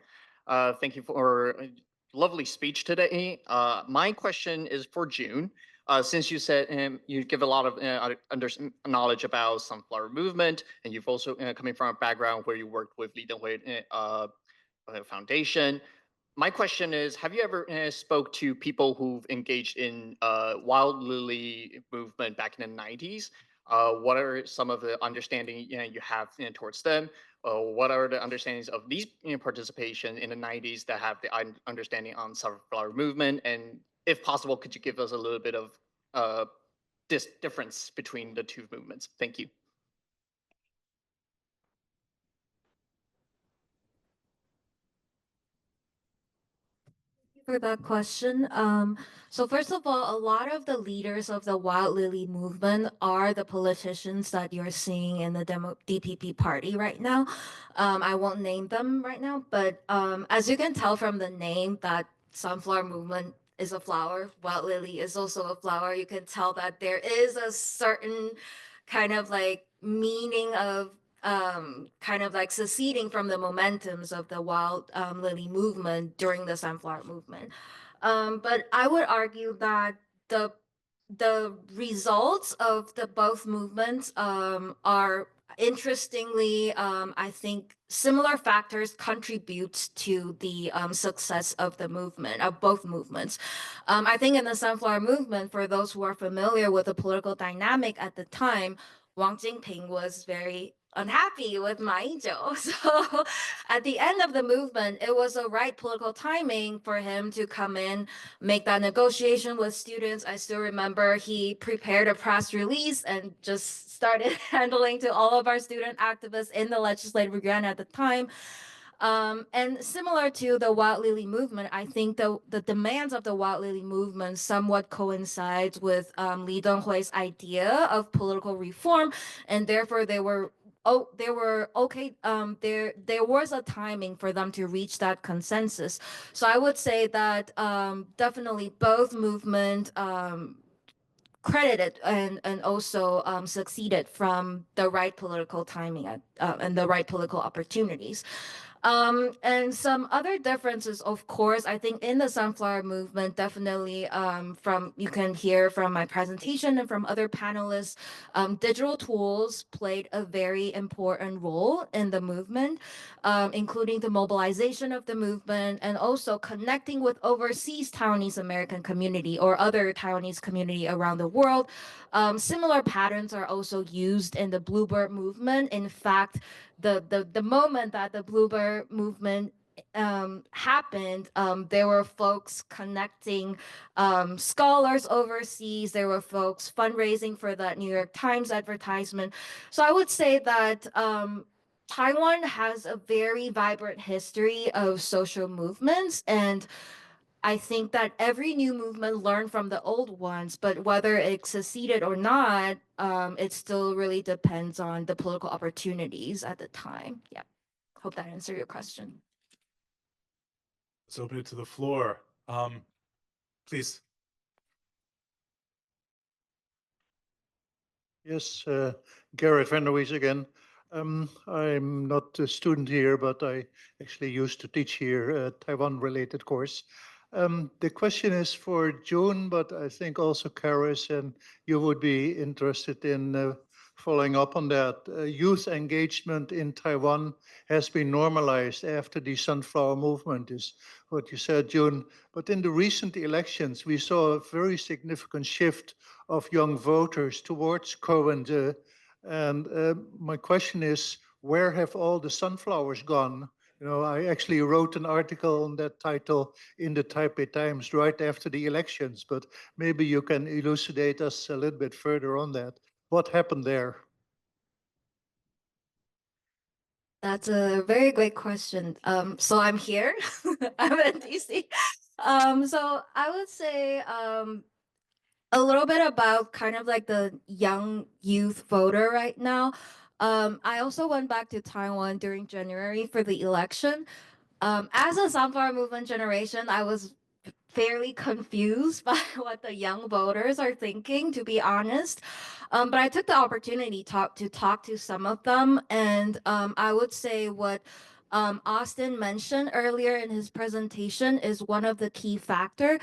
Speaker 11: Thank you for a lovely speech today. My question is for June. Since you said you give a lot of knowledge about sunflower movement, and you've also coming from a background where you worked with Li Denghui Foundation. My question is, have you ever spoke to people who've engaged in wild lily movement back in the 90s? What are some of the understanding you have towards them? What are the understandings of these participation in the 90s that have the understanding on sunflower movement? And if possible, could you give us a little bit of this difference between the two movements? Thank you.
Speaker 8: For that question. So first of all, a lot of the leaders of the Wild Lily movement are the politicians that you're seeing in the DPP party right now. I won't name them right now, but as you can tell from the name, that sunflower movement is a flower. Wild lily is also a flower. You can tell that there is a certain kind of like meaning of kind of like seceding from the momentums of the wild lily movement during the sunflower movement. But I would argue that the results of the both movements are interestingly, I think similar factors contribute to the success of the movement, of both movements. I think in the sunflower movement, for those who are familiar with the political dynamic at the time, Wang Jinping was very unhappy with Ma Ying-jeou. So at the end of the movement, it was a right political timing for him to come in, make that negotiation with students. I still remember he prepared a press release and just started handling to all of our student activists in the Legislative Yuan at the time. And similar to the Wild Lily movement, I think the demands of the Wild Lily movement somewhat coincides with Li Denghui's idea of political reform, and therefore they were okay. There was a timing for them to reach that consensus. So I would say that definitely both movement credited and also succeeded from the right political timing and the right political opportunities. And some other differences, of course, I think in the sunflower movement, definitely from you can hear from my presentation and from other panelists, digital tools played a very important role in the movement, including the mobilization of the movement and also connecting with overseas Taiwanese American community or other Taiwanese community around the world. Similar patterns are also used in the Bluebird movement. In fact, the moment that the Bluebird movement happened, there were folks connecting scholars overseas. There were folks fundraising for that New York Times advertisement. So I would say that Taiwan has a very vibrant history of social movements, and I think that every new movement learned from the old ones, but whether it succeeded or not, it still really depends on the political opportunities at the time. Yeah, hope that answered your question.
Speaker 1: Let's open it to the floor. Please.
Speaker 7: Yes, Garrett Van der Wees again. I'm not a student here, but I actually used to teach here a Taiwan-related course. The question is for June, but I think also Karis, and you would be interested in following up on that. Youth engagement in Taiwan has been normalized after the sunflower movement, is what you said, June. But in the recent elections, we saw a very significant shift of young voters towards current. And my question is, where have all the sunflowers gone You know, I actually wrote an article on that title in the Taipei Times right after the elections, but maybe you can elucidate us a little bit further on that. What happened there?
Speaker 3: That's a very great question. So I'm here. I'm in DC. So I would say a little bit about kind of like the young youth voter right now. I also went back to Taiwan during January for the election. As a Sunflower Movement generation, I was fairly confused by what the young voters are thinking, to be honest. But I took the opportunity to talk to some of them, and I would say what Austin mentioned earlier in his presentation is one of the key factor.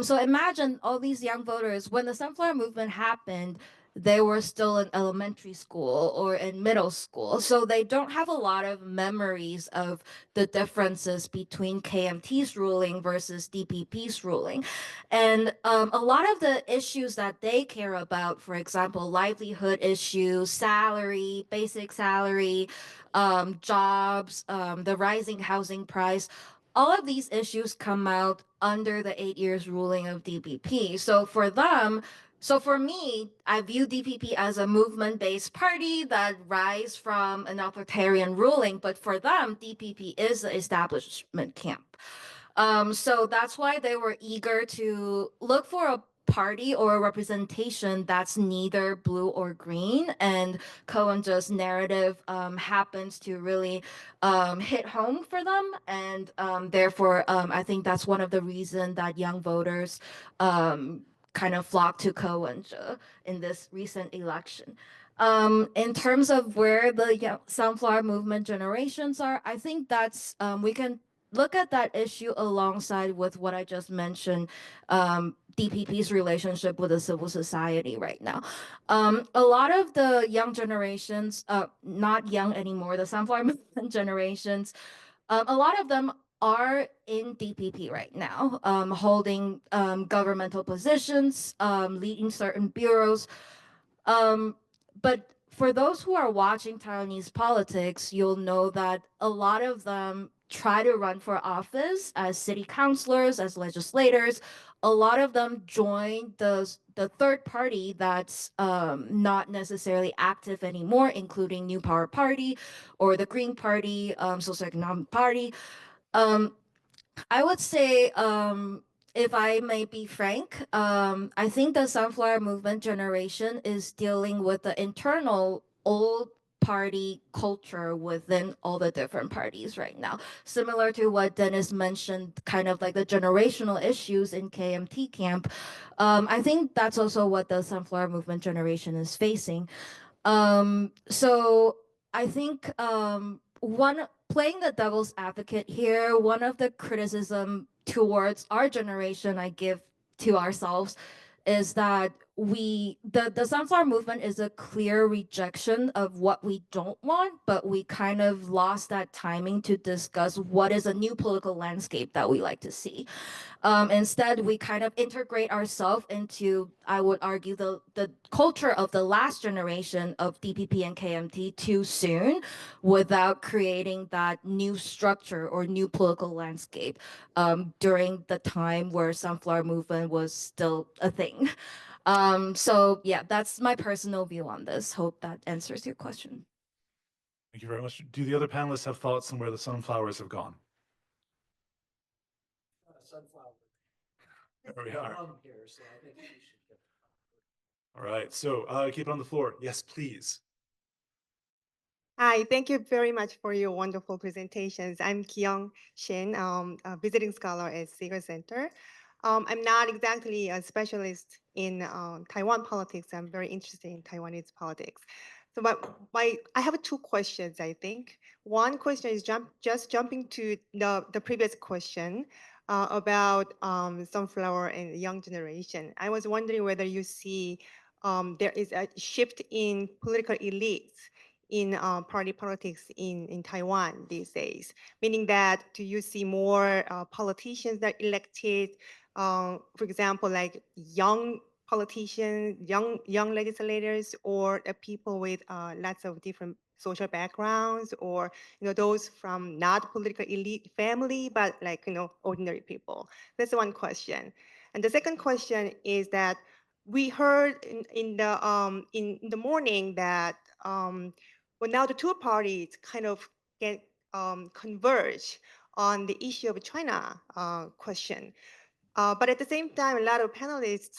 Speaker 3: So imagine all these young voters when the Sunflower Movement happened. They were still in elementary school or in middle school. So they don't have a lot of memories of the differences between KMT's ruling versus DPP's ruling. And a lot of the issues that they care about, for example, livelihood issues, salary, basic salary, jobs, the rising housing price, all of these issues come out under the 8 years ruling of DPP. So for them, so for me, I view DPP as a movement-based party that rise from an authoritarian ruling, but for them, DPP is the establishment camp. So that's why they were eager to look for a party or a representation that's neither blue or green. And Cohen's narrative happens to really hit home for them. And therefore, I think that's one of the reasons that young voters kind of flocked to Cohen in this recent election. In terms of where the Sunflower Movement generations are, I think that's we can look at that issue alongside with what I just mentioned, DPP's relationship with the civil society right now. A lot of the young generations, not young anymore, the Sunflower Movement generations, a lot of them are in DPP right now, holding governmental positions, leading certain bureaus. But for those who are watching Taiwanese politics, you'll know that a lot of them try to run for office as city councilors, as legislators. A lot of them join the third party that's not necessarily active anymore, including New Power Party or the Green Party, Socioeconomic Party. I would say, if I may be frank, I think the Sunflower Movement generation is dealing with the internal old party culture within all the different parties right now. Similar to what Dennis mentioned, kind of like the generational issues in KMT camp. I think that's also what the Sunflower Movement generation is facing. So I think one playing the devil's advocate here, one of the criticism towards our generation I give to ourselves is that the Sunflower Movement is a clear rejection of what we don't want, but we kind of lost that timing to discuss what is a new political landscape that we like to see. Instead, we kind of integrate ourselves into, I would argue, the culture of the last generation of DPP and KMT too soon without creating that new structure or new political landscape during the time where Sunflower Movement was still a thing. So yeah, that's my personal view on this. Hope that answers your question.
Speaker 1: Thank you very much. Do the other panelists have thoughts on where the sunflowers have gone?
Speaker 4: Sunflower.
Speaker 1: There we are.
Speaker 4: Here, so I think we should get.
Speaker 1: All right, so keep it on the floor. Yes, please.
Speaker 12: Hi, thank you very much for your wonderful presentations. I'm Kyung Shin, a visiting scholar at Seeger Center. I'm not exactly a specialist in Taiwan politics. I'm very interested in Taiwanese politics. So I have two questions, I think. One question is just jumping to the previous question about sunflower and young generation. I was wondering whether you see there is a shift in political elites in party politics in Taiwan these days, meaning that do you see more politicians that elected, for example, like young politicians, young legislators, or people with lots of different social backgrounds or, those from not political elite family, but like, ordinary people? That's one question. And the second question is that we heard in the morning that well, now the two parties kind of get converge on the issue of China question. But at the same time, a lot of panelists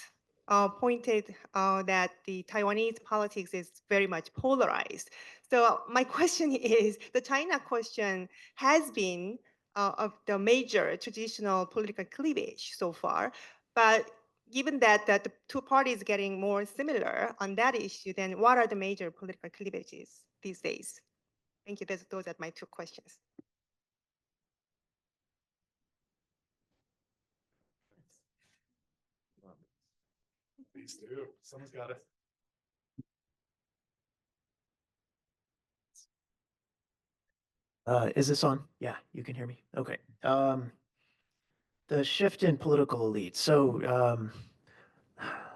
Speaker 12: pointed that the Taiwanese politics is very much polarized. So my question is, the China question has been of the major traditional political cleavage so far, but given that the two parties getting more similar on that issue, then what are the major political cleavages these days? Thank you. Those are my two questions.
Speaker 1: Please do. Someone's got it.
Speaker 10: Is this on? Yeah, you can hear me. Okay. The shift in political elite. So,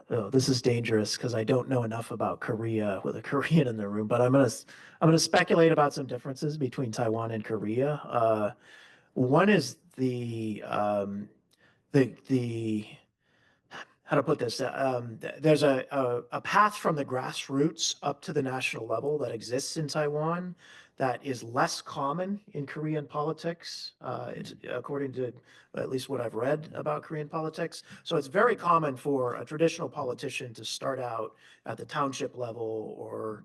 Speaker 10: oh, this is dangerous because I don't know enough about Korea with a Korean in the room, but I'm gonna speculate about some differences between Taiwan and Korea. One is the how to put this? There's a path from the grassroots up to the national level that exists in Taiwan that is less common in Korean politics, it's according to at least what I've read about Korean politics. So it's very common for a traditional politician to start out at the township level or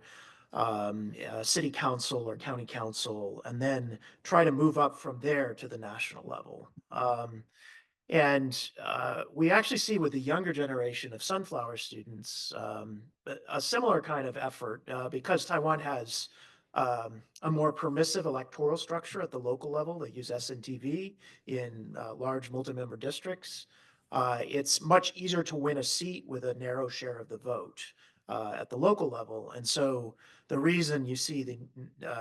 Speaker 10: city council or county council, and then try to move up from there to the national level. And we actually see with the younger generation of sunflower students a similar kind of effort because Taiwan has a more permissive electoral structure at the local level. They use SNTV in large multi-member districts. It's much easier to win a seat with a narrow share of the vote at the local level. And so the reason you see the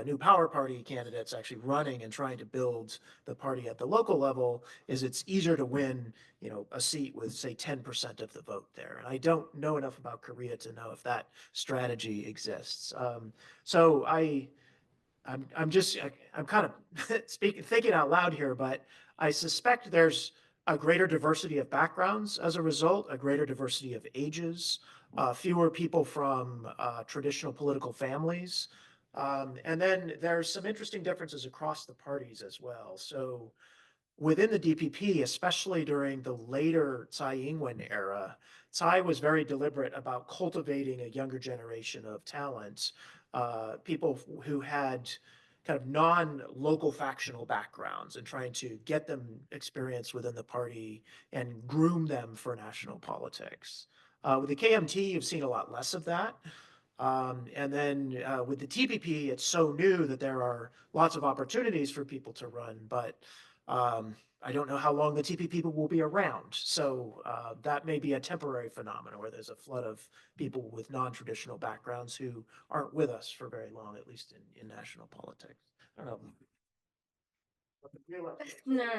Speaker 10: New Power Party candidates actually running and trying to build the party at the local level is it's easier to win, a seat with say 10% of the vote there. And I don't know enough about Korea to know if that strategy exists. So I'm kind of thinking out loud here, but I suspect there's a greater diversity of backgrounds as a result, a greater diversity of ages, fewer people from traditional political families. And then there's some interesting differences across the parties as well. So within the DPP, especially during the later Tsai Ing-wen era, Tsai was very deliberate about cultivating a younger generation of talent, people who had kind of non-local factional backgrounds and trying to get them experience within the party and groom them for national politics. With the KMT, you've seen a lot less of that. And then with the TPP, it's so new that there are lots of opportunities for people to run, but I don't know how long the TPP will be around. So that may be a temporary phenomenon where there's a flood of people with non-traditional backgrounds who aren't with us for very long, at least in national politics. I don't know.
Speaker 8: No,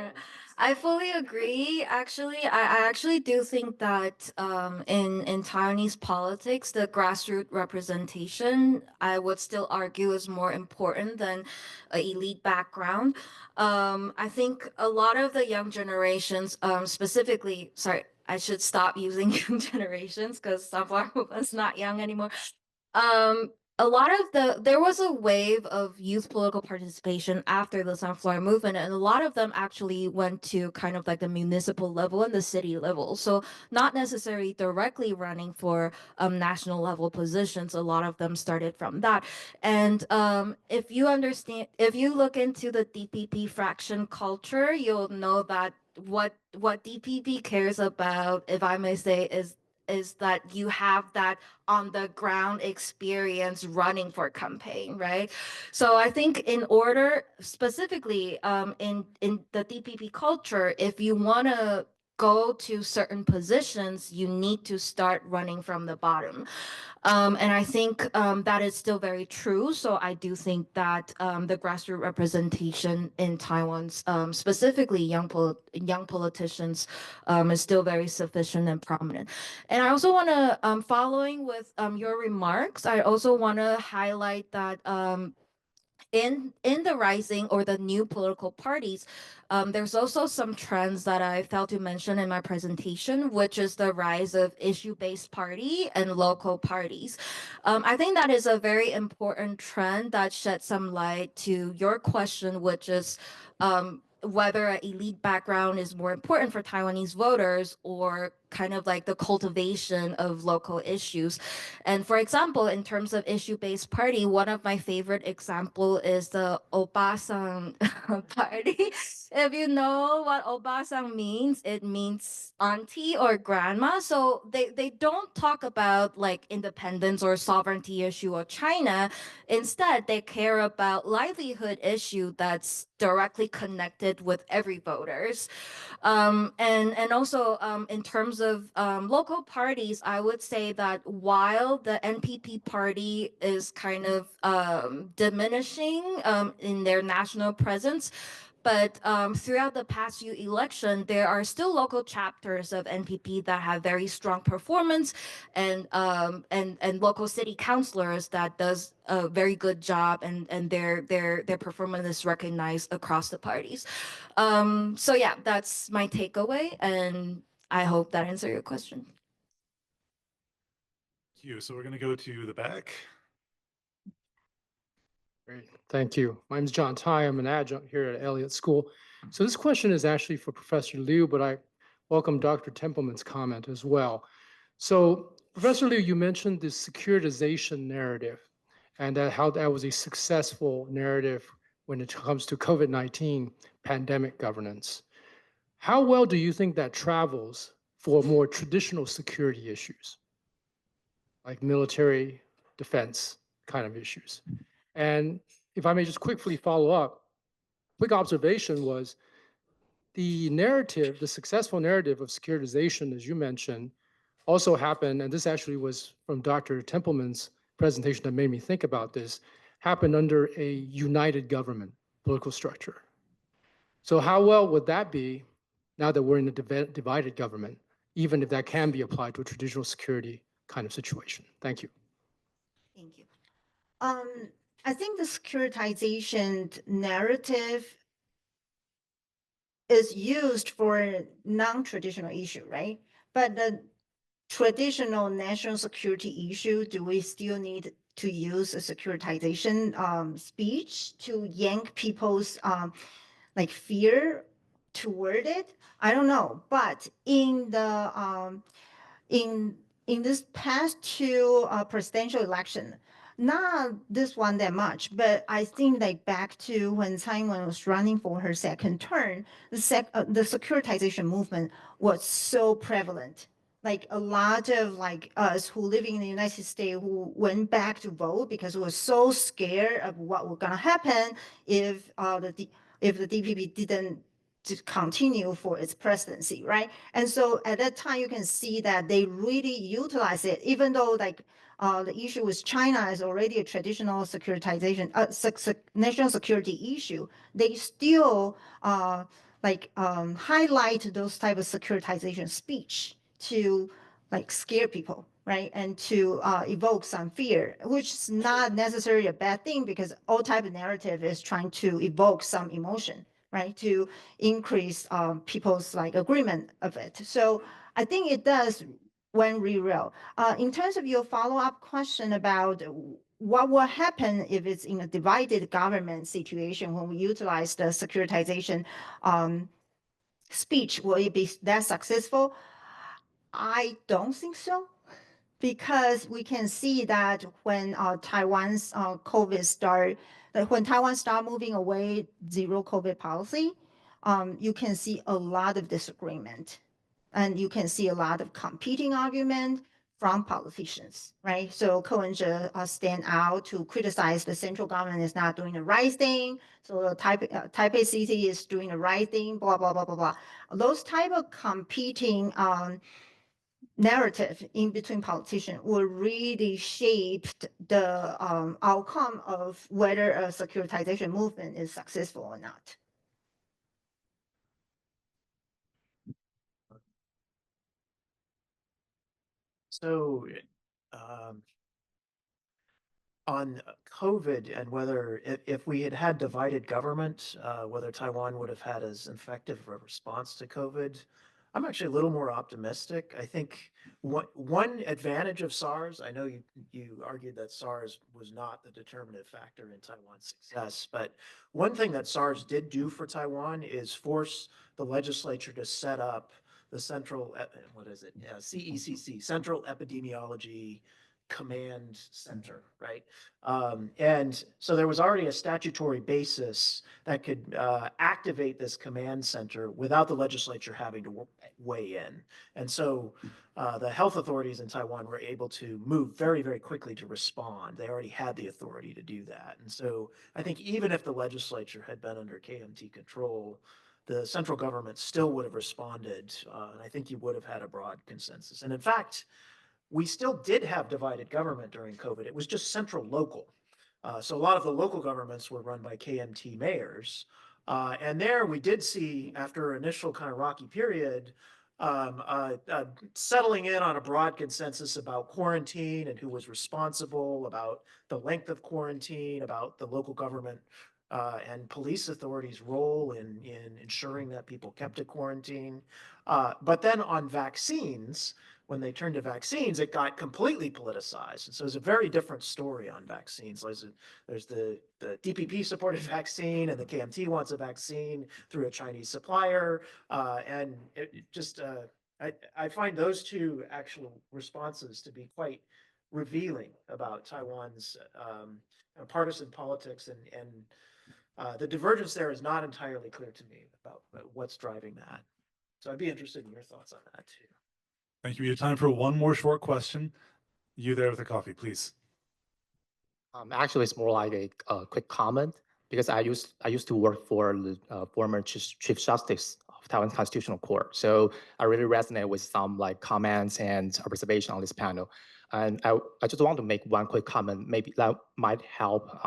Speaker 8: I fully agree. Actually, I actually do think that in Taiwanese politics, the grassroots representation, I would still argue, is more important than an elite background. I think a lot of the young generations, specifically, sorry, I should stop using young generations because Sunflower Movement's not young anymore. A lot of there was a wave of youth political participation after the Sunflower Movement, and a lot of them actually went to kind of like the municipal level and the city level. So not necessarily directly running for national level positions. A lot of them started from that. And if you look into the DPP fraction culture, you'll know that what DPP cares about, if I may say, is that you have that on the ground experience running for campaign, right? So I think in order, specifically in the DPP culture, if you want to go to certain positions, you need to start running from the bottom. And I think that is still very true. So I do think that the grassroots representation in Taiwan's, specifically young politicians, is still very sufficient and prominent. And I also want to, following with your remarks, I also want to highlight that in the rising or the new political parties, there's also some trends that I failed to mention in my presentation, which is the rise of issue-based party and local parties. I think that is a very important trend that sheds some light to your question, which is whether an elite background is more important for Taiwanese voters or kind of like the cultivation of local issues. And for example, in terms of issue-based party, one of my favorite example is the Obasang party. If you know what Obasang means, it means auntie or grandma. So they don't talk about like independence or sovereignty issue of China. Instead, they care about livelihood issue that's directly connected with every voters. And also in terms of local parties, I would say that while the NPP party is kind of diminishing in their national presence, but throughout the past few elections, there are still local chapters of NPP that have very strong performance, and local city councilors that does a very good job, and their performance is recognized across the parties. So yeah, that's my takeaway, and I hope that answered your question.
Speaker 1: Thank you. So we're going to go to the back.
Speaker 13: Great, thank you. My name is John Tai. I'm an adjunct here at Elliott School. So this question is actually for Professor Liu, but I welcome Dr. Templeman's comment as well. So Professor Liu, you mentioned the securitization narrative and how that was a successful narrative when it comes to COVID-19 pandemic governance. How well do you think that travels for more traditional security issues, like military defense kind of issues? And if I may just quickly follow up, quick observation was the narrative, the successful narrative of securitization, as you mentioned, also happened, and this actually was from Dr. Templeman's presentation that made me think about this, happened under a united government political structure. So how well would that be now that we're in a divided government, even if that can be applied to a traditional security kind of situation? Thank you.
Speaker 9: Thank you. I think the securitization narrative is used for non-traditional issue, right? But the traditional national security issue, do we still need to use a securitization speech to yank people's like fear toward it? I don't know. But in the in this past two presidential election, not this one that much, but I think like back to when Taiwan was running for her second term, the securitization movement was so prevalent. Like a lot of like us who living in the United States who went back to vote because we were so scared of what was gonna happen if the DPP didn't to continue for its presidency, right? And so at that time, you can see that they really utilize it, even though like the issue with China is already a traditional securitization, national security issue. They still highlight those type of securitization speech to like scare people, right? And to evoke some fear, which is not necessarily a bad thing because all type of narrative is trying to evoke some emotion, right? To increase people's like agreement of it. So I think it does when real. In terms of your follow-up question about what will happen if it's in a divided government situation when we utilize the securitization speech, will it be that successful? I don't think so. Because we can see that when Taiwan's COVID start, like when Taiwan start moving away zero COVID policy, you can see a lot of disagreement, and you can see a lot of competing argument from politicians, right? So Ko-wen-je stand out to criticize the central government is not doing the right thing. So the Taipei City is doing the right thing, blah, blah, blah, blah, blah. Those type of competing narrative in between politicians will really shape the outcome of whether a securitization movement is successful or not.
Speaker 10: So um, on COVID and whether if we had had divided government, whether Taiwan would have had as effective a response to COVID, I'm actually a little more optimistic. I think one advantage of SARS, I know you argued that SARS was not the determinative factor in Taiwan's success, but one thing that SARS did do for Taiwan is force the legislature to set up the central, CECC, Central Epidemiology Command Center, right? And so there was already a statutory basis that could activate this command center without the legislature having to weigh in. And so the health authorities in Taiwan were able to move very, very quickly to respond. They already had the authority to do that. And so I think even if the legislature had been under KMT control, the central government still would have responded. And I think you would have had a broad consensus. And in fact, we still did have divided government during COVID. It was just central local. So a lot of the local governments were run by KMT mayors. And there we did see, after an initial kind of rocky period, settling in on a broad consensus about quarantine and who was responsible, about the length of quarantine, about the local government and police authorities' role in ensuring that people kept at quarantine. But then on vaccines, when they turned to vaccines, it got completely politicized. And so it's a very different story on vaccines. There's the DPP supported vaccine and the KMT wants a vaccine through a Chinese supplier. And it just, I find those two actual responses to be quite revealing about Taiwan's partisan politics, and the divergence there is not entirely clear to me about what's driving that. So I'd be interested in your thoughts on that too.
Speaker 1: Thank you. We have time for one more short question. You there with the coffee, please.
Speaker 14: Actually, it's more like a quick comment because I used to work for the former Chief Justice of Taiwan Constitutional Court. So I really resonate with some like comments and observation on this panel. And I just want to make one quick comment. Maybe that might help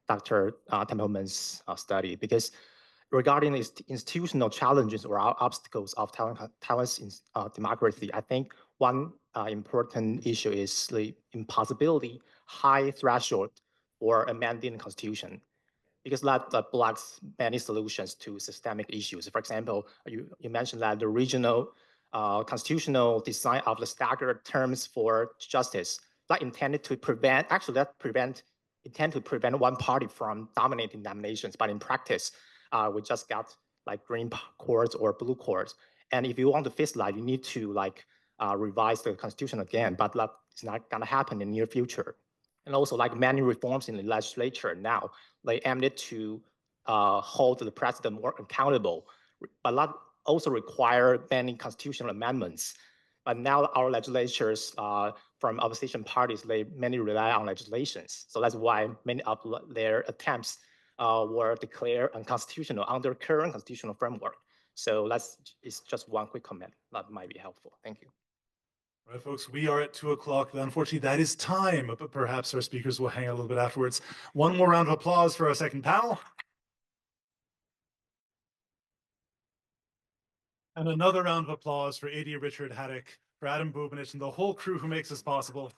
Speaker 14: Dr. Templeman's study, because regarding these institutional challenges or obstacles of Taiwan's democracy, I think one important issue is the impossibility, high threshold for amending the constitution, because that blocks many solutions to systemic issues. For example, you mentioned that the regional constitutional design of the staggered terms for justice that intended to prevent, intend to prevent one party from dominating nominations, but in practice, we just got like green courts or blue courts. And if you want to fix that, you need to like revise the constitution again, but that's not gonna happen in the near future. And also like many reforms in the legislature now, they aimed to hold the president more accountable, but that also require many constitutional amendments. But now our legislatures from opposition parties, they mainly rely on legislations. So that's why many of their attempts were declared unconstitutional under current constitutional framework. So it's just one quick comment that might be helpful. Thank you.
Speaker 1: All right, folks, we are at 2 o'clock. Unfortunately, that is time, but perhaps our speakers will hang out a little bit afterwards. One more round of applause for our second panel. And another round of applause for AD Richard Haddock, for Adam Bubinich, and the whole crew who makes this possible.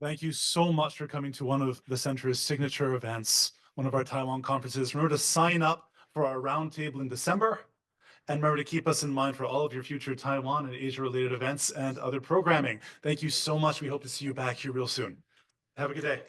Speaker 1: Thank you so much for coming to one of the center's signature events, one of our Taiwan conferences. Remember to sign up for our roundtable in December. And remember to keep us in mind for all of your future Taiwan and Asia-related events and other programming. Thank you so much. We hope to see you back here real soon. Have a good day.